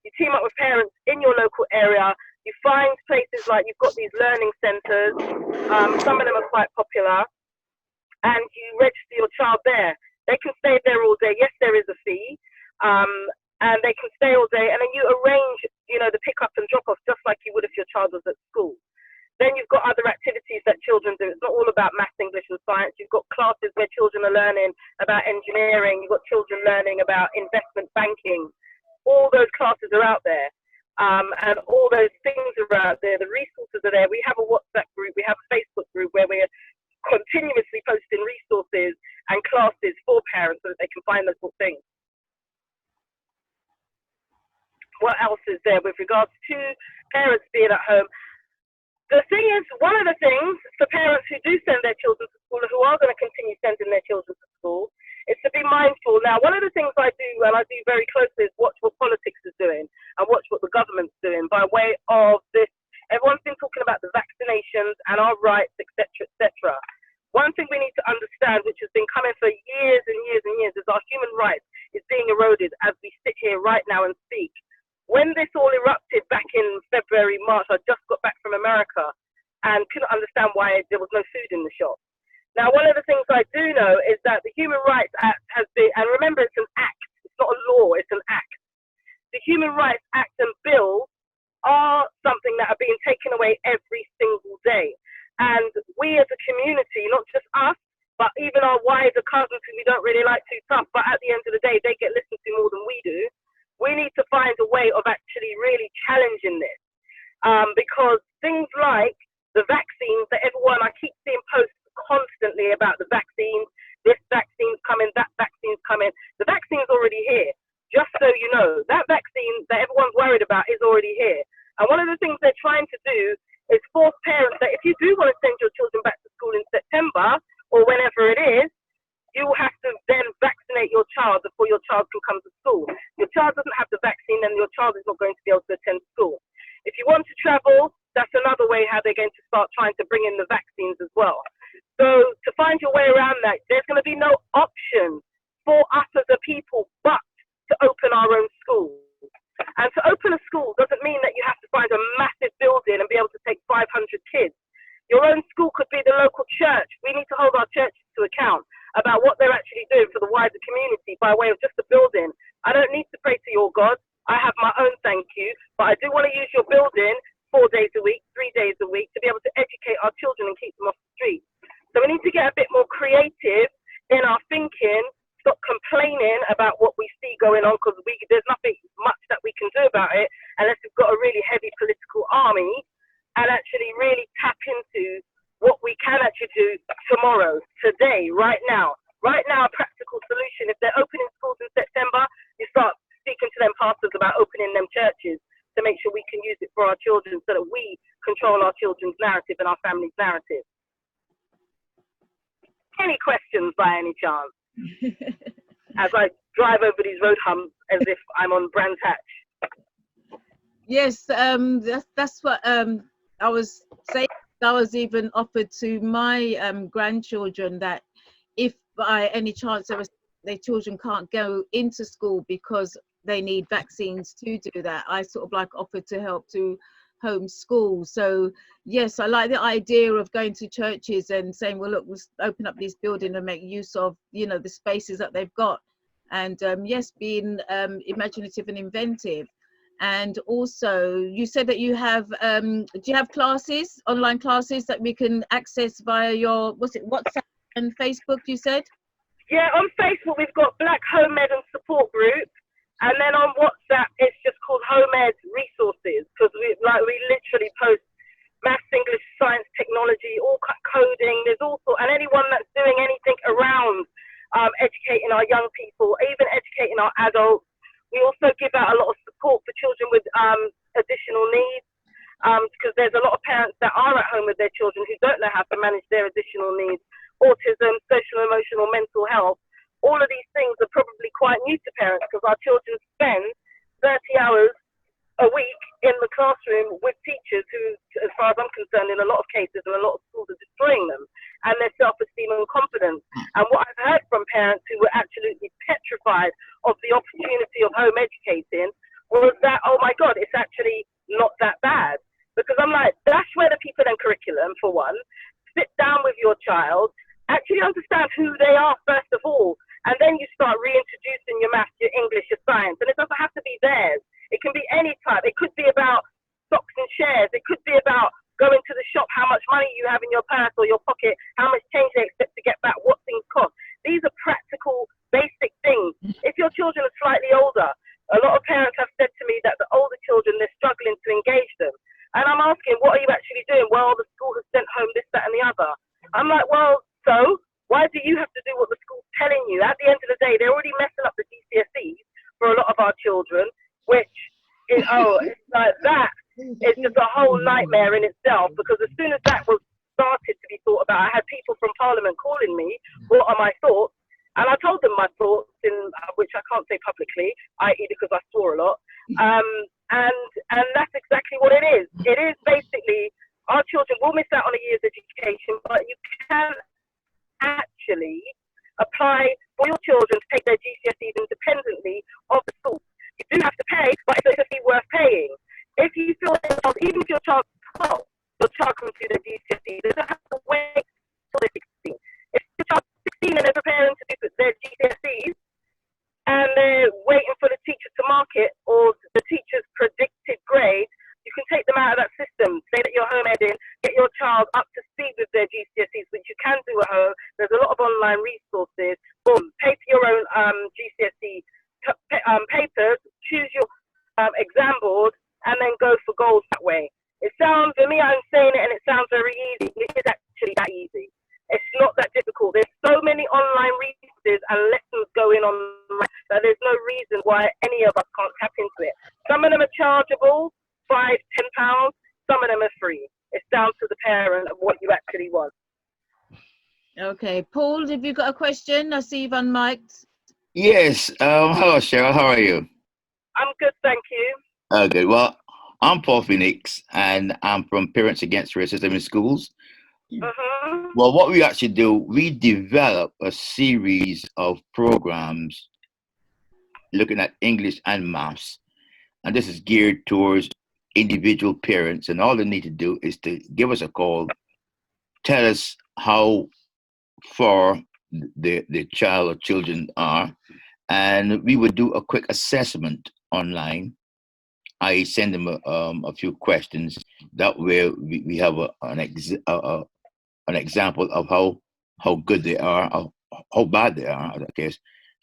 You team up with parents in your local area. You find places like you've got these learning centres. Some of them are quite popular, and you register your child there. They can stay there all day. Yes, there is a fee, and they can stay all day. And then you arrange, you know, the pick-up and drop-off just like you would if your child was at school. Then you've got other activities that children do. It's not all about maths, English, and science. You've got classes where children are learning about engineering. You've got children learning about investment banking. All those classes are out there, and all those things are out there. The resources are there. We have a WhatsApp group. We have a Facebook group where we're continuously posting resources and classes for parents so that they can find those sort of things. What else is there with regards to parents being at home? The thing is, one of the things for parents who do send their children to school, or who are going to continue sending their children to school, is to be mindful. Now, one of the things I do, and I do very closely, is watch what politics is doing and watch what the government's doing by way of this. Everyone's been talking about the vaccinations and our rights, etc., etc. One thing we need to understand, which has been coming for years and years and years, is our human rights is being eroded as we sit here right now and speak. When this all erupted back in February, March, I just got back from America and couldn't understand why there was no food in the shop. Now, one of the things I do know is that the Human Rights Act has been, and remember, it's an act, it's not a law, it's an act. The Human Rights Act and bills are something that are being taken away every single day. And we as a community, not just us, but even our wider cousins who we don't really like too tough, but at the end of the day, they get listened to more than we do. We need to find a way of actually really challenging this, because things like the vaccines that everyone, I keep seeing posts constantly about the vaccines, this vaccine's coming, that vaccine's coming. The vaccine's already here, just so you know. That vaccine that everyone's worried about is already here. And one of the things they're trying to do is trying to bring in the vaccines as well. So to find your way around that, there's going to be no option for us as a people but to open our own schools. And to open a school doesn't mean that you have to find a massive building and be able to take 500 kids. Your own school could be the local church. We need to hold our churches to account about what they're actually doing for the wider community by way of just a building. I don't need to pray to your God. I have my own, thank you. But I do want to use your building 4 days a week, 3 days a week to be able to educate our children and keep them off the street. So we need to get a bit more creative in our thinking, stop complaining about what we see going on, because there's nothing much that we can do about it unless we've got a really heavy political army, and actually really tap into what we can actually do tomorrow, today, right now. Right now, a practical solution. If they're opening schools in September, you start speaking to them pastors about opening them churches to make sure we can use it for our children so that we control our children's narrative and our family's narrative. Any questions by any chance? As I drive over these road humps as if I'm on Brands Hatch. Yes, that's what I was saying. I was even offered to my grandchildren that if by any chance their children can't go into school because they need vaccines to do that, I sort of like offered to help to homeschool. So yes, I like the idea of going to churches and saying, well, look, we'll open up this building and make use of, you know, the spaces that they've got. And yes, being imaginative and inventive. And also, you said that you have, do you have classes, online classes that we can access via your, what's it, WhatsApp and Facebook, you said? Yeah, on Facebook, we've got Black Home Ed and Support Group. And then on WhatsApp, it's just called Home Ed Resources, because we literally post maths, English, science, technology, all coding. There's also, and anyone that's doing anything around educating our young people, even educating our adults. We also give out a lot of support for children with additional needs, because there's a lot of parents that are at home with their children who don't know how to manage their additional needs, autism, social, emotional, mental health. All of these things are probably quite new to parents because our children spend 30 hours a week in the classroom with teachers who, as far as I'm concerned, in a lot of cases and a lot of schools are destroying them and their self-esteem and confidence. And what I've heard from parents who were absolutely petrified of the opportunity of home educating was that, oh my God, it's actually not that bad. Because I'm like, dash where the people and curriculum, for one, sit down with your child, actually understand who they are first of all, and then you start reintroducing your maths, your English, your science. And it doesn't have to be theirs. It can be any type. It could be about stocks and shares. It could be about going to the shop, how much money you have in your purse or your pocket, how much change they expect to get back, what things cost. These are practical, basic things. If your children are slightly older, a lot of parents have said to me that the older children, they're struggling to engage them. And I'm asking, what are you actually doing? Well, the school has sent home this, that, and the other. I'm like, well, so why do you have to do what the school's telling you? At the end of the day, they're already messing up the GCSEs for a lot of our children, which is, it's like that. It's just a whole nightmare in itself, because as soon as that was started to be thought about, I had people from Parliament calling me, what are my thoughts? And I told them my thoughts, in which I can't say publicly, i.e. because I swore a lot. And that's exactly what it is. It is basically, our children will miss out on a year's education, but you can actually apply for your children to take their GCSEs independently of the school. You do have to pay, but it's definitely worth paying. If you feel that, even if your child is 12, your child can do their GCSEs, they don't have to wait till they're 16. If your child is 16 and they're preparing to do their GCSEs and they're waiting for the teacher to mark it or the teacher's predicted grade, you can take them out of that system. Say that you're home editing, get your child up to speed with their GCSEs, which you can do at home. There's a lot of online resources. Boom, pay for your own GCSE papers, choose your exam board, and then go for goals that way. It sounds, for me, I'm saying it and it sounds very easy. It is actually that easy. It's not that difficult. There's so many online resources and lessons going on that there's no reason why any of us can't tap into it. Some of them are chargeable, £5, £10. Some of them are free. It's down to the parent of what you actually want. Okay, Paul, have you got a question? I see you've unmiked. Yes. Hello, Cheryl. How are you? I'm good, thank you. Okay. Well, I'm Paul Pheonix, and I'm from Parents Against Racism in Schools. Mhm. Well, what we actually do, we develop a series of programs looking at English and maths, and this is geared towards individual parents. And all they need to do is to give us a call, tell us how far the child or children are, and we would do a quick assessment online. I send them a few questions. That way, we have an example of how good they are, or how bad they are, in that case,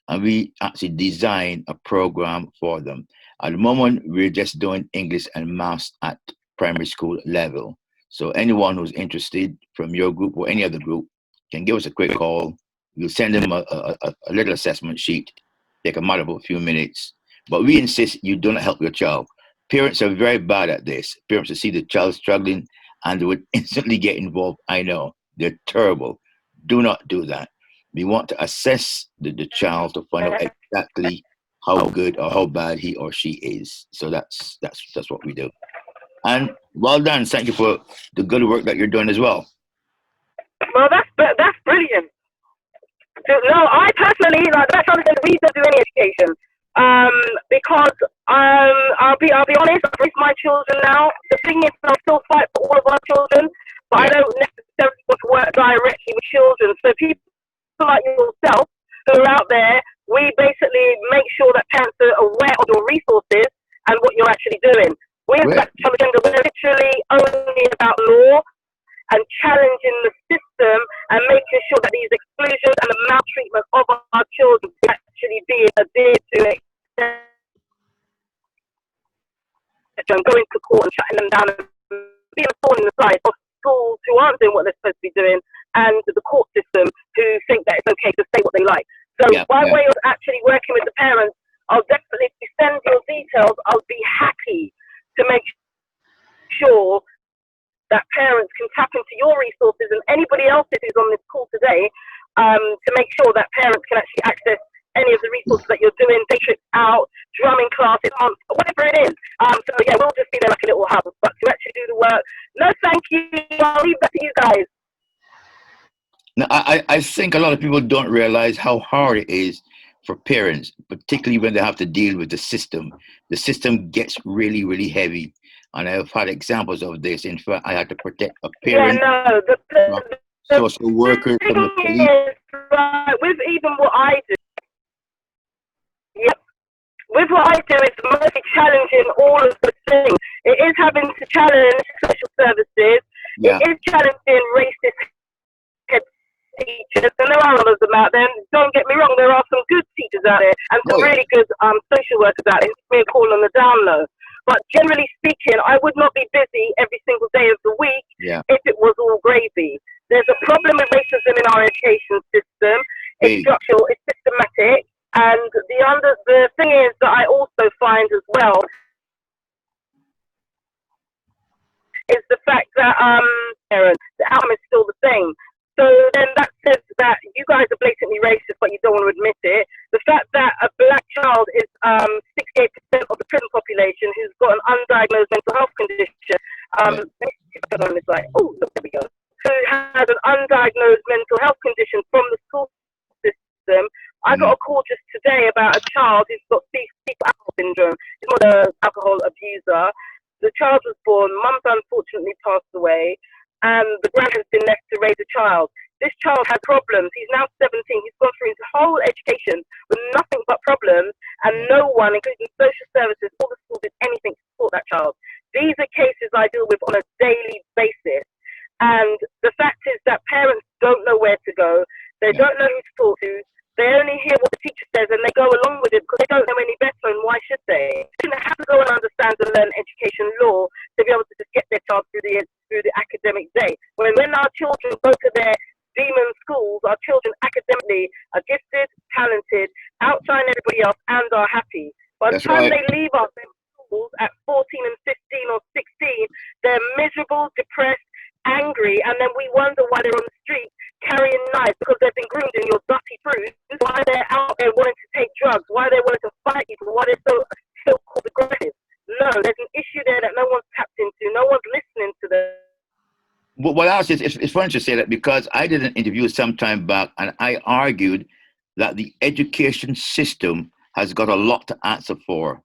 and we actually design a program for them. At the moment, we're just doing English and maths at primary school level. So anyone who's interested from your group or any other group can give us a quick call. We'll send them a little assessment sheet. Take a matter of a few minutes. But we insist you do not help your child. Parents are very bad at this. Parents will see the child struggling and they would instantly get involved. I know. They're terrible. Do not do that. We want to assess the child to find out exactly how good or how bad he or she is. So that's what we do. And well done. Thank you for the good work that you're doing as well. Well, that's brilliant. No, I personally, like, that's something we don't do any education. Because I'll be honest, I've raised my children now. The thing is, I still fight for all of our children, but I don't necessarily want to work directly with children. So people like yourself who are out there, we basically make sure that parents are aware of your resources and what you're actually doing. We're Black Child Agenda, we're literally only about law and challenging the system and making sure that these exclusions and the maltreatment of our children actually be adhered to it. Going to court and shutting them down and being a thorn in the side of schools who aren't doing what they're supposed to be doing, and the court system who think that it's okay to say what they like. So by way of actually working with the parents, I'll definitely, if you send your details, I'll be happy to make sure that parents can tap into your resources and anybody else who's on this call today, to make sure that parents can actually access any of the resources that you're doing, day trips out, drumming classes, whatever it is. So yeah, we'll just be there like a little hub, but to actually do the work, no thank you, I'll leave that to you guys. Now, I think a lot of people don't realize how hard it is for parents, particularly when they have to deal with the system. The system gets really, really heavy. And I've had examples of this. In fact, I had to protect a parent, social workers from the police. Right, with even what I do, with what I do, it's mostly challenging all of the things. It is having to challenge social services. It is challenging racist head teachers, and there are others out there. Don't get me wrong, there are some good teachers out there and some really good social workers out there. It's me a call on the down low. But generally speaking, I would not be busy every single day of the week if it was all gravy. There's a problem with racism in our education system. It's structural, it's systematic, and the thing is that I also find as well is the fact that the outcome is still the same. So then that says that you guys are blatantly racist, but you don't want to admit it. The fact that a black child is 68% of the prison population who's got an undiagnosed mental health condition. Who has an undiagnosed mental health condition from the school system. I got a call just today about a child who's got fetal alcohol syndrome. He's not an alcohol abuser. The child was born, mum's unfortunately passed away, and the grand has been left to raise a child. This child had problems. He's now 17. He's gone through his whole education with nothing but problems, and no one, including social services, all the schools, did anything to support that child. These are cases I deal with on a daily basis. And the fact is that parents don't know where to go. They don't know who to talk to. They only hear what the teacher says and they go along with it because they don't know any better, and why should they? They shouldn't have to go and understand and learn education law to be able to just get their child through the academic day. When our children go to their demon schools, our children academically are gifted, talented, outshine everybody else, and are happy. By the time they leave our schools at 14 and 15 or 16, they're miserable, depressed, angry, and then we wonder why they're on the street carrying knives because they've been groomed in your dirty fruit, why they're out there wanting to take drugs, why they're wanting to fight people, why they're so called aggressive. No, There's an issue there that no one's tapped into. No one's listening to them. Well, it's funny to say that, because I did an interview some time back, and I argued that the education system has got a lot to answer for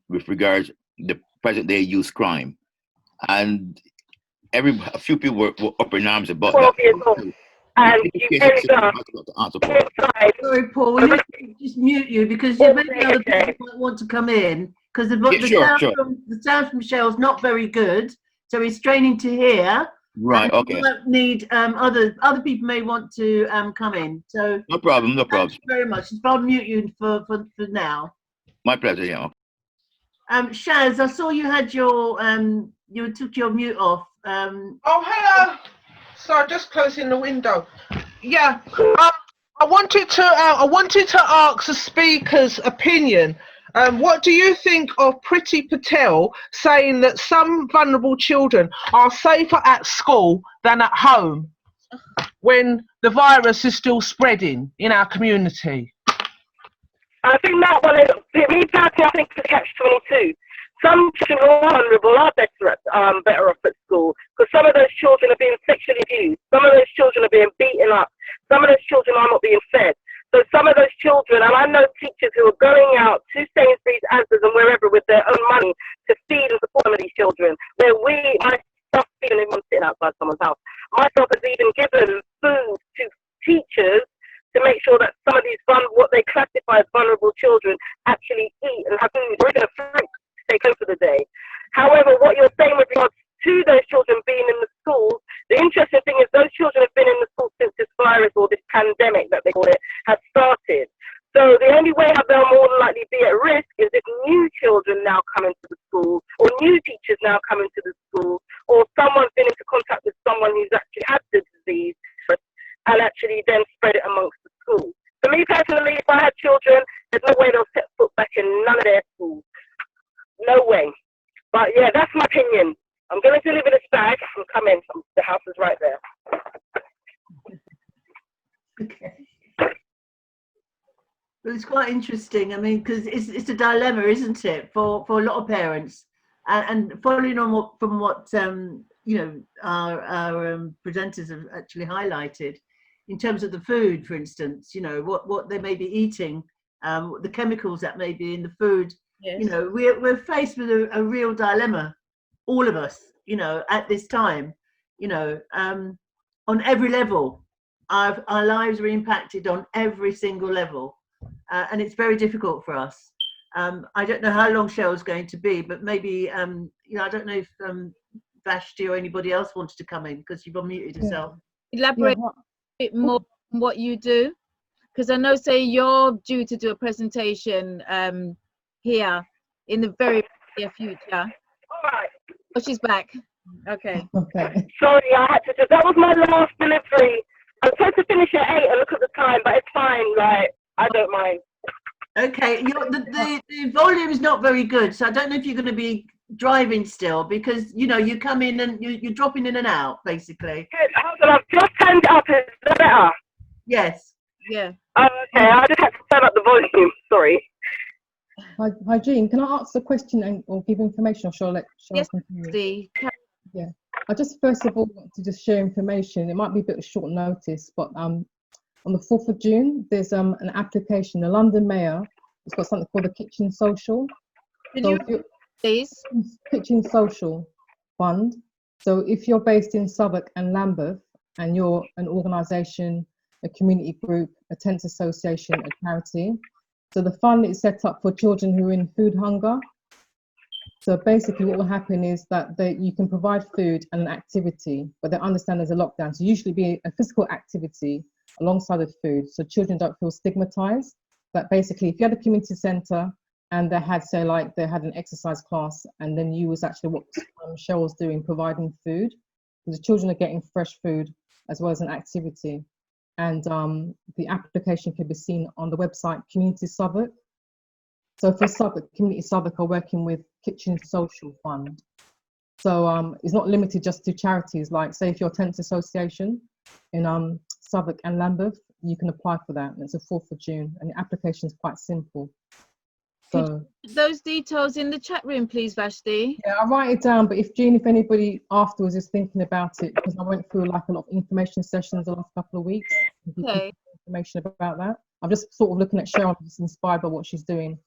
with regards to the present day youth crime. And a few people were up in arms about 12 that. years old. And you end up inside. Sorry, Paul, we need to just mute you because maybe other people might want to come in, because the sound from Cheryl's not very good, so he's straining to hear. Right. Okay. We might need other people may want to come in. So no problem. Thank you very much. I'll mute you for now. My pleasure. Yeah. Shaz, I saw you had your you took your mute off. Oh, hello. So just closing the window. Yeah. I wanted to ask the speaker's opinion. What do you think of Priti Patel saying that some vulnerable children are safer at school than at home when the virus is still spreading in our community? I think that one is, me personally, I think it's a catch-22. Some children who are vulnerable are better off at school, because some of those children are being sexually abused, some of those children are being beaten up, some of those children are not being fed. So some of those children, and I know teachers who are going out to Sainsbury's, Asda's and wherever with their own money to feed and support some of these children, where myself, even if I'm sitting outside someone's house, myself has even given food to teachers to make sure that some of these what they classify as vulnerable children actually eat and have food or even a fruit to take home for the day. However, what you're saying with regards to those children being in the schools, the interesting thing is those children have been in the schools since this virus or this pandemic that they call it has started. So the only way how they'll more than likely be at risk is if new children now come into the schools, or new teachers now come into the schools, or someone's been into contact with someone who's actually had the disease and actually then spread it amongst the schools. For me personally, if I had children, there's no way they'll set foot back in none of their schools. No way. But yeah, that's my opinion. I'm going to deliver this bag and come in. The house is right there. Okay. Well, it's quite interesting. I mean, because it's a dilemma, isn't it, for a lot of parents? And following on from what you know, our presenters have actually highlighted, in terms of the food, for instance, you know, what they may be eating, the chemicals that may be in the food. Yes. You know, we're faced with a real dilemma, all of us, you know, at this time, you know, on every level. Our lives are impacted on every single level, and it's very difficult for us. I don't know how long Cheryl's going to be, but maybe, you know, I don't know if Vashti or anybody else wanted to come in, because you've unmuted yourself. Elaborate a bit more on what you do, because I know, say, you're due to do a presentation here in the very near future. All right. Oh, she's back. Okay. Okay. Sorry, I had to. That was my last delivery. I'm supposed to finish at 8 and look at the time, but it's fine. Like, I don't mind. Okay, the volume is not very good, so I don't know if you're going to be driving still, because you know you come in and you're dropping in and out basically. Good. Hold on, I've just turned it up. Is that better? Yes. Yeah. Oh, okay. I just had to turn up the volume. Sorry. Hi, Jean. Can I ask a question or give information, or shall I Yes, continue? Yeah. I just first of all want to just share information. It might be a bit of short notice, but on the 4th of June, there's an application. The London Mayor has got something called the Kitchen Social. Please? Kitchen Social Fund. So if you're based in Southwark and Lambeth, and you're an organisation, a community group, a tenants association, a charity, so the fund is set up for children who are in food hunger. So basically what will happen is that you can provide food and an activity, but they understand there's a lockdown. So usually be a physical activity alongside with food, so children don't feel stigmatized. That basically, if you had a community centre and they had, say, like they had an exercise class, and then you was actually what Cheryl was doing, providing food. So the children are getting fresh food as well as an activity. And the application can be seen on the website Community Southwark. So for Southwark, Community Southwark are working with Kitchen Social Fund. So it's not limited just to charities, like say if you're a tenants association in Southwark and Lambeth, you can apply for that. And it's the 4th of June, and the application is quite simple. So those details in the chat room, please, Vashti. yeah, I'll write it down. But if anybody afterwards is thinking about it, because I went through like a lot of information sessions the last couple of weeks, Okay. information about that. I'm just sort of looking at Cheryl, just inspired by what she's doing.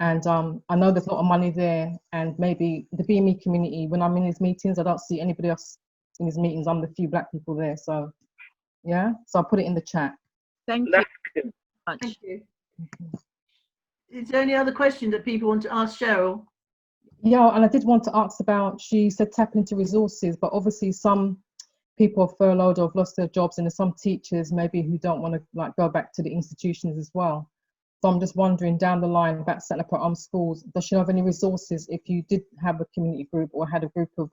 And I know there's a lot of money there, and maybe the BME community, when I'm in these meetings, I don't see anybody else in these meetings. I'm the few black people there. So yeah, so I'll put it in the chat. Thank That's you. good. Thank you. Is there any other questions that people want to ask Cheryl? Yeah, and I did want to ask about, she said tap into resources, but obviously some people are furloughed or have lost their jobs, and there's some teachers maybe who don't want to like go back to the institutions as well. So I'm just wondering down the line about setting up our own schools, does she have any resources if you did have a community group or had a group of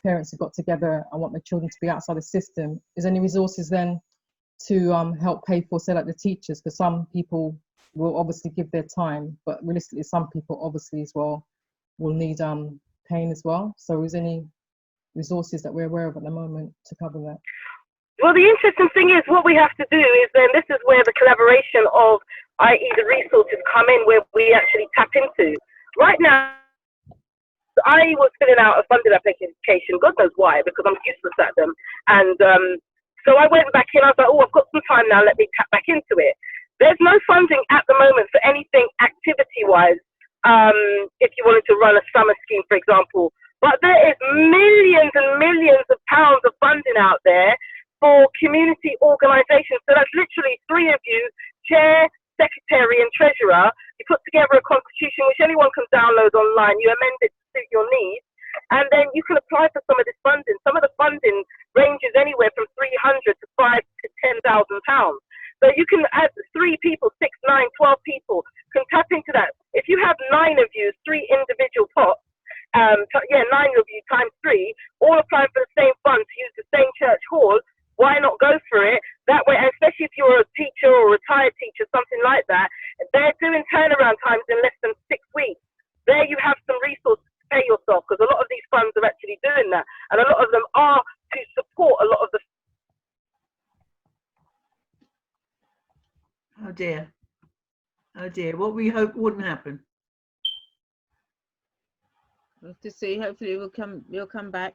parents who got together and want their children to be outside the system? Is there any resources then to help pay for, say, like the teachers? Because some people will obviously give their time, but realistically some people obviously as well will need paying as well. So is any resources that we're aware of at the moment to cover that? Well, the interesting thing is what we have to do is then this is where the collaboration of, i.e. the resources come in, where we actually tap into. Right now, I was filling out a funding application, God knows why, because I'm useless at them. And so I went back in, I was like, oh, I've got some time now, let me tap back into it. There's no funding at the moment for anything activity-wise, if you wanted to run a summer scheme, for example. But there is millions and millions of pounds of funding out there for community organisations. So that's literally 3 of you, chair, secretary and treasurer. You put together a constitution which anyone can download online. You amend it to suit your needs, and then you can apply for some of this funding. Some of the funding ranges anywhere from 300 to 5 to 10,000 pounds. So you can add 3 people, 6, 9, 12 people can tap into that. If you have 9 of you, 3 individual pots, 9 of you times 3, all applying for the same fund to use the same church hall, why not go for it? That way, especially if you're a teacher or a retired teacher, something like that, they're doing turnaround times in less than 6 weeks. There you have some resources to pay yourself, because a lot of these funds are actually doing that. And a lot of them are to support a lot of the... Oh dear. Oh dear. What we hope wouldn't happen. We'll have to see. Hopefully you'll come back.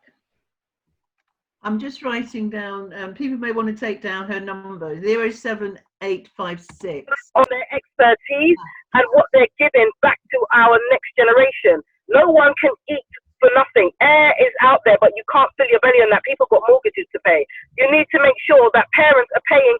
I'm just writing down, people may want to take down her number, 07856. On their expertise and what they're giving back to our next generation. No one can eat for nothing. Air is out there, but you can't fill your belly on that. People got mortgages to pay. You need to make sure that parents are paying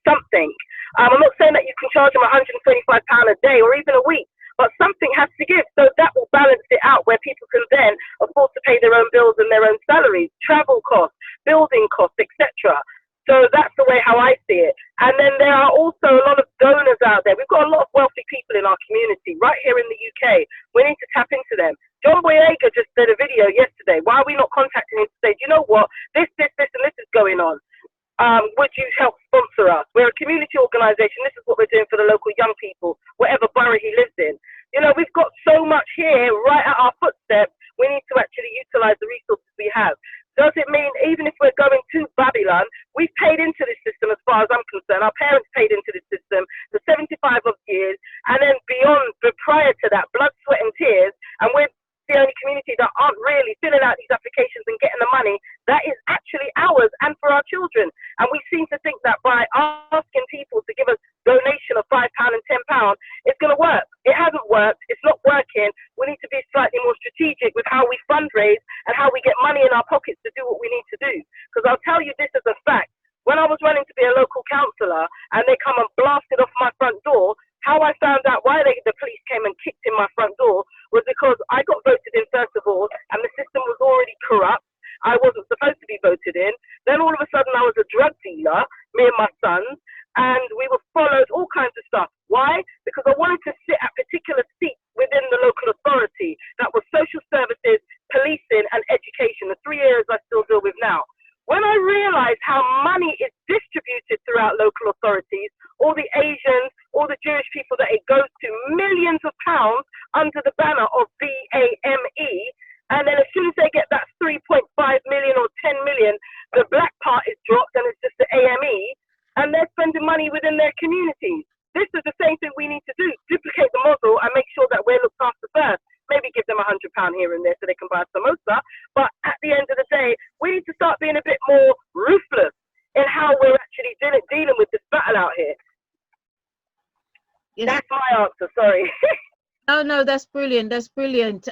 something. I'm not saying that you can charge them £125 a day or even a week, but something has to give. So that will balance it out where people can then afford to pay their own bills and their own salaries, travel costs, building costs, etc. So that's the way how I see it. And then there are also a lot of donors out there. We've got a lot of wealthy people in our community right here in the UK. We need to tap into them. John Boyega just did a video yesterday. Why are we not contacting him to say, do you know what, this, and this is going on? Would you help sponsor us? We're a community organisation. This is what we're doing for the local young people, whatever borough he lives in. You know, we've got so much here right at our footsteps. We need to actually utilise the resources we have. Does it mean even if we're going to Babylon, we've paid into this system as far as I'm concerned. Our parents paid into this system for 75 of years, and then beyond, but prior to that, blood, sweat and tears, and we're the only community that aren't really filling out these applications and getting the money that is actually ours and for our children. And we seem to think that by asking people to give us donation of £5 and £10, it's going to work. It hasn't worked. It's not working. We need to be slightly more strategic with how we fundraise and how we get money in our pockets to do what we need to do. Because I'll tell you this as a fact. When I was running to be a local councillor and they come and blasted off my front door, how I found out why the police came and kicked in my front door was because I got voted in first of all, and the system was already corrupt. I wasn't supposed to be voted in. Then all of a sudden I was a drug dealer, me and my sons, and we were followed, all kinds of stuff. Why? Because I wanted to sit at particular seats within the local authority. That was social services, policing and education, the 3 areas I still deal with now. When I realized how money is distributed throughout local authorities, all the Asians, all the Jewish people that it goes to, millions of pounds under the banner of BAME, and then as soon as they get that 3.5 million or 10 million, the black part is dropped and it's just the AME, and they're spending money within their communities. this is the same thing we need to do, duplicate the model and make sure that we're looked after first. Maybe give them £100 here and there so they can buy a samosa. But at the end of the day, we need to start being a bit more ruthless in how we're actually dealing with this battle out here. Yes. That's my answer, sorry. No, that's brilliant. That's brilliant.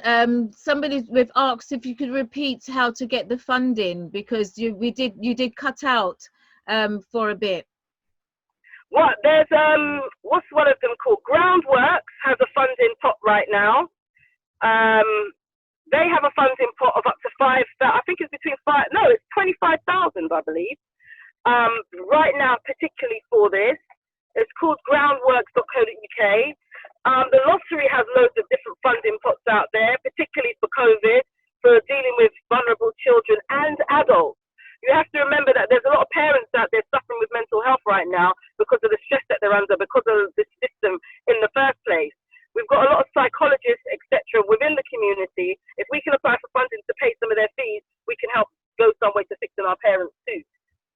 Somebody with asked if you could repeat how to get the funding, because you did cut out for a bit. What? There's what's one of them called? Groundworks has a funding pot right now. They have a funding pot of up to I think it's between it's 25,000, I believe. Right now, particularly for this, it's called groundworks.co.uk. The lottery has loads of different funding pots out there, particularly for COVID, for dealing with vulnerable children and adults. You have to remember that there's a lot of parents out there suffering with mental health right now because of the stress that they're under, because of the system in the first place. We've got a lot of psychologists, etc., within the community. If we can apply for funding to pay some of their fees, we can help go some way to fixing our parents too.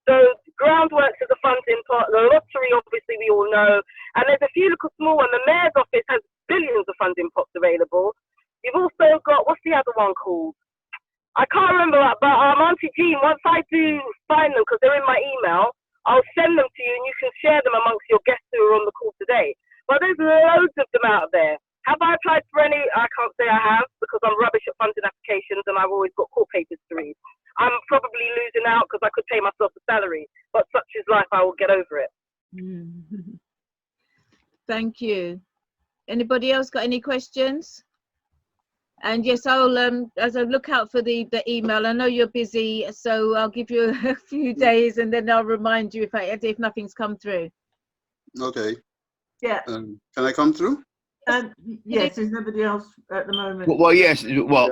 So Groundworks is a funding pot. The lottery, obviously, we all know. And there's a few little small ones. The Mayor's Office has billions of funding pots available. You've also got, what's the other one called? I can't remember that, but Auntie Jean, once I do find them, because they're in my email, I'll send them to you and you can share them amongst your guests who are on the call today. But there's loads of them out there. Have I applied for any? I can't say I have, because I'm rubbish at funding applications and I've always got court papers to read. I'm probably losing out because I could pay myself a salary, but such is life, I will get over it. Thank you. Anybody else got any questions? And yes, I'll as I look out for the email. I know you're busy, so I'll give you a few days and then I'll remind you if nothing's come through. Okay. Yeah. Can I come through? Yes, there's nobody else at the moment. Well, yes. Well,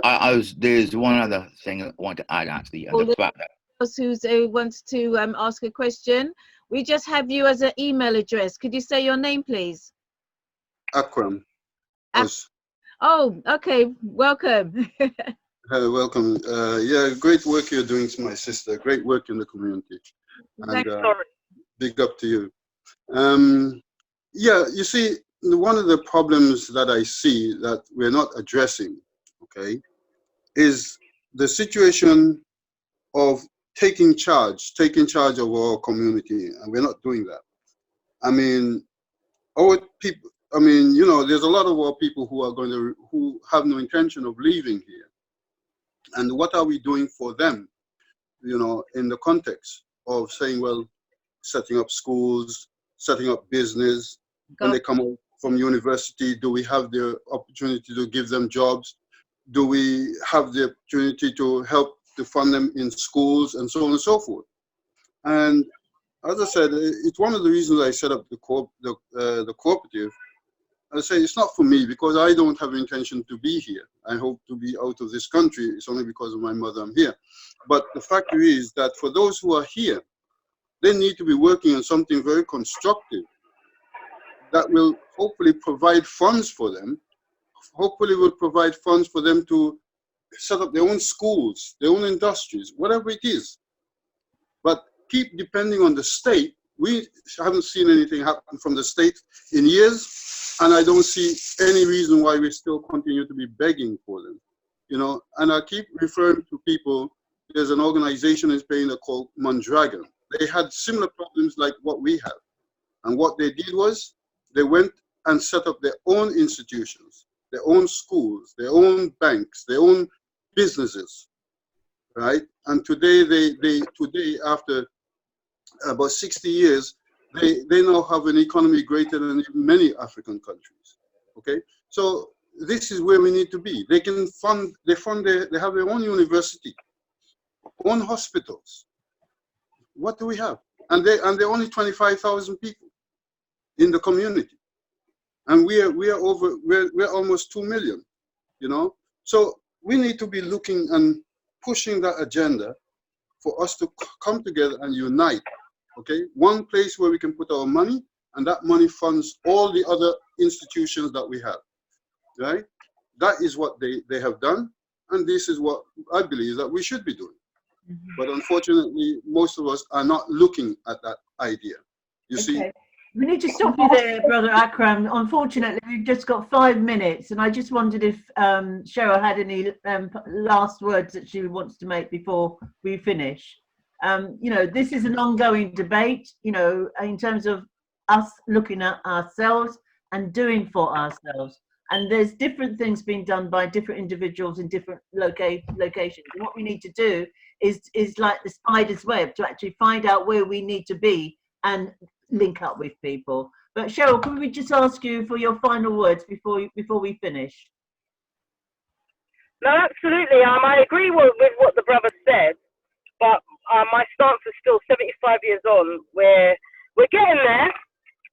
there's one other thing I want to add, actually. The fact that Who wants to ask a question? We just have you as an email address. Could you say your name, please? Akram. Oh, okay. Welcome. Welcome. Yeah, great work you're doing, my sister. Great work in the community. And big up to you. Yeah, you see, one of the problems that I see that we're not addressing, okay, is the situation of taking charge of our community, and we're not doing that. I mean, our people, I mean, you know, there's a lot of our people who have no intention of leaving here. And what are we doing for them, you know, in the context of saying, well, setting up schools, setting up business, when they come out from university, do we have the opportunity to give them jobs? Do we have the opportunity to help to fund them in schools and so on and so forth? And as I said, it's one of the reasons I set up the cooperative. I say it's not for me because I don't have intention to be here. I hope to be out of this country. It's only because of my mother I'm here. But the fact is that for those who are here, they need to be working on something very constructive that will hopefully provide funds for them, hopefully will provide funds for them to set up their own schools, their own industries, whatever it is. But keep depending on the state. We haven't seen anything happen from the state in years, and I don't see any reason why we still continue to be begging for them. You know, and I keep referring to people, there's an organization in Spain called Montague. They had similar problems like what we have. And what they did was, they went and set up their own institutions, their own schools, their own banks, their own businesses, right? And today, today after about 60 years, they now have an economy greater than many African countries, okay? So this is where we need to be. They can fund, they have their own university, own hospitals. What do we have? And they're only 25,000 people in the community, and we're almost 2 million, you know. So we need to be looking and pushing that agenda for us to come together and unite. Okay, one place where we can put our money, and that money funds all the other institutions that we have. Right? That is what they have done, and this is what I believe that we should be doing. But unfortunately, most of us are not looking at that idea. You see, We need to stop you there, Brother Akram. Unfortunately, we've just got 5 minutes, and I just wondered if Cheryl had any last words that she wants to make before we finish. You know, this is an ongoing debate, you know, in terms of us looking at ourselves and doing for ourselves. And there's different things being done by different individuals in different locations. And what we need to do is like the spider's web, to actually find out where we need to be and link up with people. But Cheryl, can we just ask you for your final words before we finish? No, absolutely. I agree with what the brother said, but my stance is still 75 years on, where we're getting there.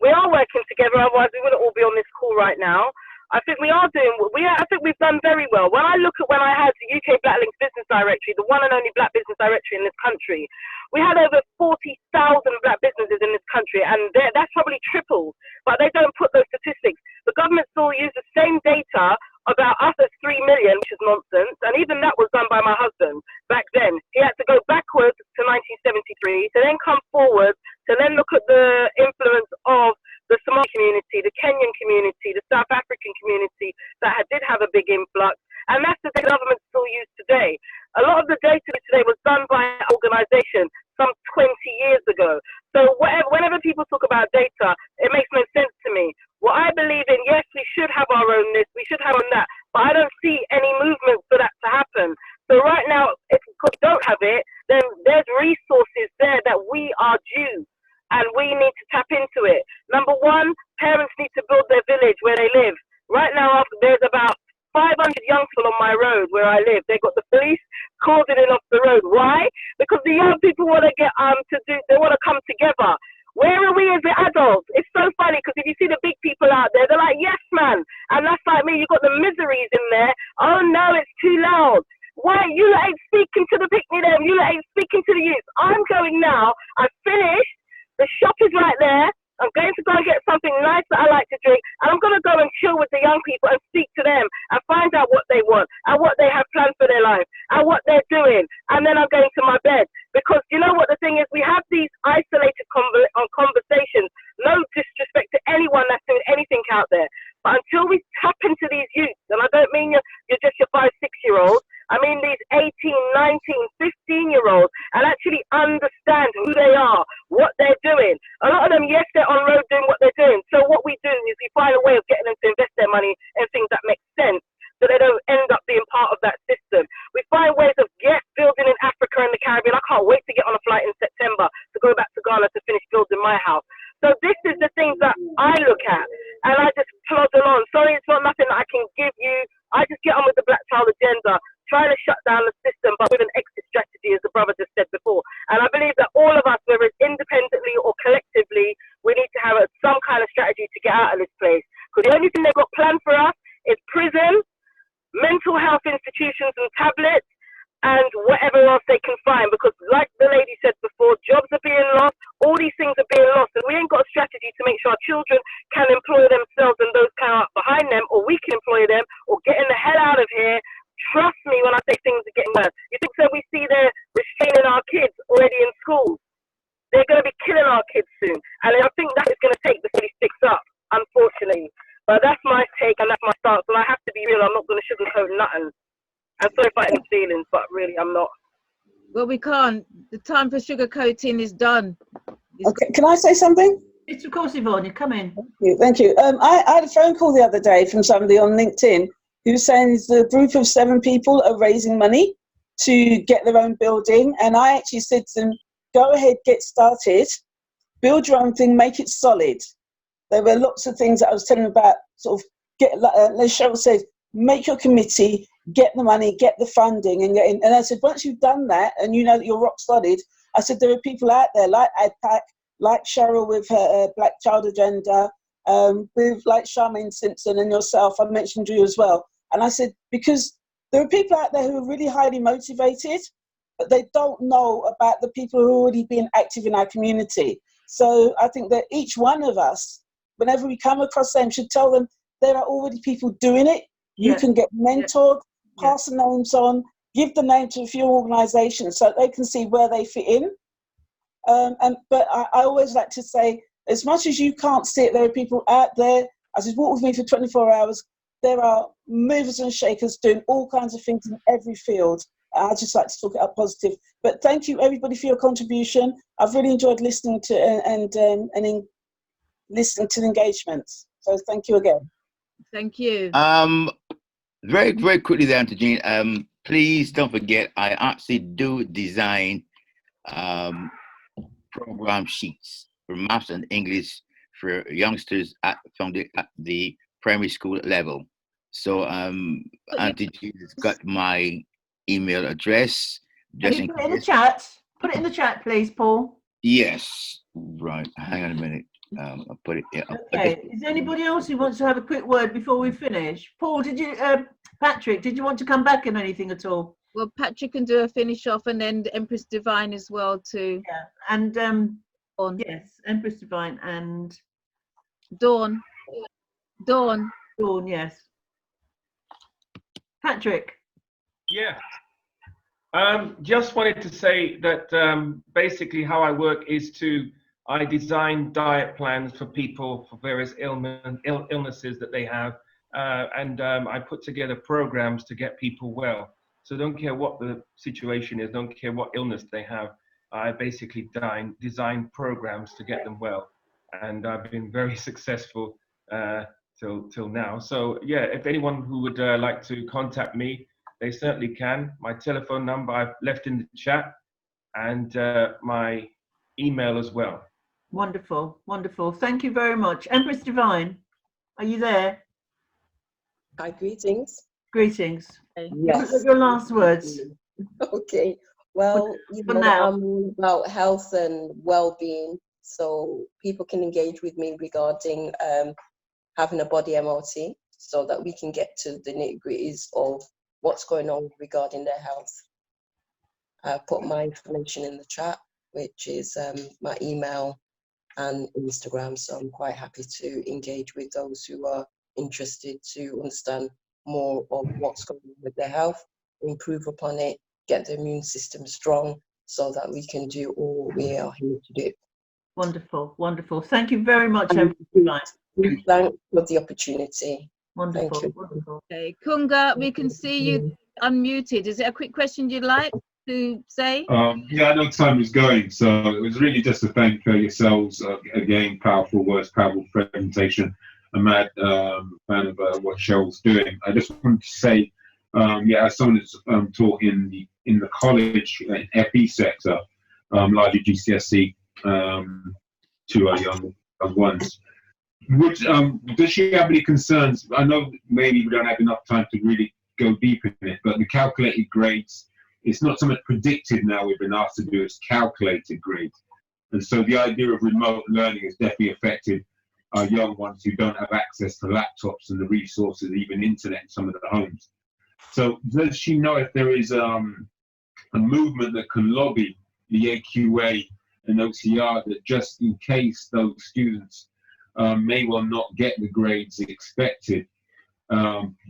We are working together, otherwise we wouldn't all be on this call right now. I think we are doing, I think we've done very well. When I look at when I had the UK Black Links Business Directory, the one and only black business directory in this country, we had over 40,000 black businesses in this country, and that's probably tripled, but they don't put those statistics. The government still use the same data about us as 3 million, which is nonsense, and even that was done by my husband back then. He had to go backwards to 1973, to then come forward, to then look at the influence of the Somali community, the Kenyan community, the South African community that did have a big influx, and that's the government still use today. A lot of the data today was done by an organization some 20 years ago. So whenever people talk about data, it makes no sense to me. What I believe in, yes, we should have our own this, we should have on that, but I don't see any movement for that to happen. So right now, if we don't have it, then there's resources there that we are due, and we need to tap into it. Number one, parents need to build their village where they live. Right now, there's about 500 young people on my road where I live. They got the police cordoning off the road. Why? Because the young people want to get they want to come together. Where are we as the adults? It's so funny because if you see the big people out there, they're like, yes, man. And that's like me. You've got the miseries in there. Oh, no, it's too loud. Why? You ain't speaking to the picnic them. You ain't speaking to the youth. I'm going now. I've finished. The shop is right there. I'm going to go and get something nice that I like to drink, and I'm going to go and chill with the young people and speak to them and find out what they want and what they have planned for their life and what they're doing. And then I'm going to my bed, because you know what the thing is, we have these isolated conversations. No disrespect to anyone that's doing anything out there, but until we tap into these youths, and I don't mean you're just your 5-6-year-olds, I mean these 18, 19, 15-year-olds, and actually understand who they are, what they're doing. A lot of them, yes, they're on road doing what they're doing. So what we do is we find a way of getting them to invest their money in things that make sense, so they don't end up being part of that system. We find ways of building in Africa and the Caribbean. I can't wait to get on a flight in September to go back to Ghana to finish building my house. So this is the things that I look at, and I just plod along. Sorry, it's not nothing that I can give you. I just get on with the Black Child agenda, trying to shut down the system, but with an exit strategy, as the brother just said before. And I believe that all of us, whether it's independently or collectively, we need to have some kind of strategy to get out of this place. Because the only thing they've got planned for us is prison, mental health institutions and tablets, and whatever else they can find. Because like the lady said before, jobs are being lost, all these things are being lost, and we ain't got a strategy to make sure our children can employ themselves and those kind of behind them, or we can employ them, or getting the hell out of here. Trust me when I say things are getting worse. You think so? We see they're restraining our kids already in schools. They're going to be killing our kids soon. And I think that is going to take before he sticks up, unfortunately. But that's my take and that's my stance. And I have to be real. I'm not going to sugarcoat nothing. I'm sorry if I hurt feelings, but really I'm not. Well, we can't. The time for sugarcoating is done. Okay, can I say something? It's of course, Yvonne, you come in. Thank you. I had a phone call the other day from somebody on LinkedIn who was saying the group of 7 people are raising money to get their own building. And I actually said to them, go ahead, get started, build your own thing, make it solid. There were lots of things that I was telling them about, sort of as Cheryl said, make your committee, get the money, get the funding, and get in. And I said, once you've done that and you know that you're rock solid, I said, there are people out there like ADPAC, like Cheryl with her Black Child agenda, with like Charmaine Simpson and yourself, I mentioned you as well. And I said, because there are people out there who are really highly motivated, but they don't know about the people who are already being active in our community. So I think that each one of us, whenever we come across them, should tell them there are already people doing it. You can get mentored, pass the names on, give the name to a few organisations so they can see where they fit in. But I always like to say, as much as you can't see it, there are people out there. I said, walk with me for 24 hours. There are movers and shakers doing all kinds of things in every field. I just like to talk it up positive. But thank you, everybody, for your contribution. I've really enjoyed listening to listening to the engagements. So thank you again. Thank you. Very, very quickly there, Auntie Jean. Please don't forget, I actually do design program sheets for maths and English for youngsters from the primary school level. So Auntie Jean has got my email address. Can you put it in the chat? Put it in the chat, please, Paul. Yes. Right. Hang on a minute. I'll put it. Yeah. Okay. Is there anybody else who wants to have a quick word before we finish? Paul, did you? Patrick, did you want to come back in anything at all? Well, Patrick can do a finish off, and then the Empress Divine as well too. Yeah. And yes, Empress Divine and Dawn. Dawn. Dawn. Yes. Patrick. Yeah. Just wanted to say that basically how I work is I design diet plans for people for various illnesses that they have, and I put together programs to get people well. So don't care what the situation is, don't care what illness they have, I basically design programs to get them well, and I've been very successful till now. So yeah, if anyone who would like to contact me, they certainly can. My telephone number I've left in the chat, and my email as well. Wonderful, wonderful. Thank you very much. Empress Divine, are you there? Hi, greetings. Greetings. Yes. Your last words. Okay. Well, you know, I'm all about health and well-being, so people can engage with me regarding having a body MOT, so that we can get to the nitty-gritties of what's going on regarding their health. I put my information in the chat, which is my email and Instagram, so I'm quite happy to engage with those who are interested to understand more of what's going on with their health, improve upon it, get the immune system strong, so that we can do all we are here to do. Wonderful, wonderful. Thank you very much, Thanks Empress. for the opportunity. Wonderful, Thank you. wonderful. Okay, Kunga, we can see you unmuted. Is it a quick question you'd like to say? Yeah, I know time is going, so it was really just to thank yourselves again. Powerful words, powerful presentation. I'm a mad fan of what Cheryl's doing. I just wanted to say, yeah, as someone who's taught in the college FE sector, largely GCSE to our young ones. Does she have any concerns? I know maybe we don't have enough time to really go deep in it, but the calculated grades, it's not so much predicted now we've been asked to do, it's calculated grades. And so the idea of remote learning has definitely affected our young ones who don't have access to laptops and the resources, even internet in some of their homes. So does she know if there is a movement that can lobby the AQA and OCR that just in case those students may well not get the grades expected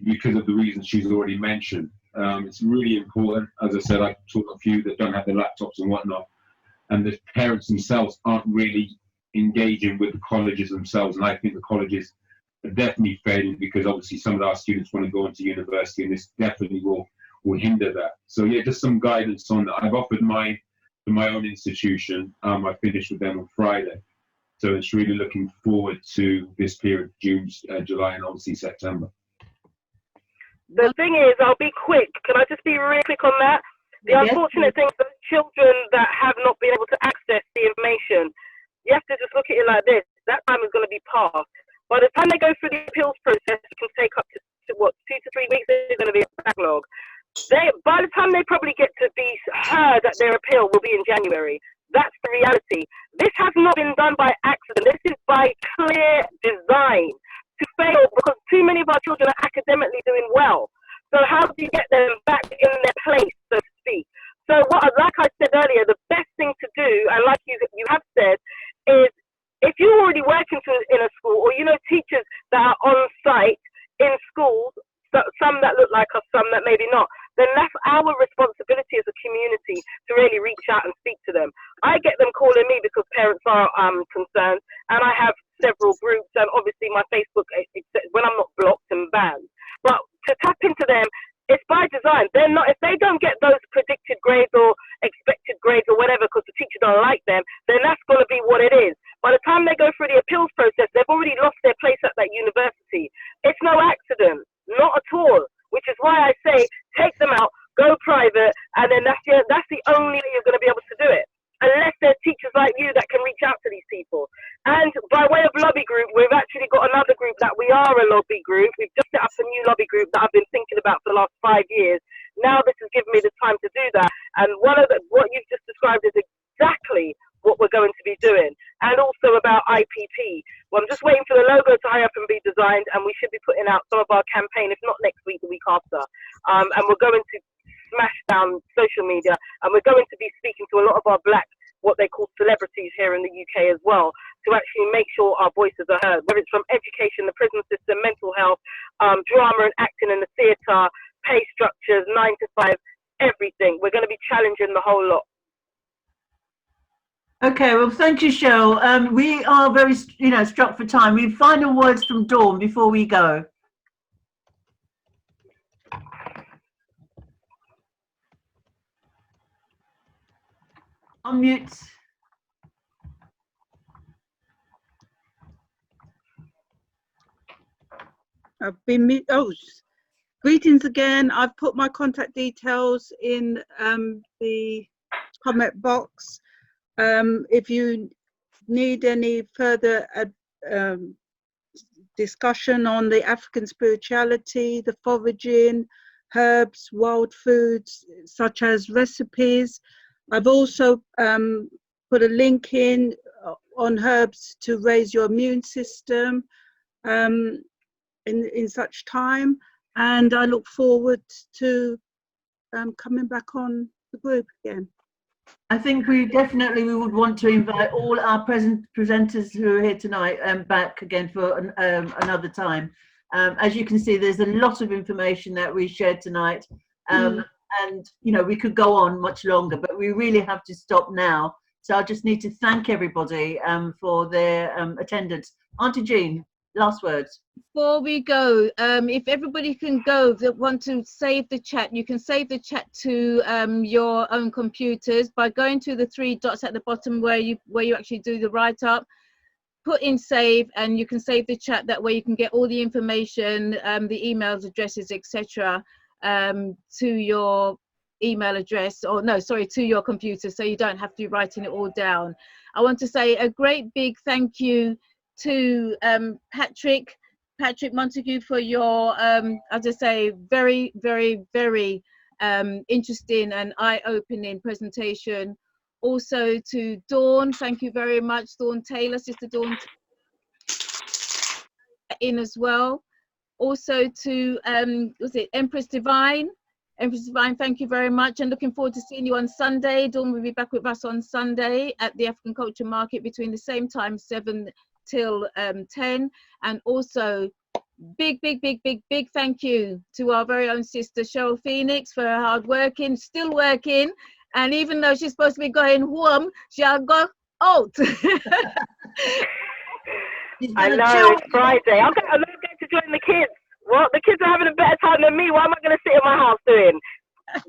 because of the reasons she's already mentioned. It's really important. As I said, I've taught a few that don't have the laptops and whatnot, and the parents themselves aren't really engaging with the colleges themselves. And I think the colleges are definitely failing because obviously some of our students want to go into university, and this definitely will hinder that. So yeah, just some guidance on that. I've offered mine to my own institution. I finished with them on Friday. So it's really looking forward to this period, June, July, and obviously September. The thing is, I'll be quick. Can I just be really quick on that? The unfortunate thing for children that have not been able to access the information, you have to just look at it like this. That time is going to be past. By the time they go through the appeals process, it can take up to what, 2 to 3 weeks. There's going to be a backlog. By the time they probably get to be heard that their appeal will be in January. That's the reality. This has not been done by accident. This is by clear design to fail because too many of our children are academically doing well. So how do you get them back in their place, so to speak? So like I said earlier, the best thing to do, and like you have said, is if you're already working in a school, or you know teachers that are on site in schools, some that look like us, some that maybe not, then that's our responsibility as a community to really reach out and speak to them. I get them calling me because parents are concerned, and I have several groups, and obviously my Facebook, when I'm not blocked and banned. But to tap into them, it's by design. They're not, if they don't get those predicted grades or expected grades or whatever because the teacher don't like them, then that's going to be what it is. By the time they go through the appeals process, they've already lost their place at that university. It's no accident, not at all, which is why I say take them out, go private, and then that's the only way you're going to be able to do it. Unless there's teachers like you that can reach out to these people. And by way of lobby group, we've actually got another group that we are a lobby group. We've just set up a new lobby group that I've been thinking about for the last 5 years. Now this has given me the time to do that. And what you've just described is exactly what we're going to be doing. And also about IPP. Well, I'm just waiting for the logo to hurry up and be designed, and we should be putting out some of our campaign, if not next week, the week after. And we're going to smash down social media, and we're going to be speaking to a lot of our black, what they call celebrities here in the UK as well, to actually make sure our voices are heard, whether it's from education, the prison system, mental health, drama and acting in the theatre, pay structures, 9 to 5, everything. We're going to be challenging the whole lot. Okay, well, thank you, Cheryl. We are very, struck for time. We have final words from Dawn before we go. Unmute. I've been greetings again. I've put my contact details in the comment box. If you need any further discussion on the African spirituality, the foraging, herbs, wild foods, such as recipes, I've also put a link in on herbs to raise your immune system in such time, and I look forward to coming back on the group again. I think we would want to invite all our presenters who are here tonight back again for another time. As you can see, there's a lot of information that we shared tonight. And we could go on much longer, but we really have to stop now. So I just need to thank everybody for their attendance. Auntie Jean, last words. Before we go, if everybody can go that want to save the chat, you can save the chat to your own computers by going to the 3 dots at the bottom where you actually do the write-up. Put in save, and you can save the chat. That way you can get all the information, the emails, addresses, etc. To your email address, or no, sorry, to your computer, so you don't have to be writing it all down. I want to say a great big thank you to Patrick Montague for your, as I say, very, very, very interesting and eye-opening presentation. Also to Dawn, thank you very much, Dawn Taylor, Sister Dawn, in as well. Also to, was it Empress Divine? Empress Divine, thank you very much, and looking forward to seeing you on Sunday. Dawn will be back with us on Sunday at the African Culture Market between the same time, 7 till 10. And also, big thank you to our very own sister Cheryl Pheonix for her hard working, still working, and even though she's supposed to be going home, she'll go out. I know, it's Friday. I'm going to join the kids. Well, the kids are having a better time than me. What am I going to sit in my house doing?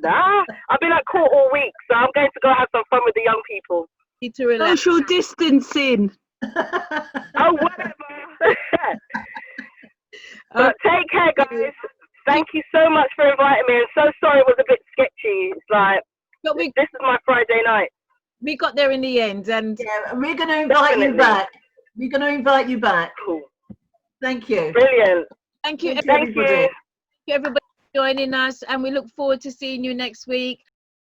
Nah, I've been at court all week, so I'm going to go have some fun with the young people. Social distancing. Oh, whatever. But take care, guys. Thank you so much for inviting me. I'm so sorry it was a bit sketchy. It's like, this is my Friday night. We got there in the end, and yeah, we're going to invite you back. We're going to invite you back. Cool. Thank you. Brilliant. Thank you, everybody. Thank you, everybody, for joining us, and we look forward to seeing you next week.